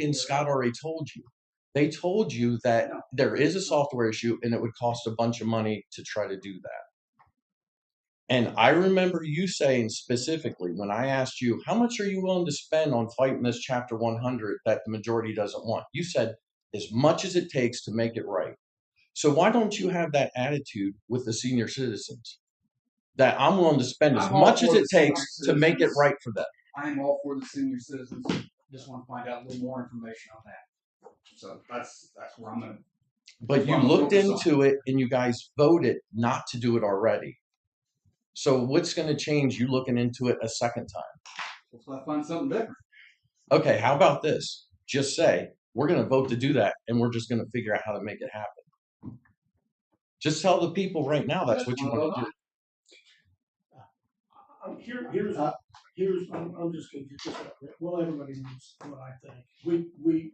S10: and Scott already told you? They told you that there is a software issue and it would cost a bunch of money to try to do that. And I remember you saying specifically when I asked you, how much are you willing to spend on fighting this Chapter 100 that the majority doesn't want? You said, as much as it takes to make it right. So why don't you have that attitude with the senior citizens? That I'm willing to spend as much as it takes to make it right for them.
S2: I'm all for the senior citizens. Just want to find out a little more information on that. So that's where I'm going to.
S10: But you looked into it and you guys voted not to do it already. So what's going to change you looking into it a second time?
S2: Well, I find something different.
S10: Okay, how about this? Just say, we're going to vote to do that, and we're just going to figure out how to make it happen. Just tell the people right now that's what you want to do.
S4: I'm just gonna get this out. Well, everybody knows what I think. We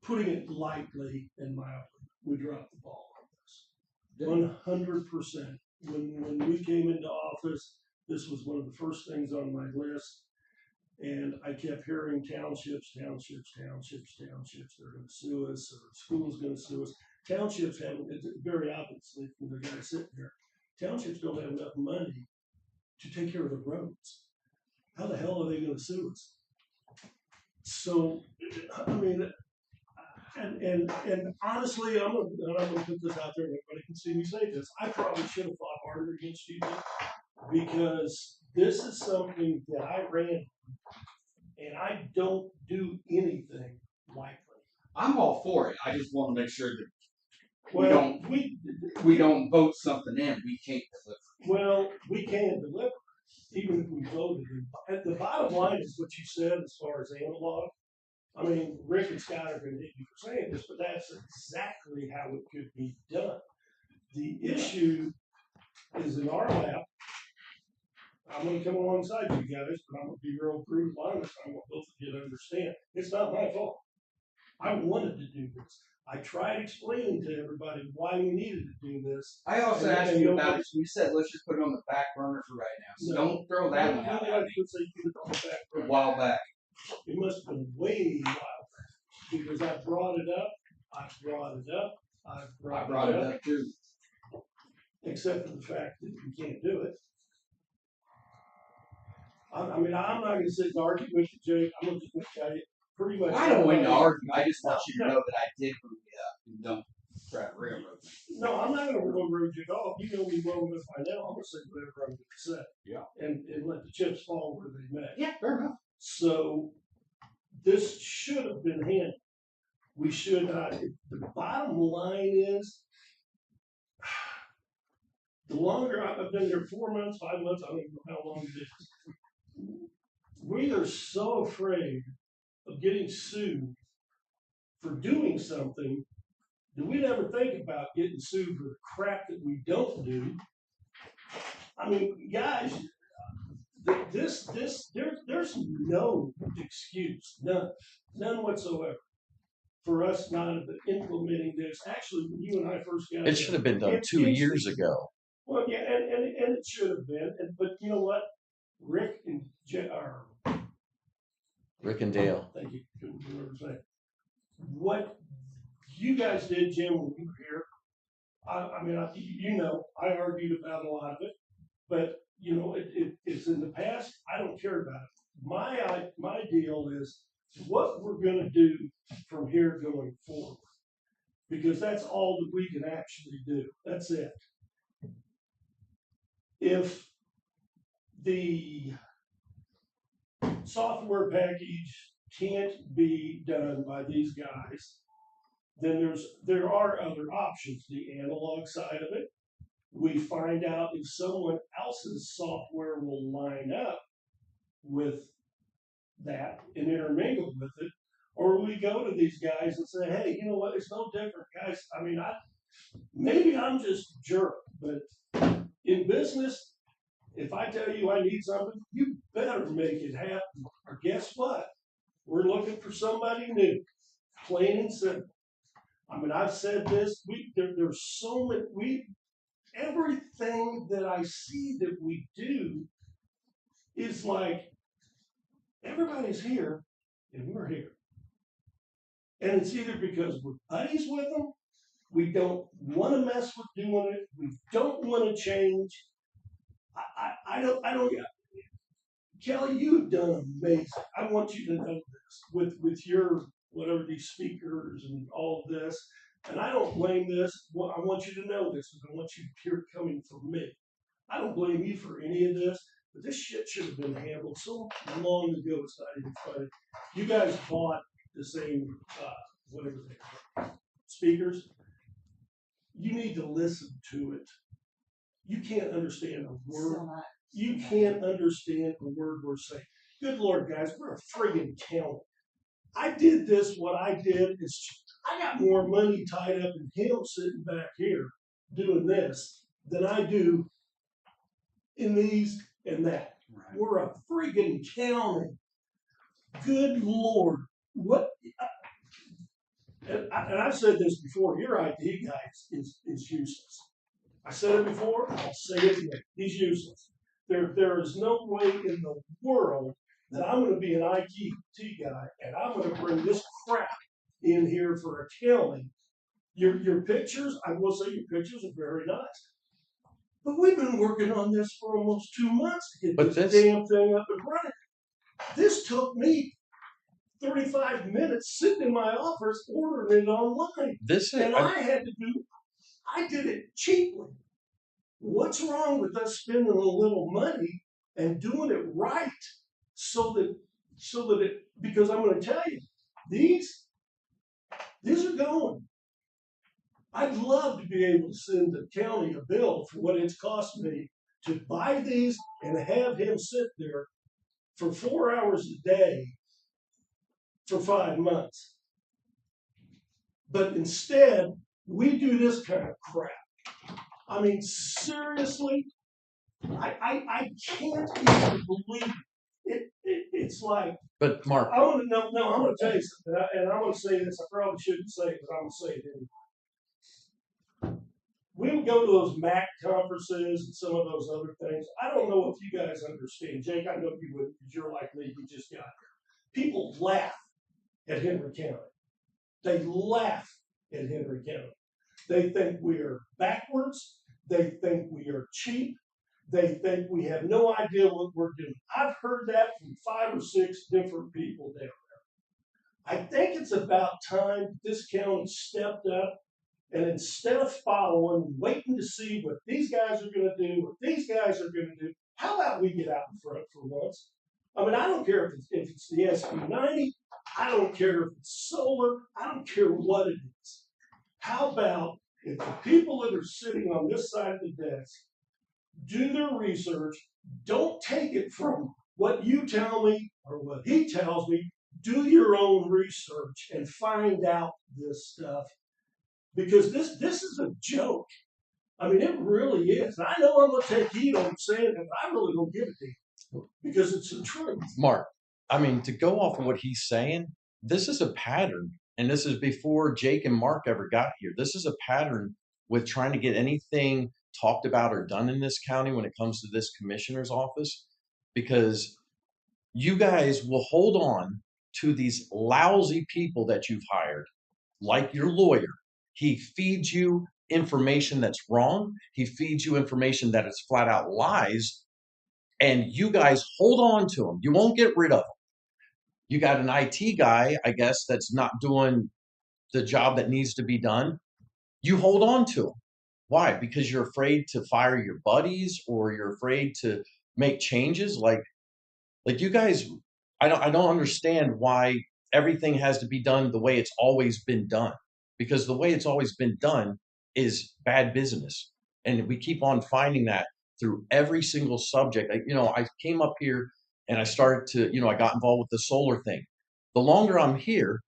S4: putting it lightly and mildly, we dropped the ball on this. 100%. When we came into office, this was one of the first things on my list. And I kept hearing townships, they're going to sue us, or school's going to sue us. Townships have, very obviously from the guy sitting here, townships don't have enough money to take care of the roads. How the hell are they going to sue us? So, I mean, and honestly, I'm gonna put this out there, and everybody can see me say this. I probably should have fought harder against you, because this is something that I ran, and I don't do anything lightly.
S2: I'm all for it. I just want to make sure that
S4: Well,
S2: we don't vote something in we can't deliver.
S4: Well, we can't deliver, even if we voted. And the bottom line is what you said as far as analog. I mean, Rick and Scott are gonna hit you for saying this, but that's exactly how it could be done. The issue is in our lap. I'm gonna come alongside you guys, but I'm gonna be real brutally honest. I want both of you to understand. It's not my fault. I wanted to do this. I tried explaining to everybody why we needed to do this.
S2: I also
S4: And-
S2: asked
S4: and
S2: you
S4: you'll-
S2: about it. You said let's just put it on the back burner for right now. So
S4: No.
S2: don't throw that one out.
S4: I would say put it on the back
S2: A
S4: burner.
S2: while back.
S4: It must have been way wild because I brought it up. I brought it up. I
S2: brought it up too.
S4: Except for the fact that you can't do it. I mean, I'm not going to sit and argue with you, Jake. I'm going to just tell you pretty much.
S2: I don't want to
S4: everybody-
S2: argue. I just want you to know that I did bring it up. And don't try to railroad me.
S4: No, I'm not going to railroad you at all. You know me well enough by now. I'm going to say whatever I'm going to say.
S2: Yeah.
S4: And let the chips fall where they may.
S2: Yeah, fair enough.
S4: So this should have been handled. We should not. The bottom line is, the longer I've been here, 4 months, 5 months, I don't even know how long it is. We are so afraid of getting sued for doing something that we never think about getting sued for the crap that we don't do. I mean, guys, there's no excuse, none whatsoever for us not implementing this. Actually, when you and I first got
S10: It should have been done 2 years ago.
S4: Well, yeah, and it should have been, but you know what? Rick and
S10: Rick and Dale.
S4: thank you. Couldn't remember his name. What you guys did, Jim, when you were here, I mean, you know, I argued about a lot of it, but you know, it's in the past. I don't care about it. My deal is what we're going to do from here going forward, because that's all that we can actually do. That's it. If the software package can't be done by these guys, then there are other options. The analog side of it, we find out if someone else's software will line up with that and intermingle with it, or we go to these guys and say, hey, you know what, it's no different, guys. I mean, maybe I'm just a jerk, but in business, if I tell you I need something, you better make it happen. Or guess what? We're looking for somebody new. Plain and simple. I mean, I've said this. There's so many. Everything that I see that we do is like everybody's here and we're here. And it's either because we're buddies with them, we don't want to mess with doing it, we don't want to change. I don't. Kelly, you've done amazing. I want you to know this with your whatever these speakers and all of this. And I don't blame this. Well, I want you to know this because I want you to hear it coming from me. I don't blame you for any of this, but this shit should have been handled so long ago. It's not even funny. You guys bought the same whatever they are, speakers. You need to listen to it. You can't understand a word. You can't understand a word we're saying. Good Lord, guys, we're a friggin' county. I did this. What I did is I got more money tied up in him sitting back here doing this than I do in these and that. Right. We're a friggin' county. Good Lord. What? And I've said this before. Your IT guy is useless. I said it before. I'll say it again. He's useless. There is no way in the world that I'm going to be an IT guy and I'm going to bring this crap in here for accounting. Your pictures, I will say your pictures are very nice. But we've been working on this for almost 2 months to get this damn thing up and running. This took me 35 minutes sitting in my office ordering it online. I did it cheaply. What's wrong with us spending a little money and doing it right so that it, because I'm going to tell you, these are going. I'd love to be able to send the county a bill for what it's cost me to buy these and have him sit there for 4 hours a day for 5 months. But instead, we do this kind of crap. I mean, seriously, I can't even believe it. It's like,
S10: But Mark,
S4: I'm gonna tell you something, and I'm gonna say this, I probably shouldn't say it, but I'm gonna say it anyway. We would go to those MAC conferences and some of those other things. I don't know if you guys understand. Jake, I know you wouldn't, because you're like me, you just got here. People laugh at Henry County. They laugh at Henry County. They think we are backwards. They think we are cheap. They think we have no idea what we're doing. I've heard that from 5 or 6 different people down there. I think it's about time this county stepped up, and instead of following, waiting to see what these guys are going to do, what these guys are going to do, how about we get out in front for once? I mean, I don't care if it's the SB90. I don't care if it's solar. I don't care what it is. How about if the people that are sitting on this side of the desk do their research, don't take it from what you tell me or what he tells me, do your own research and find out this stuff. Because this is a joke. I mean, it really is. I know I'm going to take heat on saying it, but I really don't give it to you because it's the truth.
S10: Mark, I mean, to go off of what he's saying, this is a pattern. And this is before Jake and Mark ever got here. This is a pattern with trying to get anything talked about or done in this county when it comes to this commissioner's office, because you guys will hold on to these lousy people that you've hired, like your lawyer. He feeds you information that's wrong. He feeds you information that is flat out lies. And you guys hold on to them. You won't get rid of them. You got an IT guy, I guess, that's not doing the job that needs to be done. You hold on to him. Why? Because you're afraid to fire your buddies, or you're afraid to make changes. Like you guys, I don't understand why everything has to be done the way it's always been done. Because the way it's always been done is bad business, and we keep on finding that through every single subject. I came up here and I started to, I got involved with the solar thing. The longer I'm here,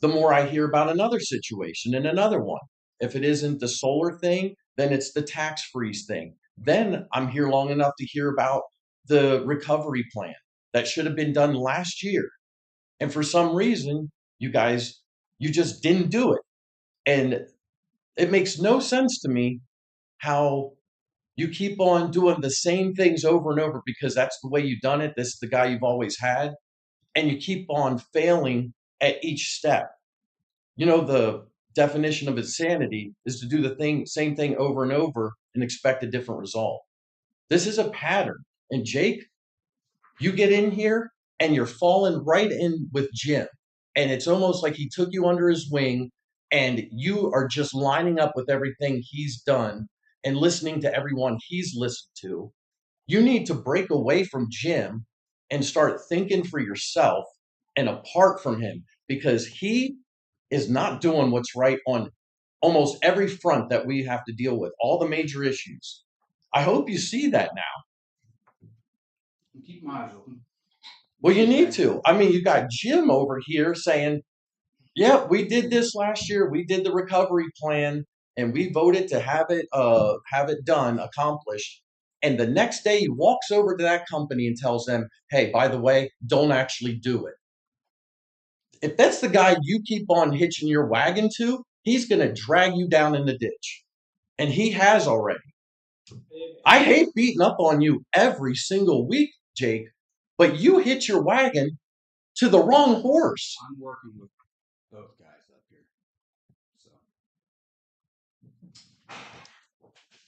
S10: the more I hear about another situation and another one. If it isn't the solar thing, then it's the tax freeze thing. Then I'm here long enough to hear about the recovery plan that should have been done last year. And for some reason, you just didn't do it. And it makes no sense to me how you keep on doing the same things over and over because that's the way you've done it. This is the guy you've always had. And you keep on failing at each step. The definition of insanity is to do the same thing over and over and expect a different result. This is a pattern. And Jake, you get in here and you're falling right in with Jim. And it's almost like he took you under his wing and you are just lining up with everything he's done and listening to everyone he's listened to. You need to break away from Jim and start thinking for yourself and apart from him, because he is not doing what's right on almost every front that we have to deal with, all the major issues. I hope you see that now.
S2: Keep my eyes open.
S10: Well, you need to. I mean, you got Jim over here saying, yeah, we did this last year. We did the recovery plan and we voted to have it done, accomplished. And the next day he walks over to that company and tells them, hey, by the way, don't actually do it. If that's the guy you keep on hitching your wagon to, he's going to drag you down in the ditch. And he has already. I hate beating up on you every single week, Jake, but you hitch your wagon to the wrong horse.
S2: I'm working with those guys up here. So.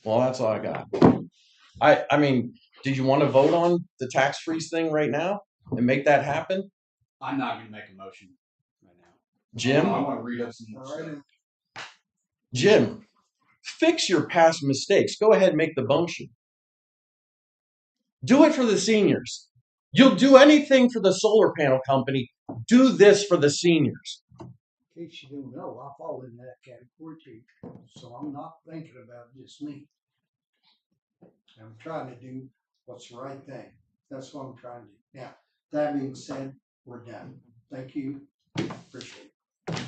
S10: Well, that's all I got. I mean, did you want to vote on the tax freeze thing right now and make that happen?
S2: I'm not going to make a motion right now.
S10: Jim?
S2: I want to read up some more stuff.
S10: Jim, fix your past mistakes. Go ahead and make the motion. Do it for the seniors. You'll do anything for the solar panel company. Do this for the seniors.
S1: In case you don't know, I fall in that category too. So I'm not thinking about just me. I'm trying to do what's the right thing. That's what I'm trying to do. Now, that being said, we're done. Thank you. Appreciate it.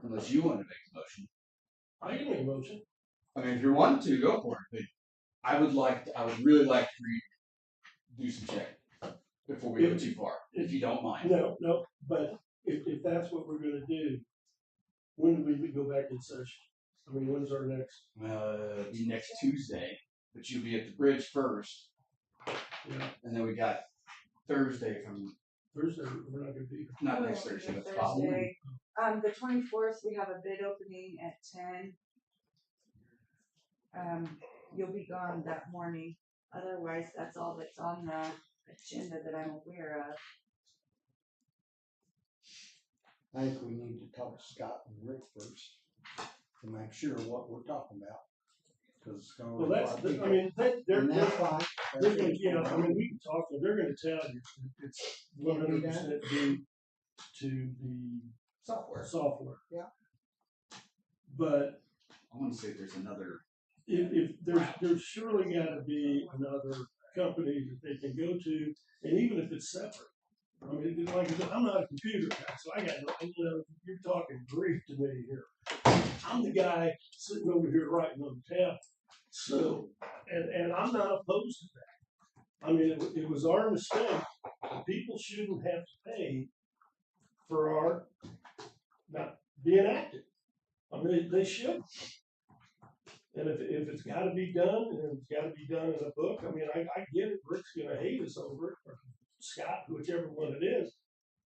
S2: Unless you want to make a motion.
S4: I can make a motion.
S2: I mean, if you want to, go for it. But I would really like for you to do some checking before we go too far, if you don't mind.
S4: No, but if that's what we're gonna do, when do we go back in session? I mean, when's our next?
S2: Be next Tuesday, but you'll be at the bridge first,
S4: Yeah,
S2: and then we got Thursday from
S4: Thursday, we're not gonna be here.
S2: not
S3: We're
S2: next
S3: looking
S2: Thursday,
S3: at
S2: but the following.
S3: Thursday. The 24th, we have a bid opening at 10. You'll be gone that morning. Otherwise, that's all that's on the agenda that I'm aware of.
S1: I think we need to talk to Scott and Rick first to make sure what we're talking about. Cause it's gonna.
S4: Well, that's,
S1: require
S4: I mean, they're,
S1: And that's fine.
S4: they're gonna, yeah, I mean, we can talk, to them. They're gonna tell you it's 100% due to the software.
S1: Yeah.
S4: But
S2: I want to see if there's another.
S4: if there's surely gotta be another company that they can go to, and even if it's separate. I mean, it's like, I'm not a computer guy, so I got no, you're talking Greek to me here. I'm the guy sitting over here writing on the tab. So, and I'm not opposed to that. I mean, it was our mistake. People shouldn't have to pay for our not being active. I mean, they should. And if it's got to be done, and it's got to be done in a book, I mean, I get it. Rick's going to hate us over it, or Scott, whichever one it is.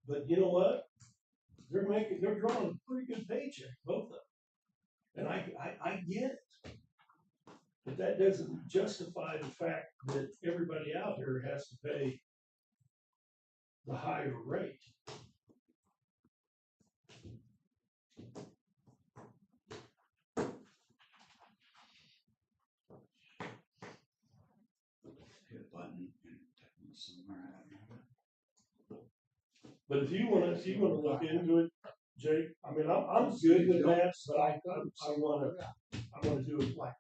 S4: But you know what? They're drawing a pretty good paycheck, both of them. And I get it. But that doesn't justify the fact that everybody out here has to pay the higher rate.
S2: Hit a button and somewhere out there.
S4: But if you want to look into it, Jake, I mean, I'm good with that, but I want to do it like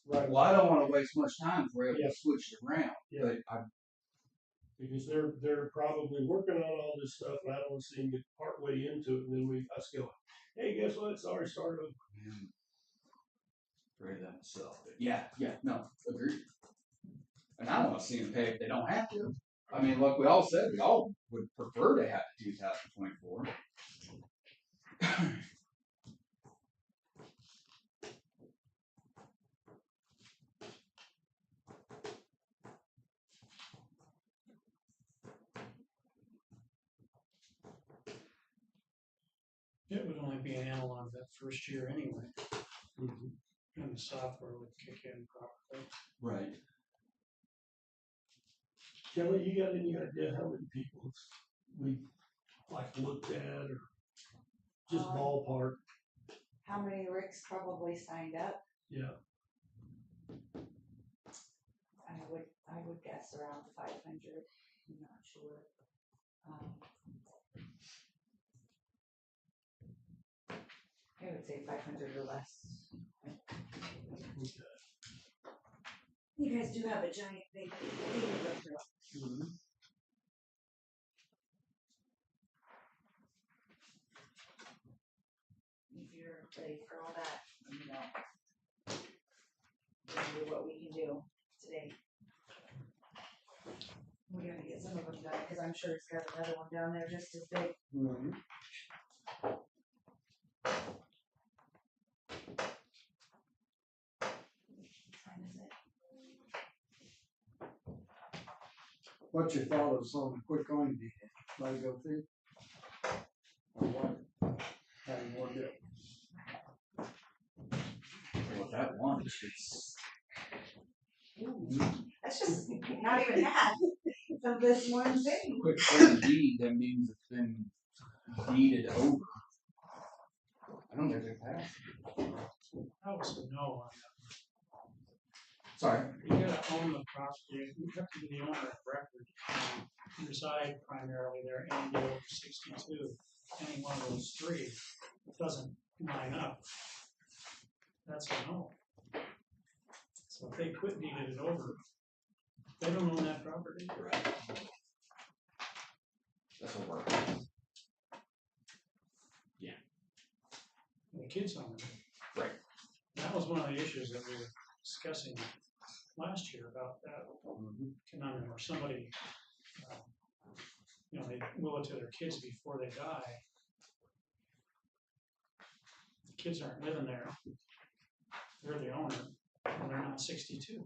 S4: right.
S2: Well, I don't want to waste much time if we're able
S4: Yeah.
S2: to switch it around.
S4: Yeah.
S2: But
S4: Because they're probably working on all this stuff, and I don't want to see them get partway into it, and then us go, hey, guess what? Sorry, start over.
S2: I'm afraid of that myself. But yeah, no, agreed. And I want to see them pay if they don't have to. I mean, like we all said, we all would prefer to have the 2024.
S12: It would only be an analog that first year anyway. And the software would kick in properly.
S2: Right.
S4: Kelly, you got any idea how many people we like looked at, or just ballpark?
S3: How many Ricks probably signed up?
S4: Yeah.
S3: I would guess around 500. I'm not sure. I would say 500 or less.
S4: Okay.
S3: You guys do have a giant big thing. If you're ready for all that, we'll do what we can do today. We gotta get some of them done, because I'm sure it's got another one down there just as big.
S1: Mhm. What's your thoughts on the quick coin deed? Let it go through? Or what? How do you want to do it?
S2: Well, that one, it's
S3: That's just not even half of this one thing.
S2: quick claim deed. That means it's been deeded over. I don't think they passed.
S12: That was a no on
S2: Sorry.
S12: You gotta own the property, you have to be the owner of record, and reside primarily there, and get over 62. Any one of those three doesn't line up. That's a no. So if they quit deeding it over, they don't own that property.
S2: Right. That's what we're.
S12: The kids own it.
S2: Right.
S12: That was one of the issues that we were discussing last year about that conundrum, or somebody, they will it to their kids before they die. The kids aren't living there. They're the owner, and they're not 62.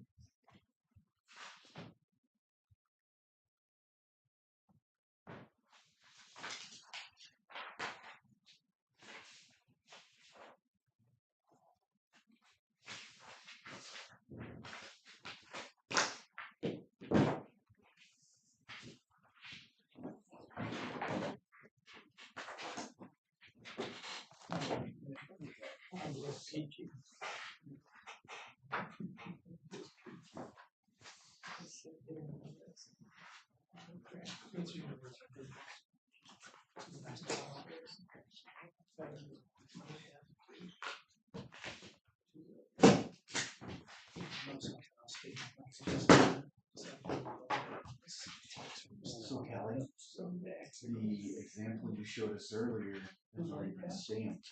S2: So Kelly, the example you showed us earlier has already been stamped.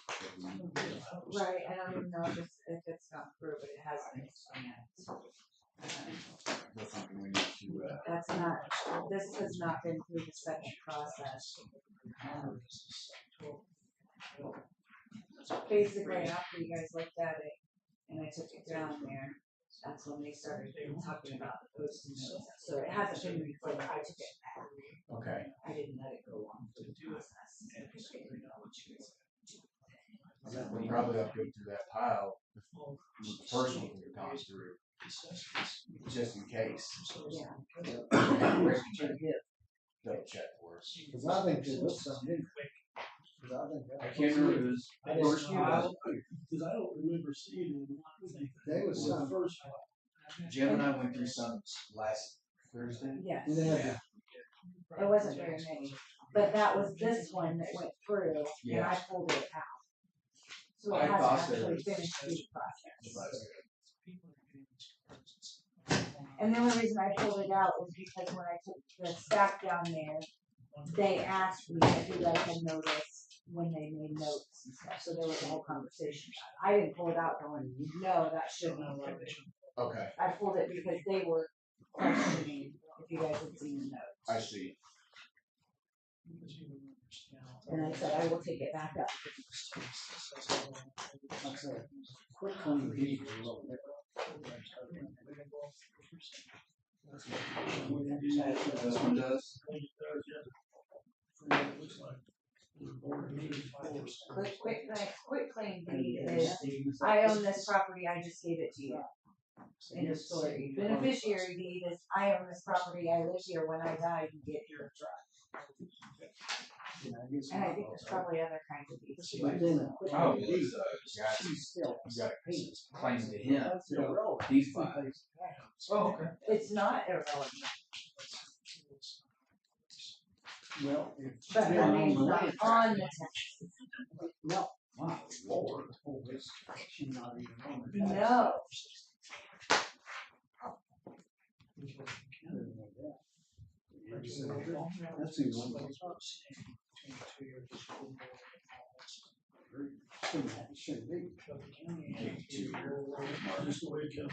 S3: Right, I don't even know if it's gone through, but it hasn't been stamped.
S2: That's something we need to,
S3: That's not, this has not been through the second process. Basically, after you guys looked at it, and I took it down there, that's when they started talking about the post and notes. So it hasn't been recorded, I took it back.
S2: okay.
S3: I didn't let it go on through the process.
S2: We probably have to go through that pile with the first one we've gone through, just in case.
S3: Yeah.
S2: Rick, double check for us.
S1: Cause I think there was some in there. 'Cause I think that
S2: I can't remember who's
S1: I
S2: first
S1: just-
S2: pile.
S4: Cause I don't remember seeing it.
S1: There was some.
S4: First
S2: Jim and I went through some last Thursday.
S3: Yes,
S1: And they had
S3: it wasn't very many, but that was this one that went through, and I
S2: Yeah.
S3: pulled it out. So
S2: I
S3: it
S2: thought
S3: hasn't
S2: there
S3: actually
S2: was-
S3: finished the process. And the only reason I pulled it out was because when I took the stack down there, they asked me if you guys had noticed when they made notes and stuff, so there was a whole conversation about it. I didn't pull it out going, no, that shouldn't have been.
S2: Okay,
S3: I pulled it because they were questioning if you guys had seen the notes.
S2: I see.
S3: And I said, I will take it back up.
S1: like I said, quick clean deed was a little bit.
S2: This one does?
S3: Quick claim deed is, I own this property, I just gave it to you. End of story. Beneficiary deed is, I own this property, I live here, when I die, you get your trust. And I think there's probably other kinds of deeds. too.
S1: But then a quick
S2: Oh,
S1: claim
S2: it
S1: deed,
S2: was,
S1: she's still.
S2: you got a claim to him.
S1: That's irrelevant.
S2: He's fine. Oh, okay.
S3: It's not irrelevant,
S1: Well, if.
S3: but her name's not on the tax.
S1: No.
S2: My lord.
S1: Oh, it's, she's not even on it.
S3: No.
S1: That's the one. Shouldn't be.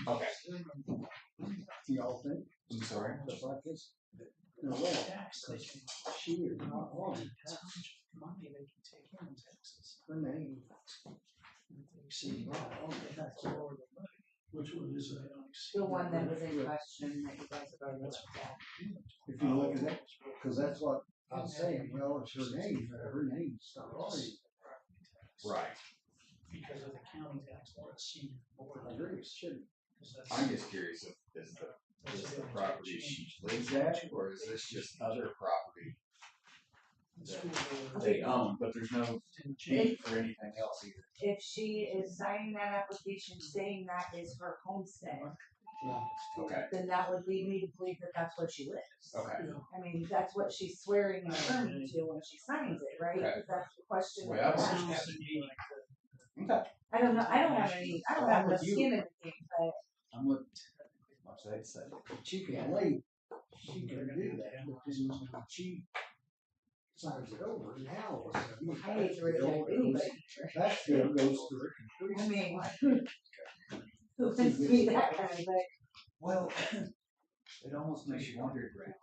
S2: Okay,
S1: Y'all think?
S2: I'm sorry.
S1: Just like this? No, well, 'cause she is not on it. Her name.
S4: Which one is it?
S3: The one that was in question that you guys have already looked at.
S1: If you look at it, cause that's what I'm saying, well, it's her name, her name's not on it.
S2: Right.
S12: Because of the county tax law, it's senior board.
S1: I agree, it shouldn't.
S2: I'm just curious if is the property she lives at, or is this just other property that they own, but there's no deed for anything else either?
S3: If she is signing that application saying that is her homestead,
S1: No.
S2: Okay,
S3: then that would lead me to believe that that's where she lives.
S2: okay.
S3: I mean, that's what she's swearing and affirming to when she signs it, right?
S2: Okay.
S3: 'Cause that's the question.
S2: Well,
S3: that
S2: that's
S3: we're
S12: Sounds
S3: asking.
S12: to me like
S2: Okay.
S3: I don't know, I don't have any, I don't have
S2: I'm
S3: enough
S2: with you.
S3: skin in the game, but
S2: I'm with, much they said.
S1: She can leave, she can do that, but then when she signs it over, now all of a sudden.
S3: I hate to reject anybody.
S1: That still goes through a
S3: I mean,
S1: conclusion.
S3: who wants to be that kind of thing?
S2: Well, it almost makes you wonder, Brad,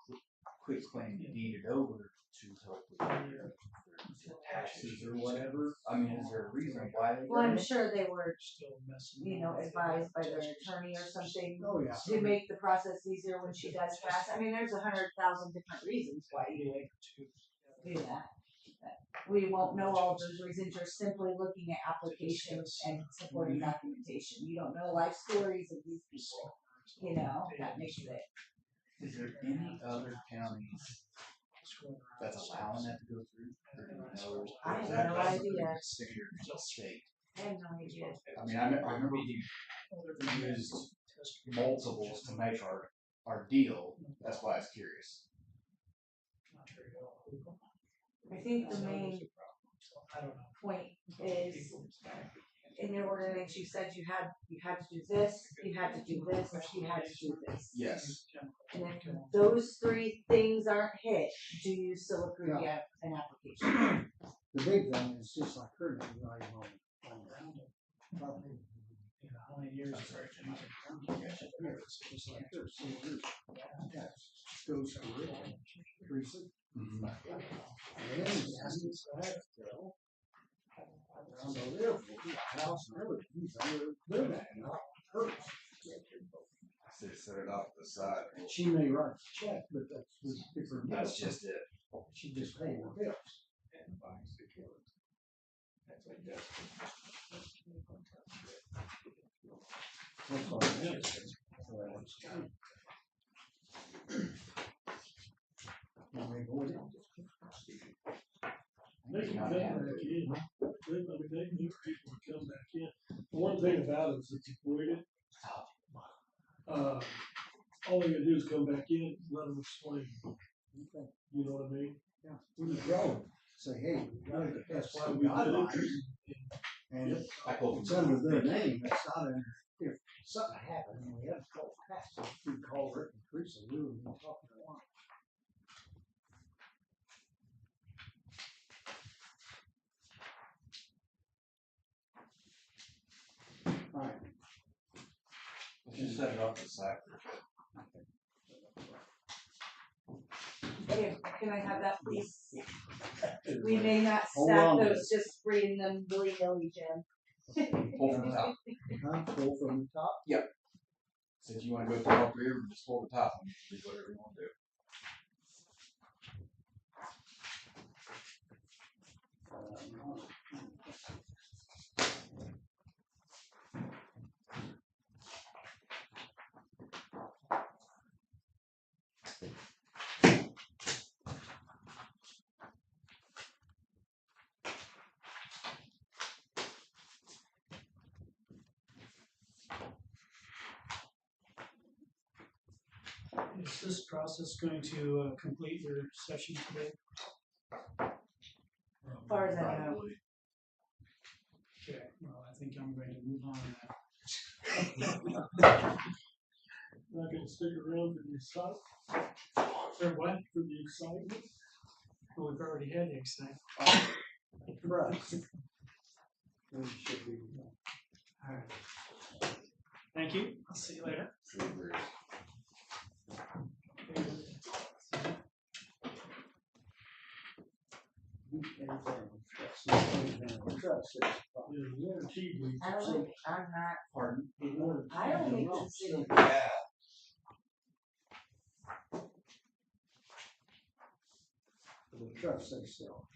S2: quit claiming you need it over to help with your taxes or whatever. I mean, is there a reason why they?
S3: Well, I'm
S2: did it?
S3: sure they were,
S12: still messing.
S3: you know, advised by their attorney or something
S1: Oh, yeah.
S3: to make the process easier when she does pass. I mean, there's 100,000 different reasons why you would do that. We won't know all of those reasons. You're simply looking at applications and supporting documentation. You don't know life stories of these people. You know, that makes it.
S2: Is there any other counties that's allowing that to go through? Or do you know?
S3: I
S2: Or is
S3: have
S2: that
S3: no
S2: just
S3: idea.
S2: a sticker to the state?
S3: I have no idea.
S2: I mean, I remember he used multiples to make our deal. That's why I was curious.
S3: I think the main point is in your ordinance, you said you had to do this, you had to do this, you had to do this.
S2: Yes.
S3: And if those three things aren't hit, do you still approve
S1: No.
S3: yet an application?
S1: The big thing is just like her name, not even on the property.
S12: You know, how many years?
S1: Just like her, see, her, that goes through it, Teresa.
S2: Mhm.
S1: And then it's still around the river, the house and everything, he's under their back, not hers.
S2: They set it off to the side.
S1: She may write the check, but that's the different.
S2: That's just it.
S1: She just paid the bills. That's all it is. And they go in.
S4: They can come back in. They need people to come back in. One thing about it is if you void it, all they gotta do is come back in, let them explain. You know what I mean?
S1: Yeah, we just go, say, hey, we got it, that's why we got it. And
S4: Yep.
S1: it's under their name, it's not under, if something happened, and we had to call Pat, we call Rick and Teresa, we would be talking to one. Alright.
S2: Let's just set it off to the side.
S3: Okay, can I have that, please? We may not
S1: Hold
S3: stack
S1: on.
S3: those, just reading them willy-nilly, Jim.
S2: Pull from the top.
S1: Pull from the top.
S2: So if you want to go through all three, or just pull the top one, do whatever you want to do.
S12: Is this process going to complete your session today?
S3: As far as I know.
S2: Probably.
S12: Okay, well, I think I'm going to move on now.
S4: Not gonna stick around for the excitement.
S12: For what?
S4: For the excitement.
S12: Well, we've already had the excitement.
S1: Trust. We should be.
S12: All right. Thank you. I'll see you later.
S1: Trust.
S4: Yeah, warranty bleeds.
S3: I don't think, I'm not,
S2: Pardon?
S3: I don't think it's in.
S2: Yeah.
S1: The trust they still.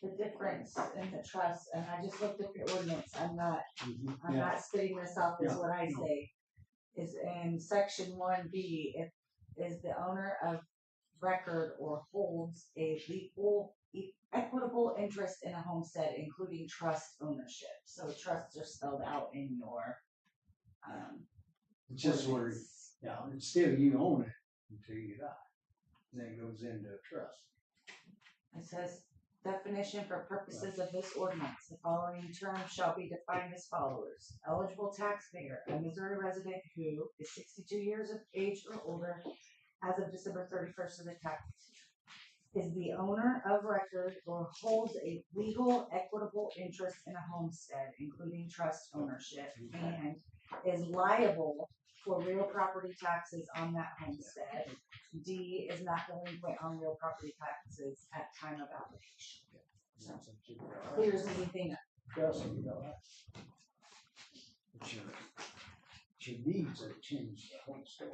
S3: the difference in the trust, and I just looked at the ordinance, I'm not
S1: Yeah.
S3: not spitting this off, is
S1: Yeah,
S3: what I
S1: no.
S3: say. Is in section 1B, if is the owner of record or holds a legal equitable interest in a homestead, including trust ownership. So trusts are spelled out in your
S1: It's just where,
S3: ordinance.
S1: yeah, it's still you own it until you die. Then it goes into a trust.
S3: It says definition for purposes of this ordinance, the following terms shall be defined as follows. Eligible taxpayer, a Missouri resident who is 62 years of age or older as of December 31st of the tax year, is the owner of record or holds a legal equitable interest in a homestead, including trust ownership, and is liable for real property taxes on that homestead. D is not delinquent on real property taxes at time of application. So clears anything up.
S1: Trust you know that. It's your deeds that change the whole story.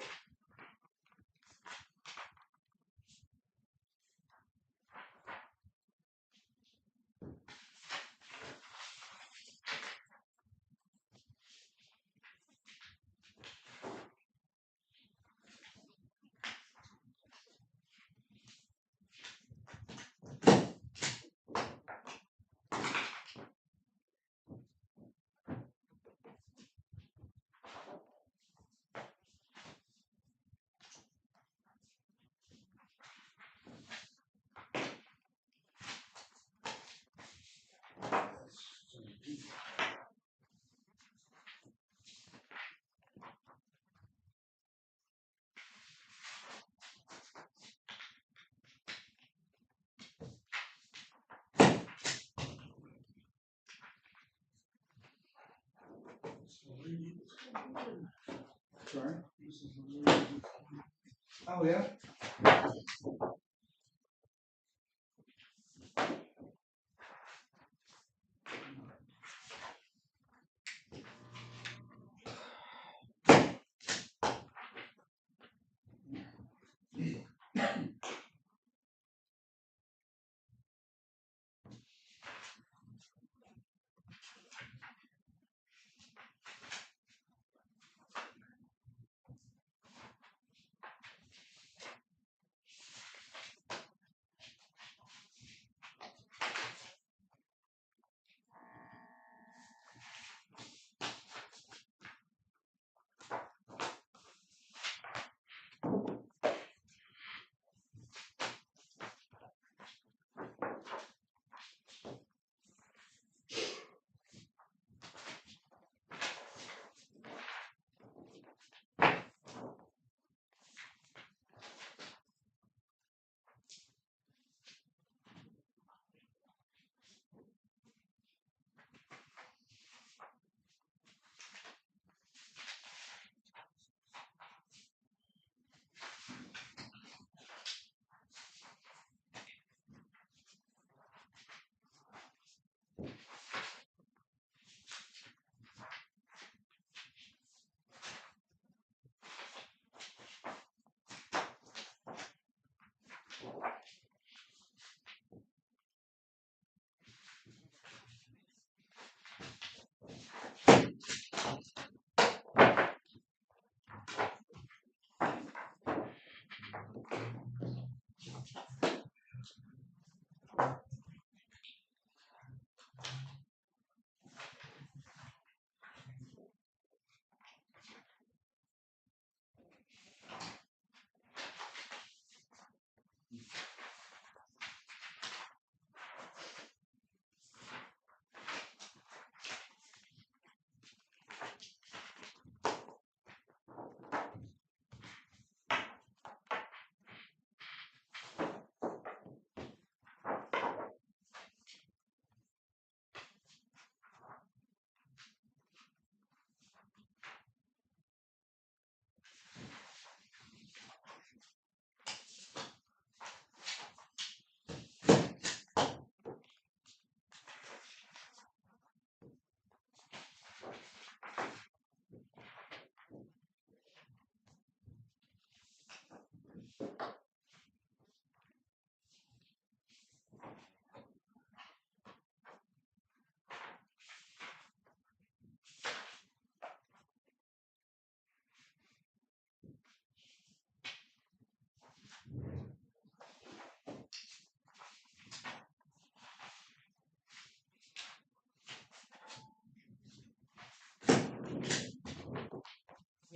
S1: Sorry? Oh, yeah?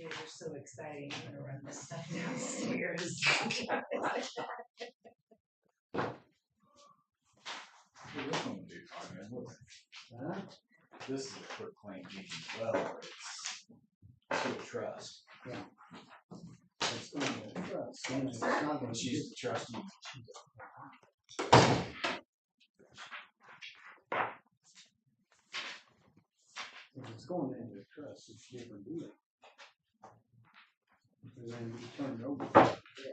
S3: guys are so exciting. I'm gonna run this stuff downstairs.
S2: Well, this one would be fine, man. Look,
S1: Huh?
S2: this is a quick claim deed as well, where it's to a trust.
S1: It's gonna be a trust, and it's not gonna
S2: She's the trustee.
S1: If it's going into a trust, it's a different deal. Because then you turn it over. Yeah.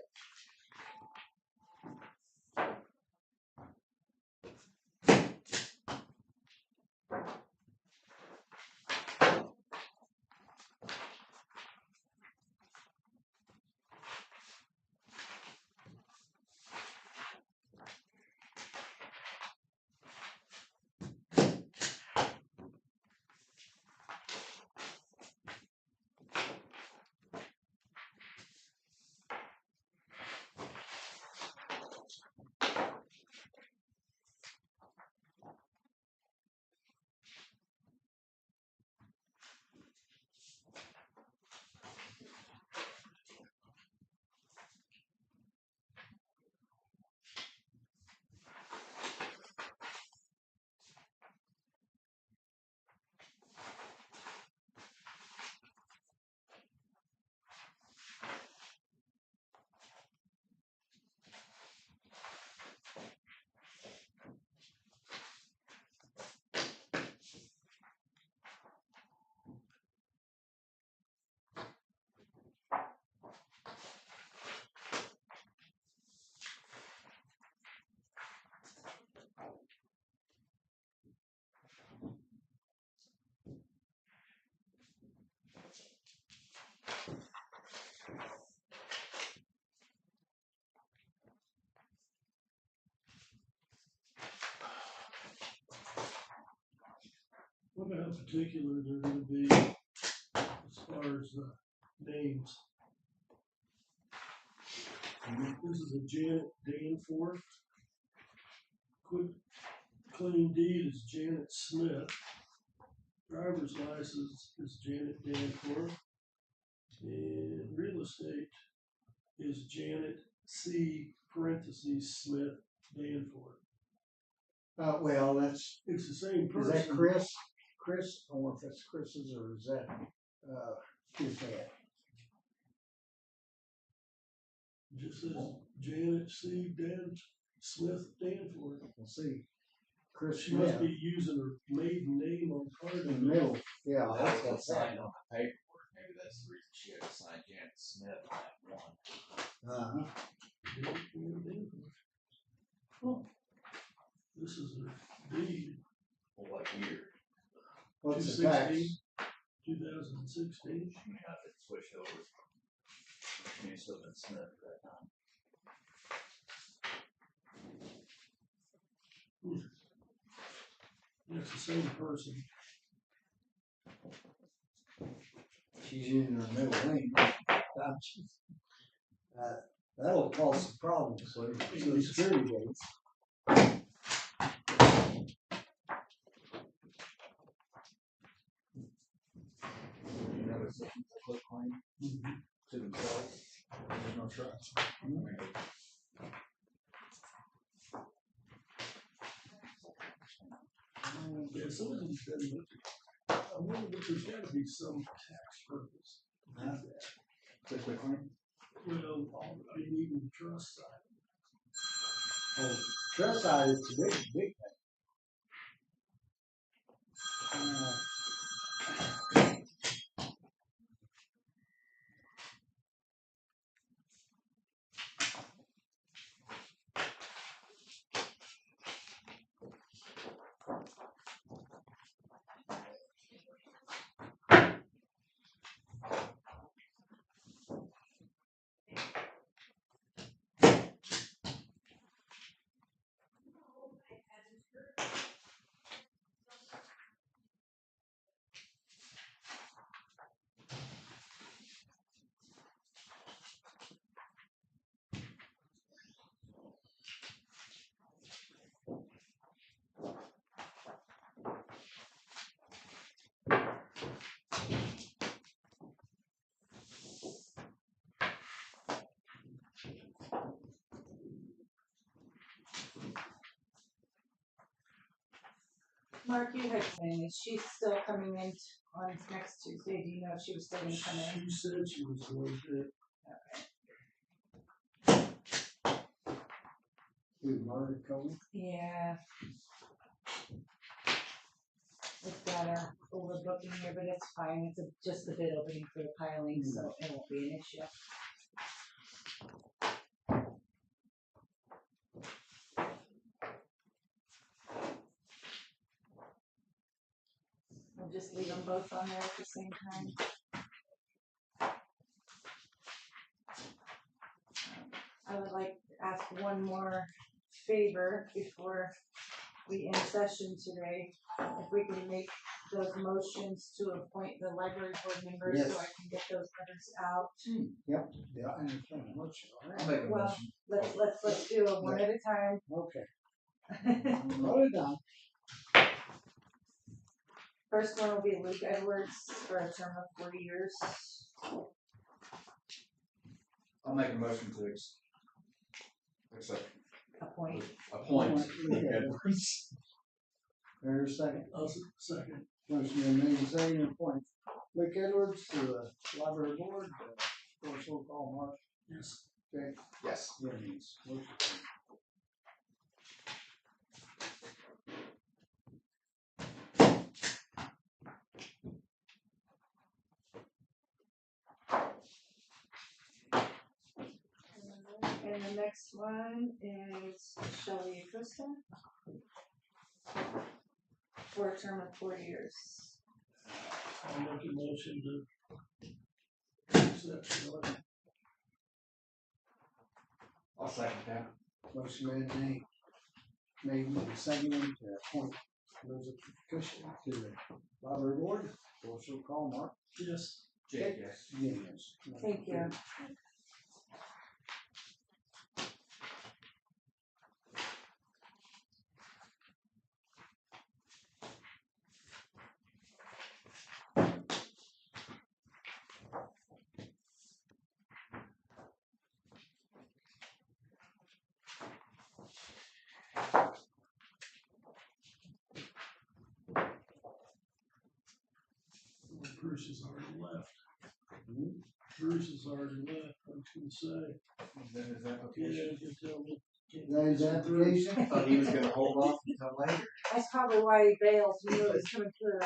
S4: What about particular they're gonna be as far as the names? This is a Janet Danforth. Quick claim deed is Janet Smith. Driver's license is Janet Danforth. And real estate is Janet C. parentheses Smith Danforth.
S1: Well, that's,
S4: It's the same
S1: is
S4: person.
S1: that Chris? Chris, I wonder if that's Chris's or is that, his dad?
S4: Just says Janet C. Smith Danforth.
S1: We'll see. Chris
S4: She must
S1: Smith
S4: be using her maiden name on card.
S1: in the middle. Yeah,
S2: Well,
S1: that's
S2: that's
S1: what's
S2: signed
S1: happening.
S2: on the paperwork. Maybe that's the reason she had to sign Janet Smith on that one.
S4: Oh, this is her deed.
S2: Well, what year?
S1: What's the tax?
S4: 2016.
S2: She may have to switch over. She may still been Smith at that time.
S4: It's the same person.
S1: She's using her middle name. That'll cause some problems with Social Security dates.
S2: You know, it's a quick claim to themselves. There's no trust.
S4: Yeah, some of these doesn't look. I wonder if there's gotta be some tax purpose. to do that.
S2: To quick claim?
S4: Well, I mean, even the trust side.
S1: Oh, trust side is the big thing.
S3: Mark, you had been, is she still coming in on next Tuesday? Do you know if she was still gonna come in?
S4: She said she was going to.
S1: We've already covered.
S3: Yeah. We've got a overbooking here, but it's fine. It's just the bid opening for the piling, so it won't be an issue. We'll just leave them both on there at the same time. I would like to ask one more favor before we end session today. If we can make those motions to appoint the library board members so I
S1: Yes.
S3: can get those letters out.
S1: Yep, yeah, I understand the motion, all
S2: I'll
S1: right?
S2: make a
S3: Well,
S2: motion.
S3: let's do them one at a time.
S1: Okay, wrote it down.
S3: First one will be Luke Edwards for a term of 4 years.
S2: I'll make a motion to accept,
S3: Appoint.
S2: appoint
S1: Okay.
S2: Edwards.
S1: There's a second.
S4: I'll second.
S1: Motion been made and seconded to appoint Luke Edwards to the library board, for a short call, Mark.
S4: Yes.
S1: Okay,
S2: Yes.
S1: Denny's. Motion carried.
S3: And the next one is Shelley Acosta for a term of 4 years.
S4: I'll make a motion to accept Shelley.
S2: I'll second that.
S1: Motion made and seconded to appoint Elizabeth Cushion to the library board, for a short call, Mark.
S4: Yes.
S2: Jake, yes.
S1: Yes.
S3: Thank you.
S4: Bruce has already left. Bruce has already left, I was gonna say.
S2: Then his
S4: Yeah,
S2: application.
S4: you can tell me.
S1: That is application.
S2: I thought he was gonna hold off until later.
S3: That's probably why he bailed. He knew it was coming through.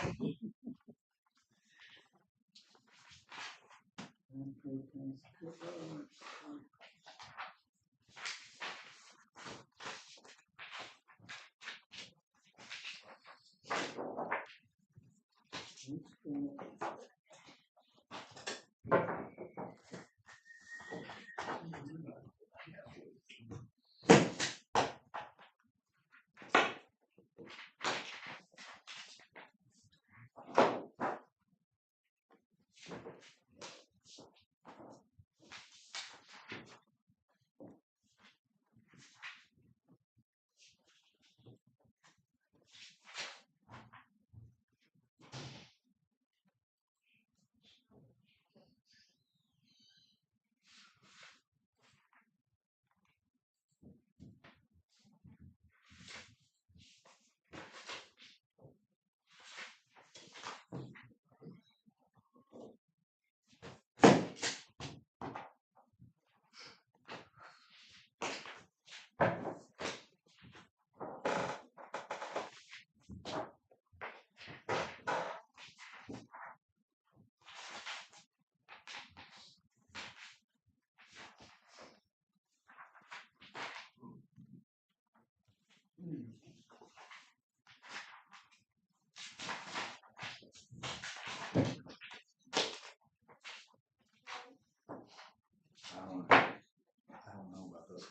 S2: I don't know about those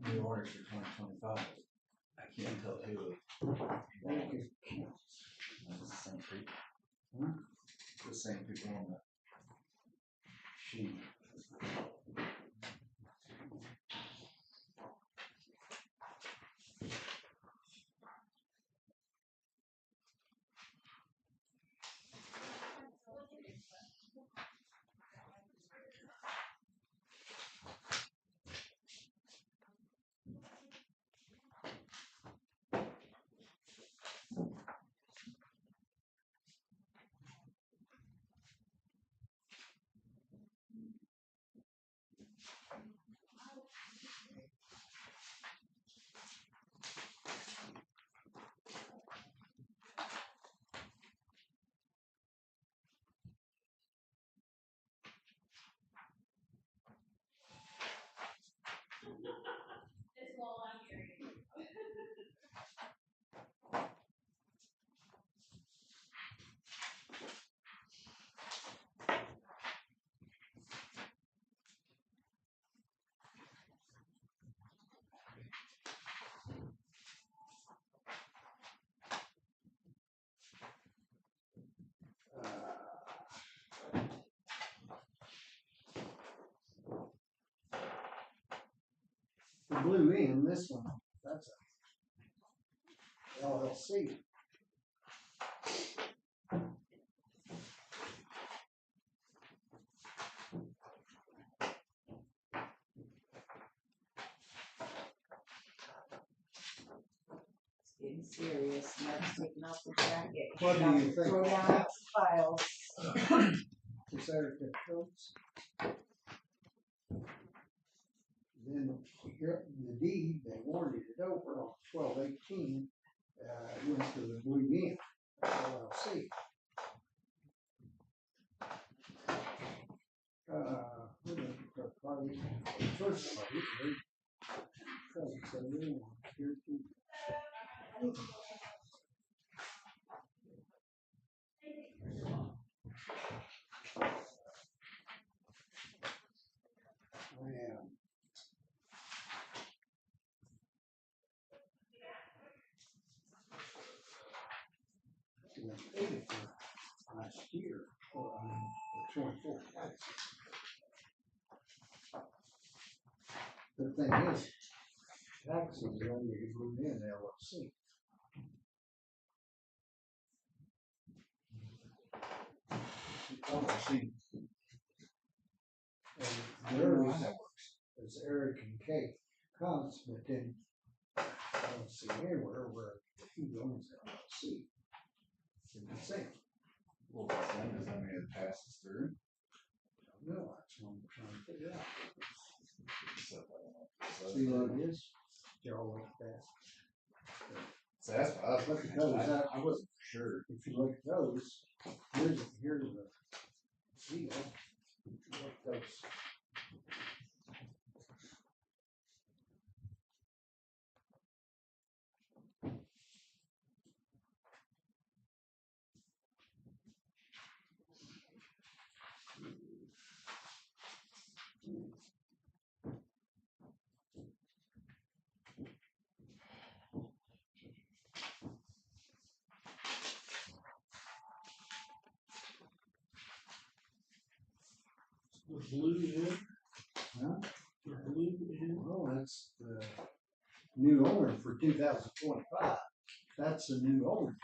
S2: new orders for 2025. I can't tell who. That's the same people. The same people on the sheet.
S1: Blue In, this one, that's a LLC.
S3: Getting serious, Mark's taking off the jacket.
S1: What do
S3: About
S1: you
S3: to
S1: think?
S3: Throw down his files.
S1: Is Erica Coates? Then here, the deed, they awarded it over on 12/18, went to the Blue In LLC. First party, Coates, a new one, here too. Yeah. We paid it for last year, or, the 24 taxes. The thing is, taxes are only Blue In LLC.
S2: LLC.
S1: And theirs is Eric and Kate Cox, but then I don't see anywhere where he owns LLC. It's the same.
S2: Well, then does that mean it passes through?
S1: No, that's what I'm trying to figure out.
S2: So
S1: See what it is? Y'all look at that.
S2: So that's what I was
S1: Look
S2: looking
S1: at those.
S2: at. I wasn't sure.
S1: If you look at those, here's the deal. Look at those.
S4: The Blue In,
S1: Huh?
S4: the Blue In.
S1: Well, that's the new owner for 2025. That's the new owner.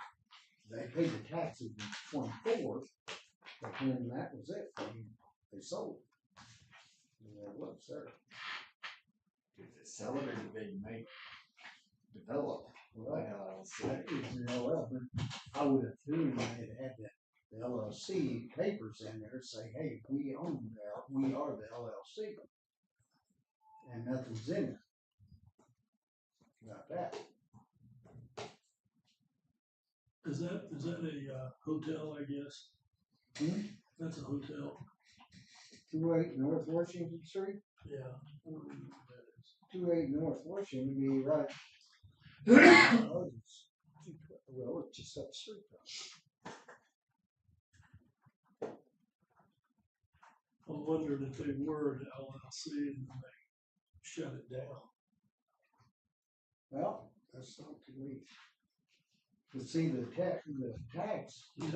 S1: They paid the taxes in 24, but then that was it. They sold. And that was there.
S2: Did they sell it or did they make, develop?
S1: Well,
S2: LLC?
S1: that is the LL, but I would assume they had the LLC papers in there say, hey, we own we are the LLC. And nothing's in there. About that.
S4: Is that a hotel, I guess?
S1: Hmm?
S4: That's a hotel.
S1: 28 North Washington Street?
S4: Yeah. I don't know what that is.
S1: 28 North Washington, be right. Well, it's just up the street.
S4: I wondered if they were an LLC and they shut it down.
S1: Well, that's not too late. To see the tax,
S4: The tax was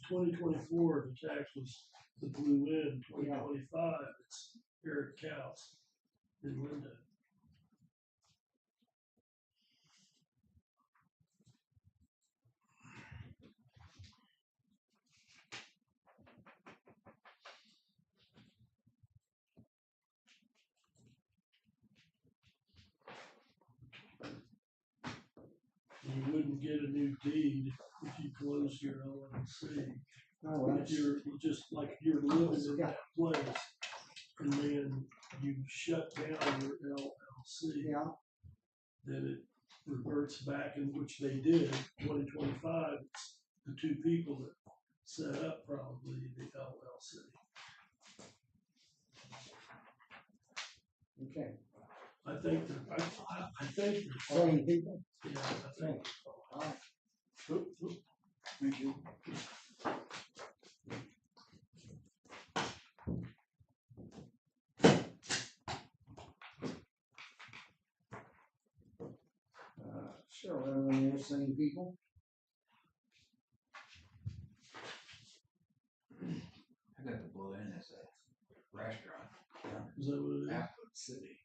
S4: 2024, the tax was the Blue In. 2025, it's Eric Cows in Linda. You wouldn't get a new deed if you close your LLC.
S1: Oh,
S4: If you're just like you're living in that place and then you shut down your LLC,
S1: yeah.
S4: then it reverts back, in which they did 2025. It's the two people that set up probably the LLC.
S1: Okay.
S4: I think they're
S1: Same people?
S4: Yeah, I think.
S1: All right.
S2: Thank you.
S1: Sure, everyone here, same people?
S2: I got the Blue In as a restaurant.
S4: Is that what it is?
S2: Applewood City.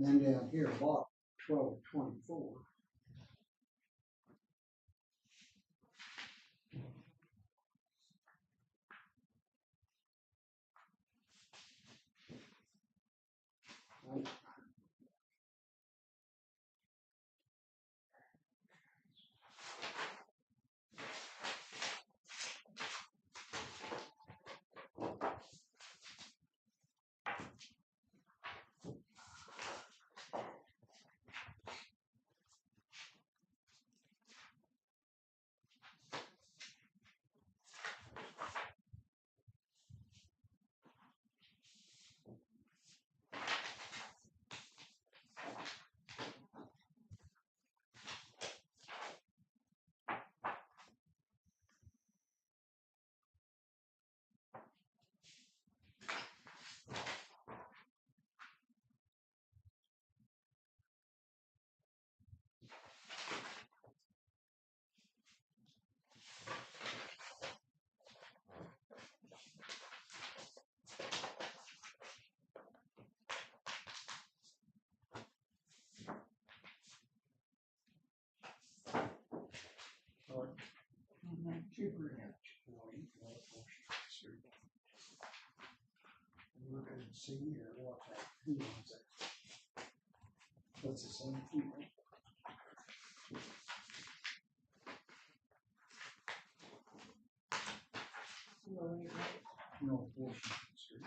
S1: Then down here, bought 1224. Right. Look and see here, what that, who owns that? That's the same thing. No, Washington Street.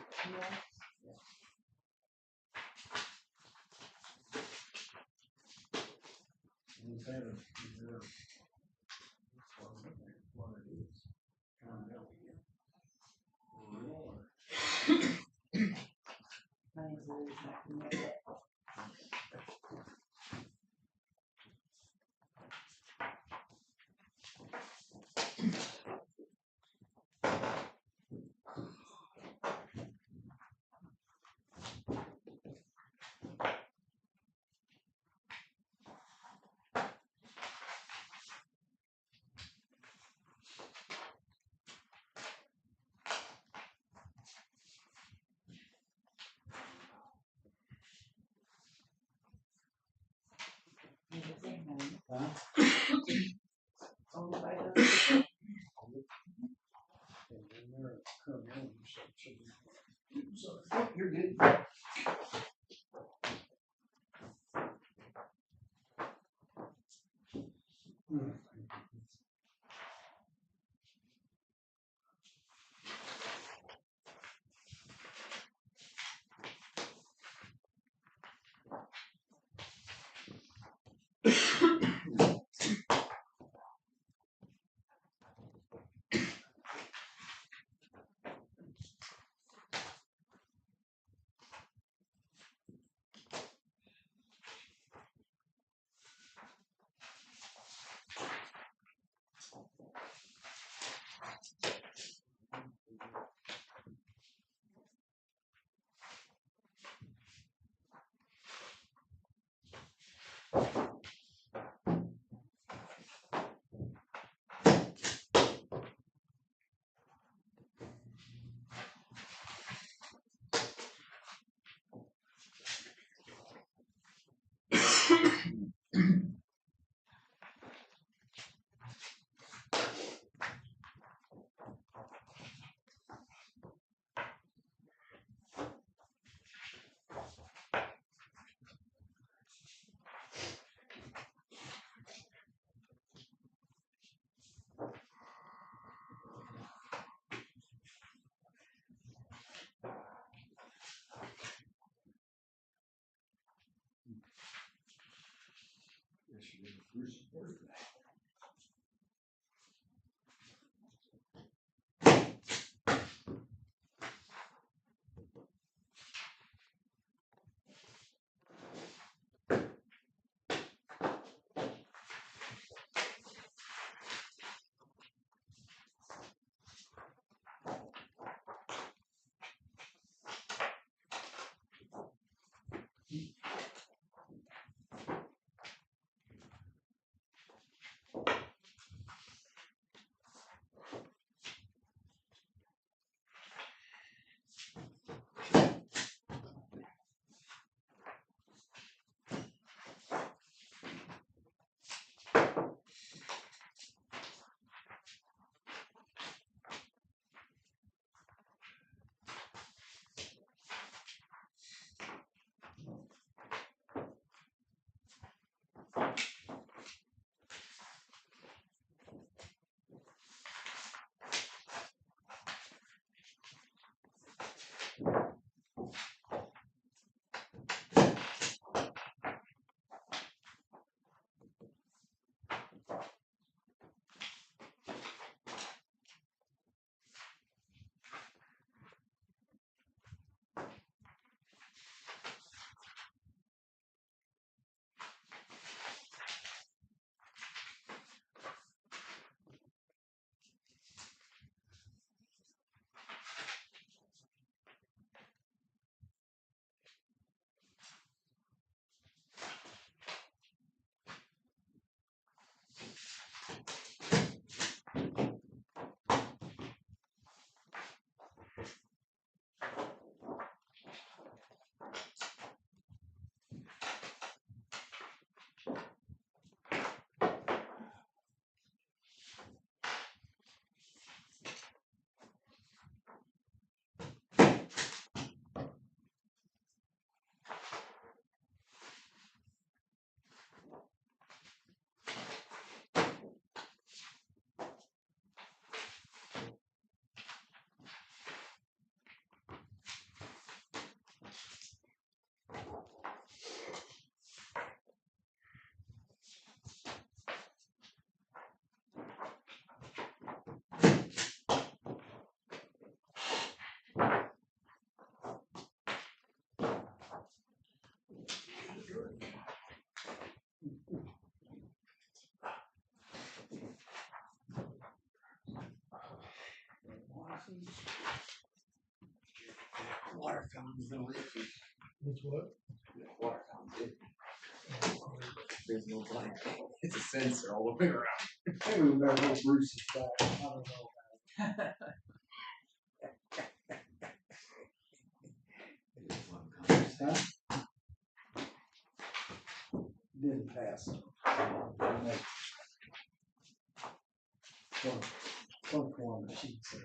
S1: We've had a reserve. What it is. Continental again. Huh?
S3: Owned by the.
S1: And then they're current owners, so sorry.
S2: You're good.
S1: Hmm. Water fountain's no leaking.
S4: It's what?
S1: Water fountain. There's no light. It's a sensor all the way around. Maybe we better go Bruce's back. I don't know about it. Huh? Didn't pass. One on the sheets there.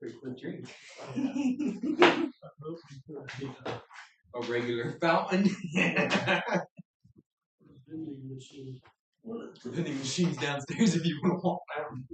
S2: Pretty quick drink.
S4: I hope you put
S2: A regular fountain.
S4: vending machine.
S2: The vending machine's downstairs if you want to walk down.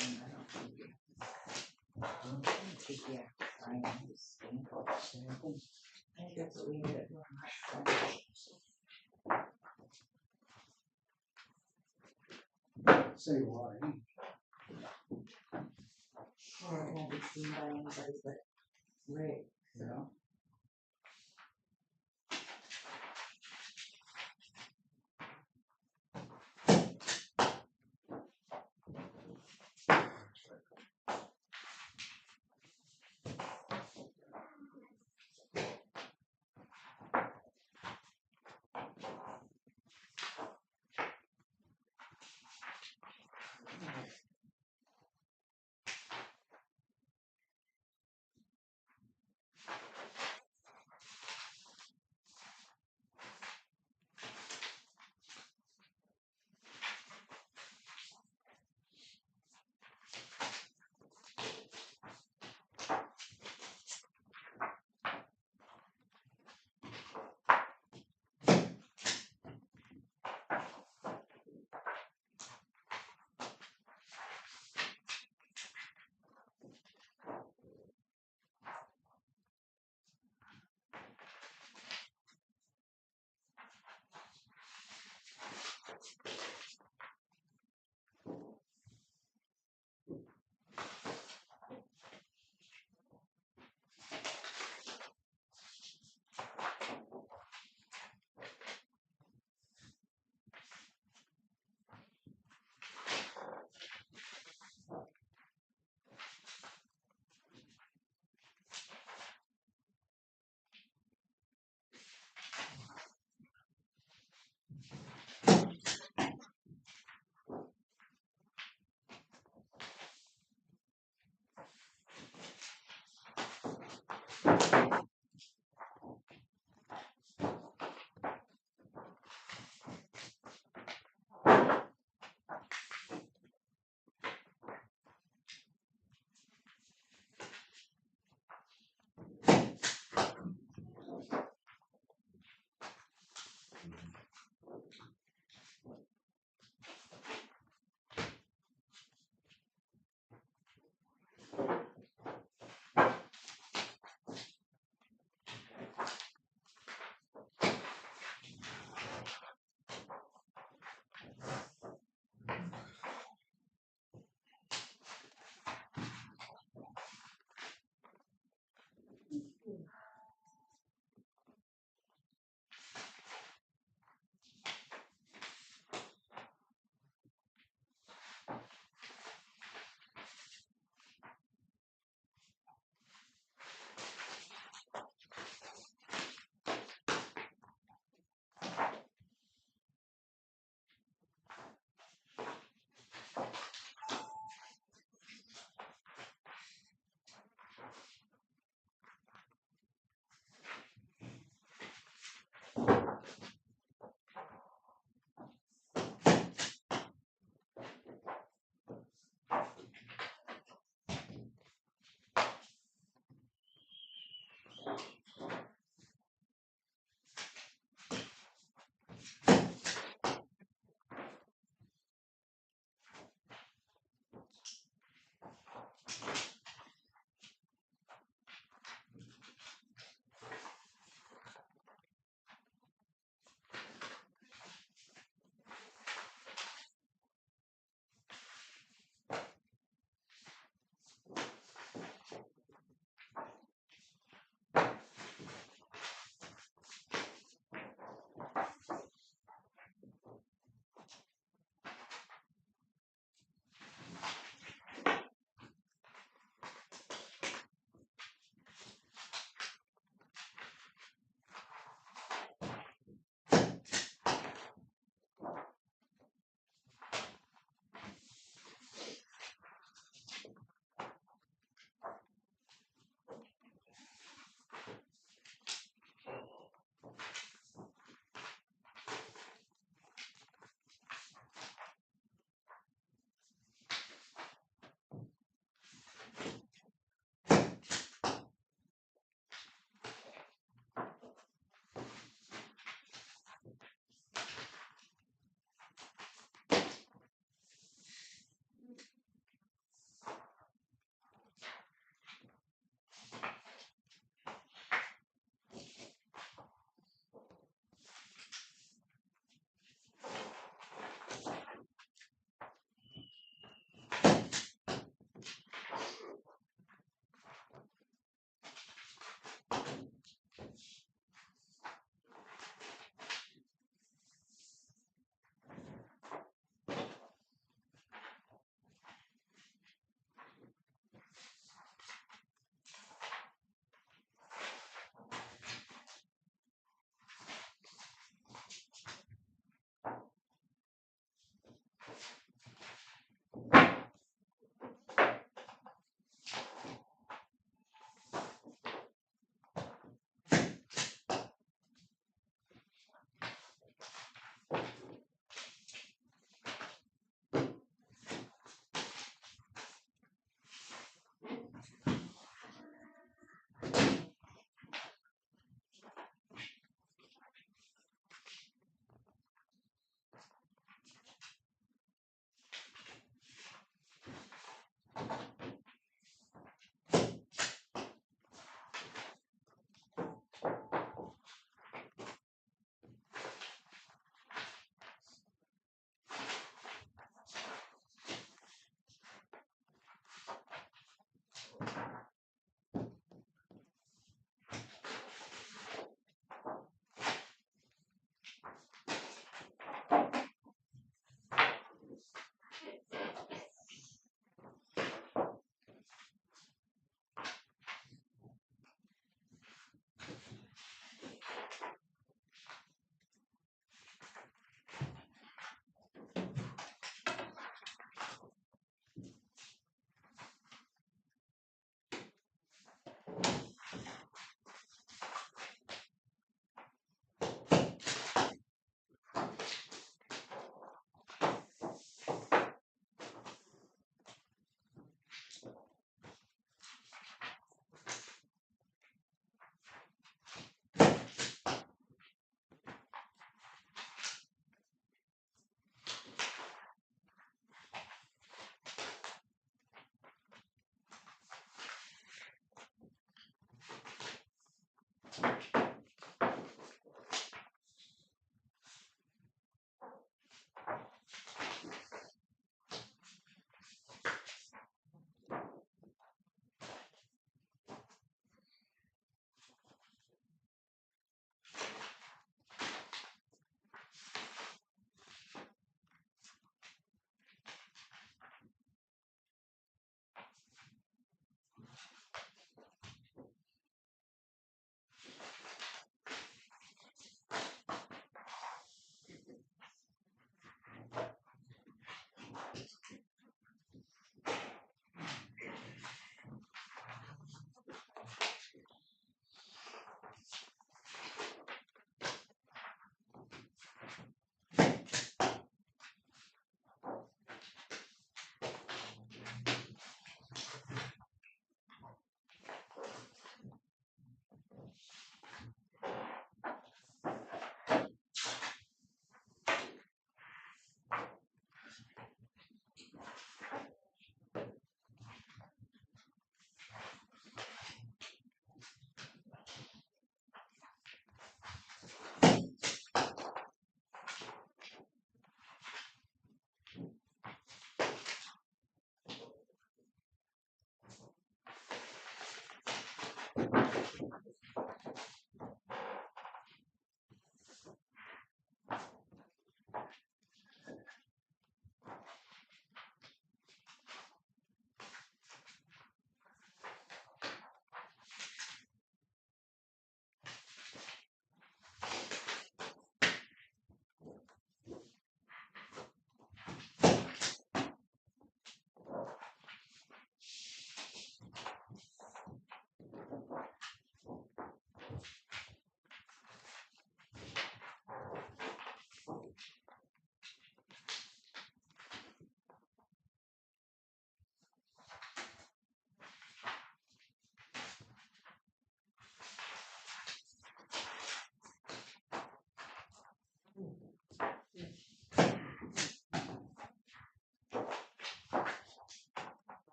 S3: And I don't think you- I don't think you have to sign this stamp or something. I think that's what we ended up doing last time.
S1: Say why.
S3: Or it won't be seen by anybody but Rick, so.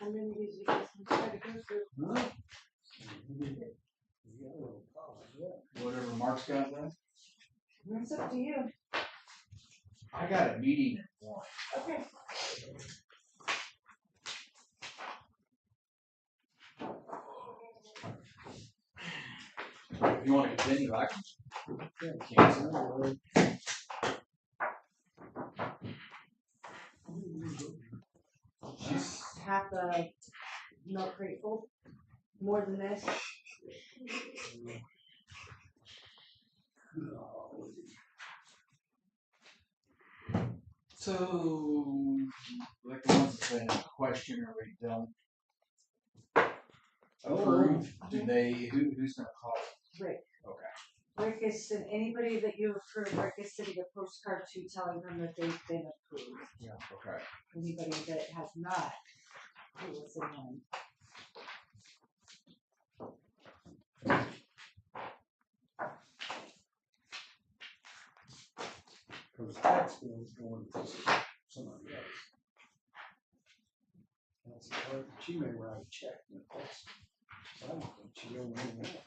S3: I'm gonna use you guys to try to go through.
S1: Huh? You got a little problem, yeah.
S2: Whatever Mark's got left.
S3: It's up to you.
S2: I got a meeting at 1.
S3: Okay.
S2: If you want to continue, I can
S1: Yeah,
S2: cancel.
S3: She's half a milk crate full. More than this.
S2: So, like the ones that say question, are we done? Approve? Do they, who's gonna call it?
S3: Rick.
S2: Okay.
S3: Rick is sent anybody that you approve. Rick is sending a postcard to telling them that they've been approved.
S2: Yeah. Okay.
S3: Anybody that has not, we will send one.
S1: Cause the tax bill's going to somebody else. That's the part that she may write a check, but that's, I don't think she don't know that.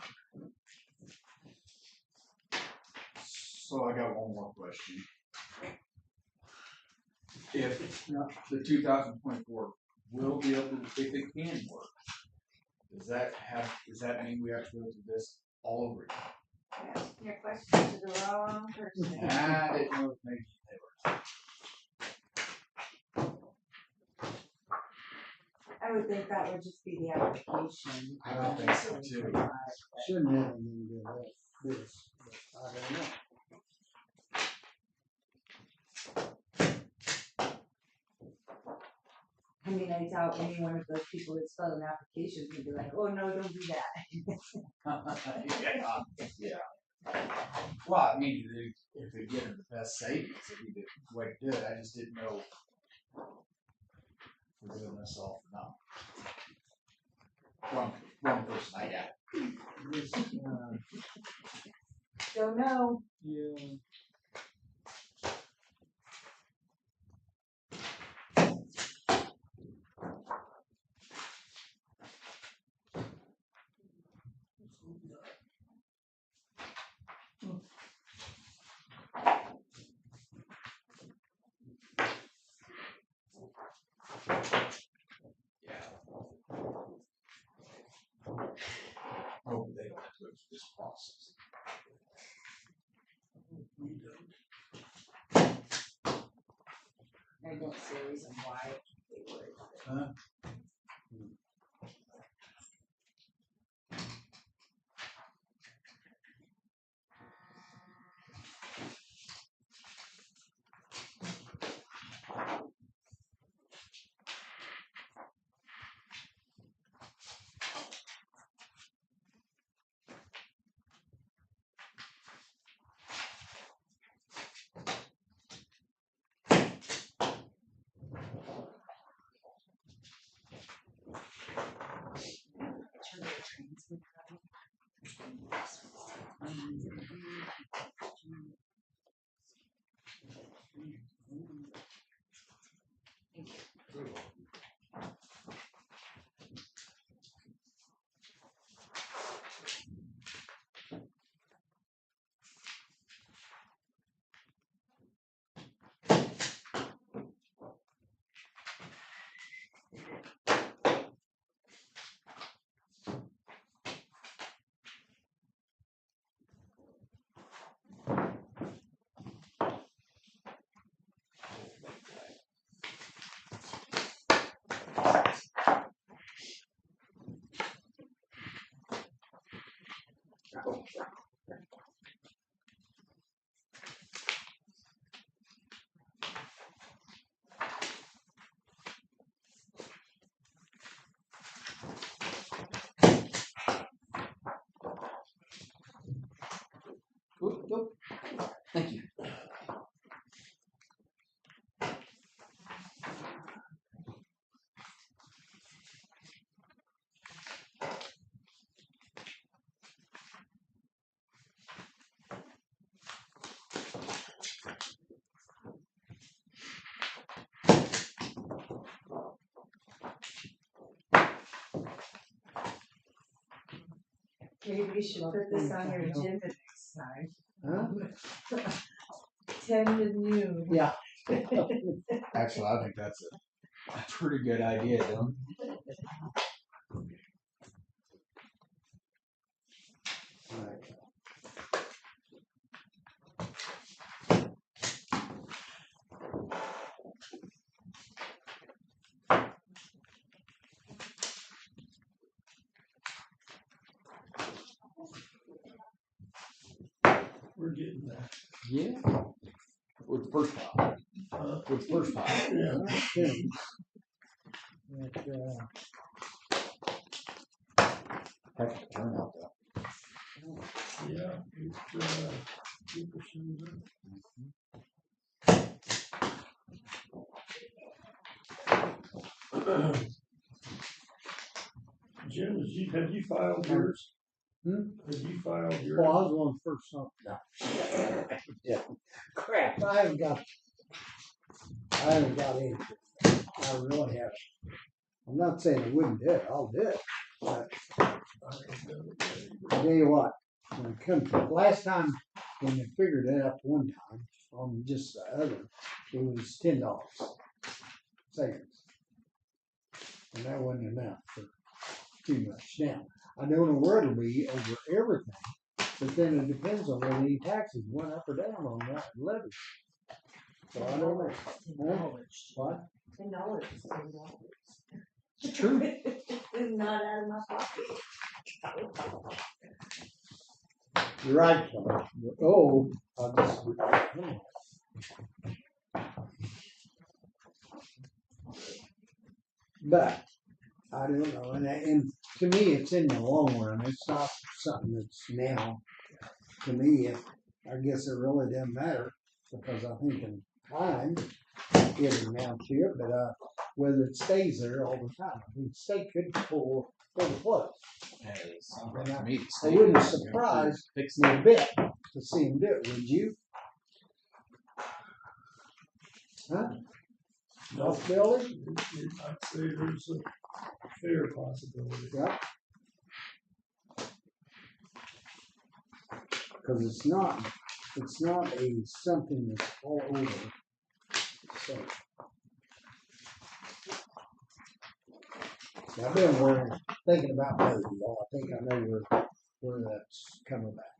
S2: So I got one more question. If the 2024 will be able to, if it can work, does that mean we have to go through this all over again?
S3: Asking your question to the wrong person.
S2: I didn't know if maybe they were.
S3: I would think that would just be the application.
S2: I don't think so too.
S1: Shouldn't have anything to do with this, but I don't know.
S3: I mean, I doubt any one of those people that fill an application would be like, oh, no, don't do that.
S2: Yeah. Well, I mean, if they get the best savings, it'd be the way to do it. I just didn't know if we're doing this all for nothing. Wrong person, I got.
S1: This,
S3: Don't know.
S1: yeah.
S2: Oh, they don't have to go through this process.
S3: I don't see a reason why they would.
S2: Huh?
S3: Maybe we should put this on your agenda next time.
S1: Huh?
S3: 10 to noon.
S1: Yeah.
S2: Actually, I think that's a pretty good idea, Dylan.
S4: We're getting there.
S2: Yeah. With the first pile. With the first pile.
S4: Yeah.
S1: Okay. But,
S2: Heck, the turnout though.
S4: Yeah, people shows up. Jim, have you filed yours? Have you filed yours?
S1: well, I was on first something. No. Yeah. Crap, I haven't got anything. I really haven't. I'm not saying I wouldn't do it, I'll do it. But I tell you what, when it comes to last time when they figured it out one time on just the other, it was $10 savings. And that wasn't enough for too much. Now, I don't know where it'll be over everything, but then it depends on whether any taxes went up or down on that levy. So I don't know. Huh? What?
S3: $10 is $10.
S1: It's true.
S3: It's not out of my pocket.
S1: You're right, Kelly. Oh, I'll just. But I don't know, and to me, it's in the long run. It's not something that's now. To me, I guess it really doesn't matter because I think in time it'll amount to it. But whether it stays there all the time, I think the state could pull the plug. I wouldn't be surprised me a bit to see him do it. Would you? Huh? Possibility?
S4: I'd say there's a fair possibility.
S1: Yeah. Because it's not a something that's all over. So I've been thinking about both of y'all. I think I know where that's coming back.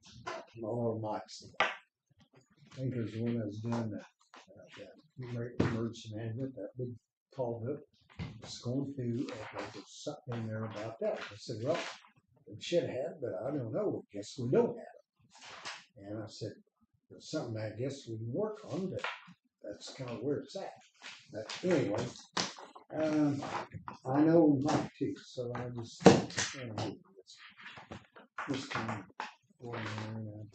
S1: My little Mike's. I think there's one that's doing that emergency management, that big call up. It's going through, and there's something in there about that. I said, well, we should have, but I don't know. I guess we don't have it. And I said, there's something I guess we can work on, but that's kind of where it's at. But anyway, I know Mike too, so I just kind of going there and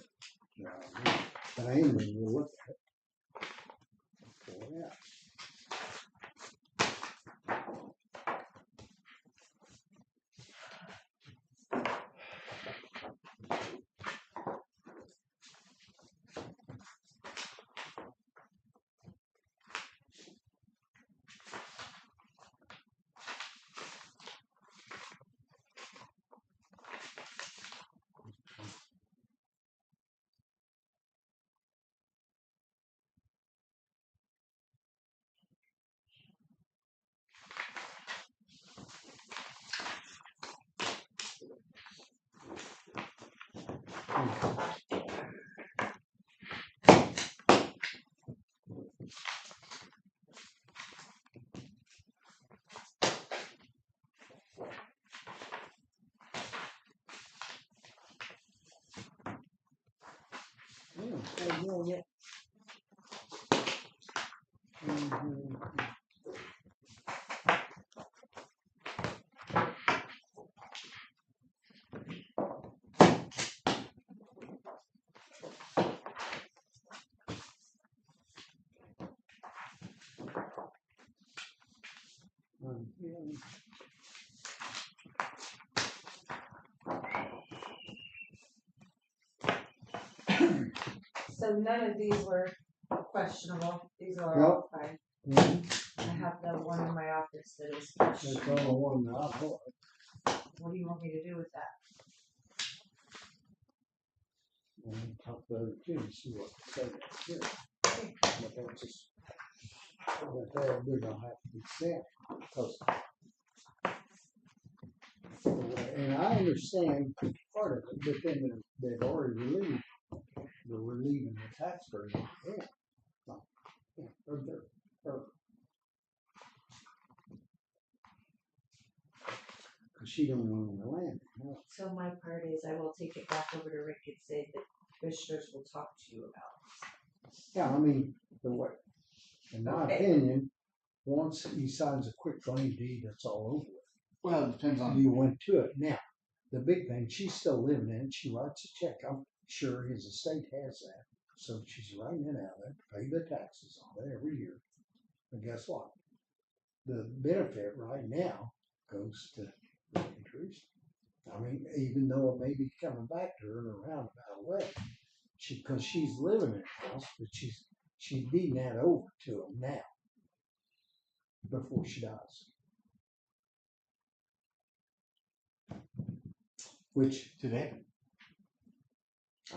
S1: but I am going to look at it. So, yeah. Yeah.
S3: So none of these were questionable. These are all fine. I have the one in my office that is
S1: That's
S3: questionable.
S1: all I want to know.
S3: What do you want me to do with that?
S1: And talk to the other two and see what they say next year. But that's just, but they're gonna have to be sent, because. And I understand part of it, but then they've already relieved, they're relieving the tax burden. Yeah. No, yeah, cause she don't own the land. No.
S3: So my part is I will take it back over to Rick and say that commissioners will talk to you about.
S1: Yeah, I mean, the way, in my opinion, once he signs a quick claim deed, that's all over with.
S2: Well, it depends on.
S1: You went to it. Now, the big thing, she's still living in it. She writes a check. I'm sure his estate has that. So she's writing it out there to pay the taxes on it every year. But guess what? The benefit right now goes to Rick and Teresa. I mean, even though it may be coming back to her in a roundabout way, because she's living in the house, but she's beating that over to them now before she dies. Which
S2: today,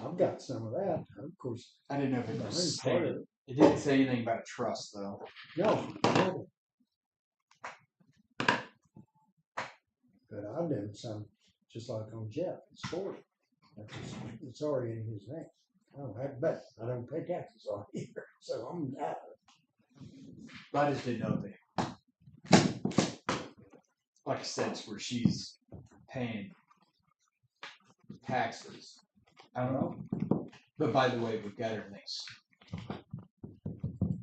S1: I've got some of that. Of course,
S2: I didn't know if it
S1: I
S2: was
S1: heard part
S2: stated.
S1: of it.
S2: It didn't say anything about a trust though.
S1: No. But I've done some, just like on Jeff, it's 40. It's already in his name. I don't have, but I don't pay taxes on it either, so I'm out of
S2: But I just didn't know if they, like I said, it's where she's paying taxes. I don't know. But by the way, we've got everything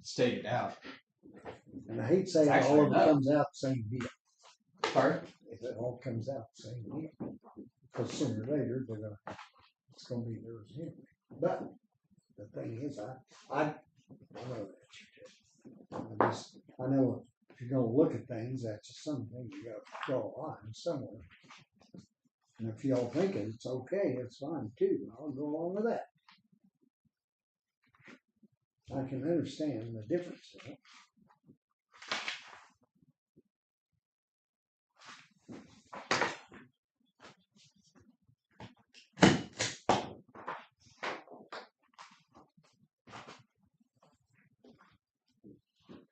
S2: stated out.
S1: it. And I hate saying
S2: Actually,
S1: all of it
S2: no.
S1: comes out the same deal.
S2: Sorry?
S1: If it all comes out the same deal. Because sooner or later, it's gonna be theirs anyway. But the thing is, I know that you did. I know if you're gonna look at things, that's just something you gotta draw a line somewhere. And if y'all think it's okay, it's fine too. I'll go along with that. I can understand the difference in it.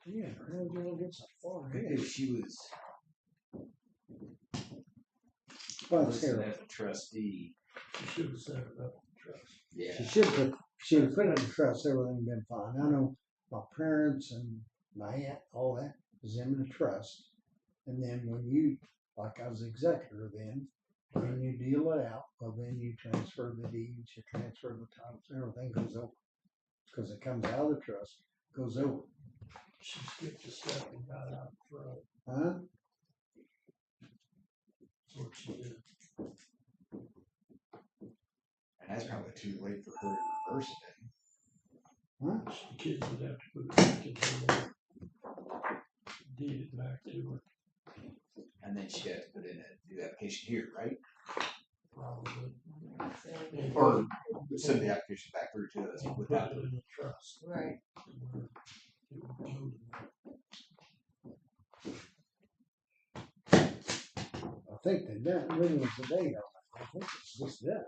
S1: Yeah, how did you get so far ahead?
S2: Because she was
S1: Well,
S2: listed
S1: Sarah,
S2: as a trustee.
S4: You should have set it up in trust.
S2: Yeah.
S1: she should have put it in trust, everything been fine. I know my parents and my aunt, all that was in the trust. And then when you, like I was executor then, when you deal it out, well then you transfer the deeds, you transfer the titles, everything goes over. Cause it comes out of the trust, goes over.
S4: She skipped a step and got out front.
S1: Huh?
S4: That's what she did.
S2: And that's probably too late for her to reverse it.
S1: Huh?
S4: The kids would have to put it back into the deed it back to her,
S2: And then she had to put in a new application here, right?
S4: probably.
S2: Or send the application back through to us
S4: Put
S2: without
S4: it in the trust.
S3: Right.
S4: Where it would go to
S1: I think they done, when was the date on it? I think it's just done.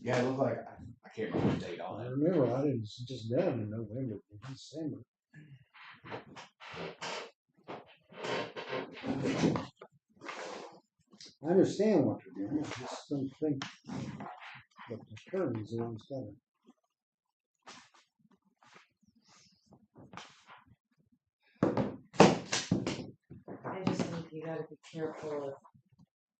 S2: Yeah, it looked like I can't remember the date on
S1: I
S2: it.
S1: remember I didn't, it's just done in November, December. I understand what they're doing, I just don't think that the attorney's the one's got it.
S3: I just think you gotta be careful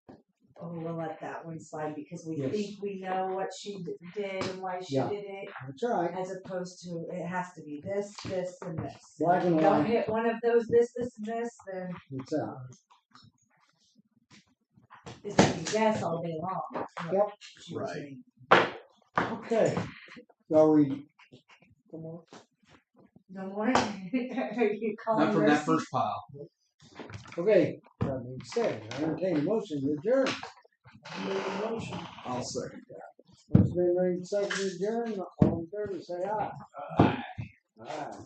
S3: of, oh, we'll let that one slide because we
S1: Yes.
S3: think we know what she did and why she
S1: Yeah.
S3: did it,
S1: That's right.
S3: as opposed to it has to be this, this, and this.
S1: Black
S3: If
S1: and
S3: you don't
S1: white.
S3: hit one of those, this, and this, then
S1: It's out.
S3: it's a guess all day long. what
S1: Yep.
S3: she was
S2: Right.
S3: saying.
S1: Okay. Are we? Come on.
S3: No more? Are you calling
S2: Not from that
S3: mercy?
S2: first pile.
S1: Okay, that being said, I entertain a motion to adjourn.
S2: I'll second that.
S1: Motion been made, second to adjourn, all in favor, say aye. Aye. Aye.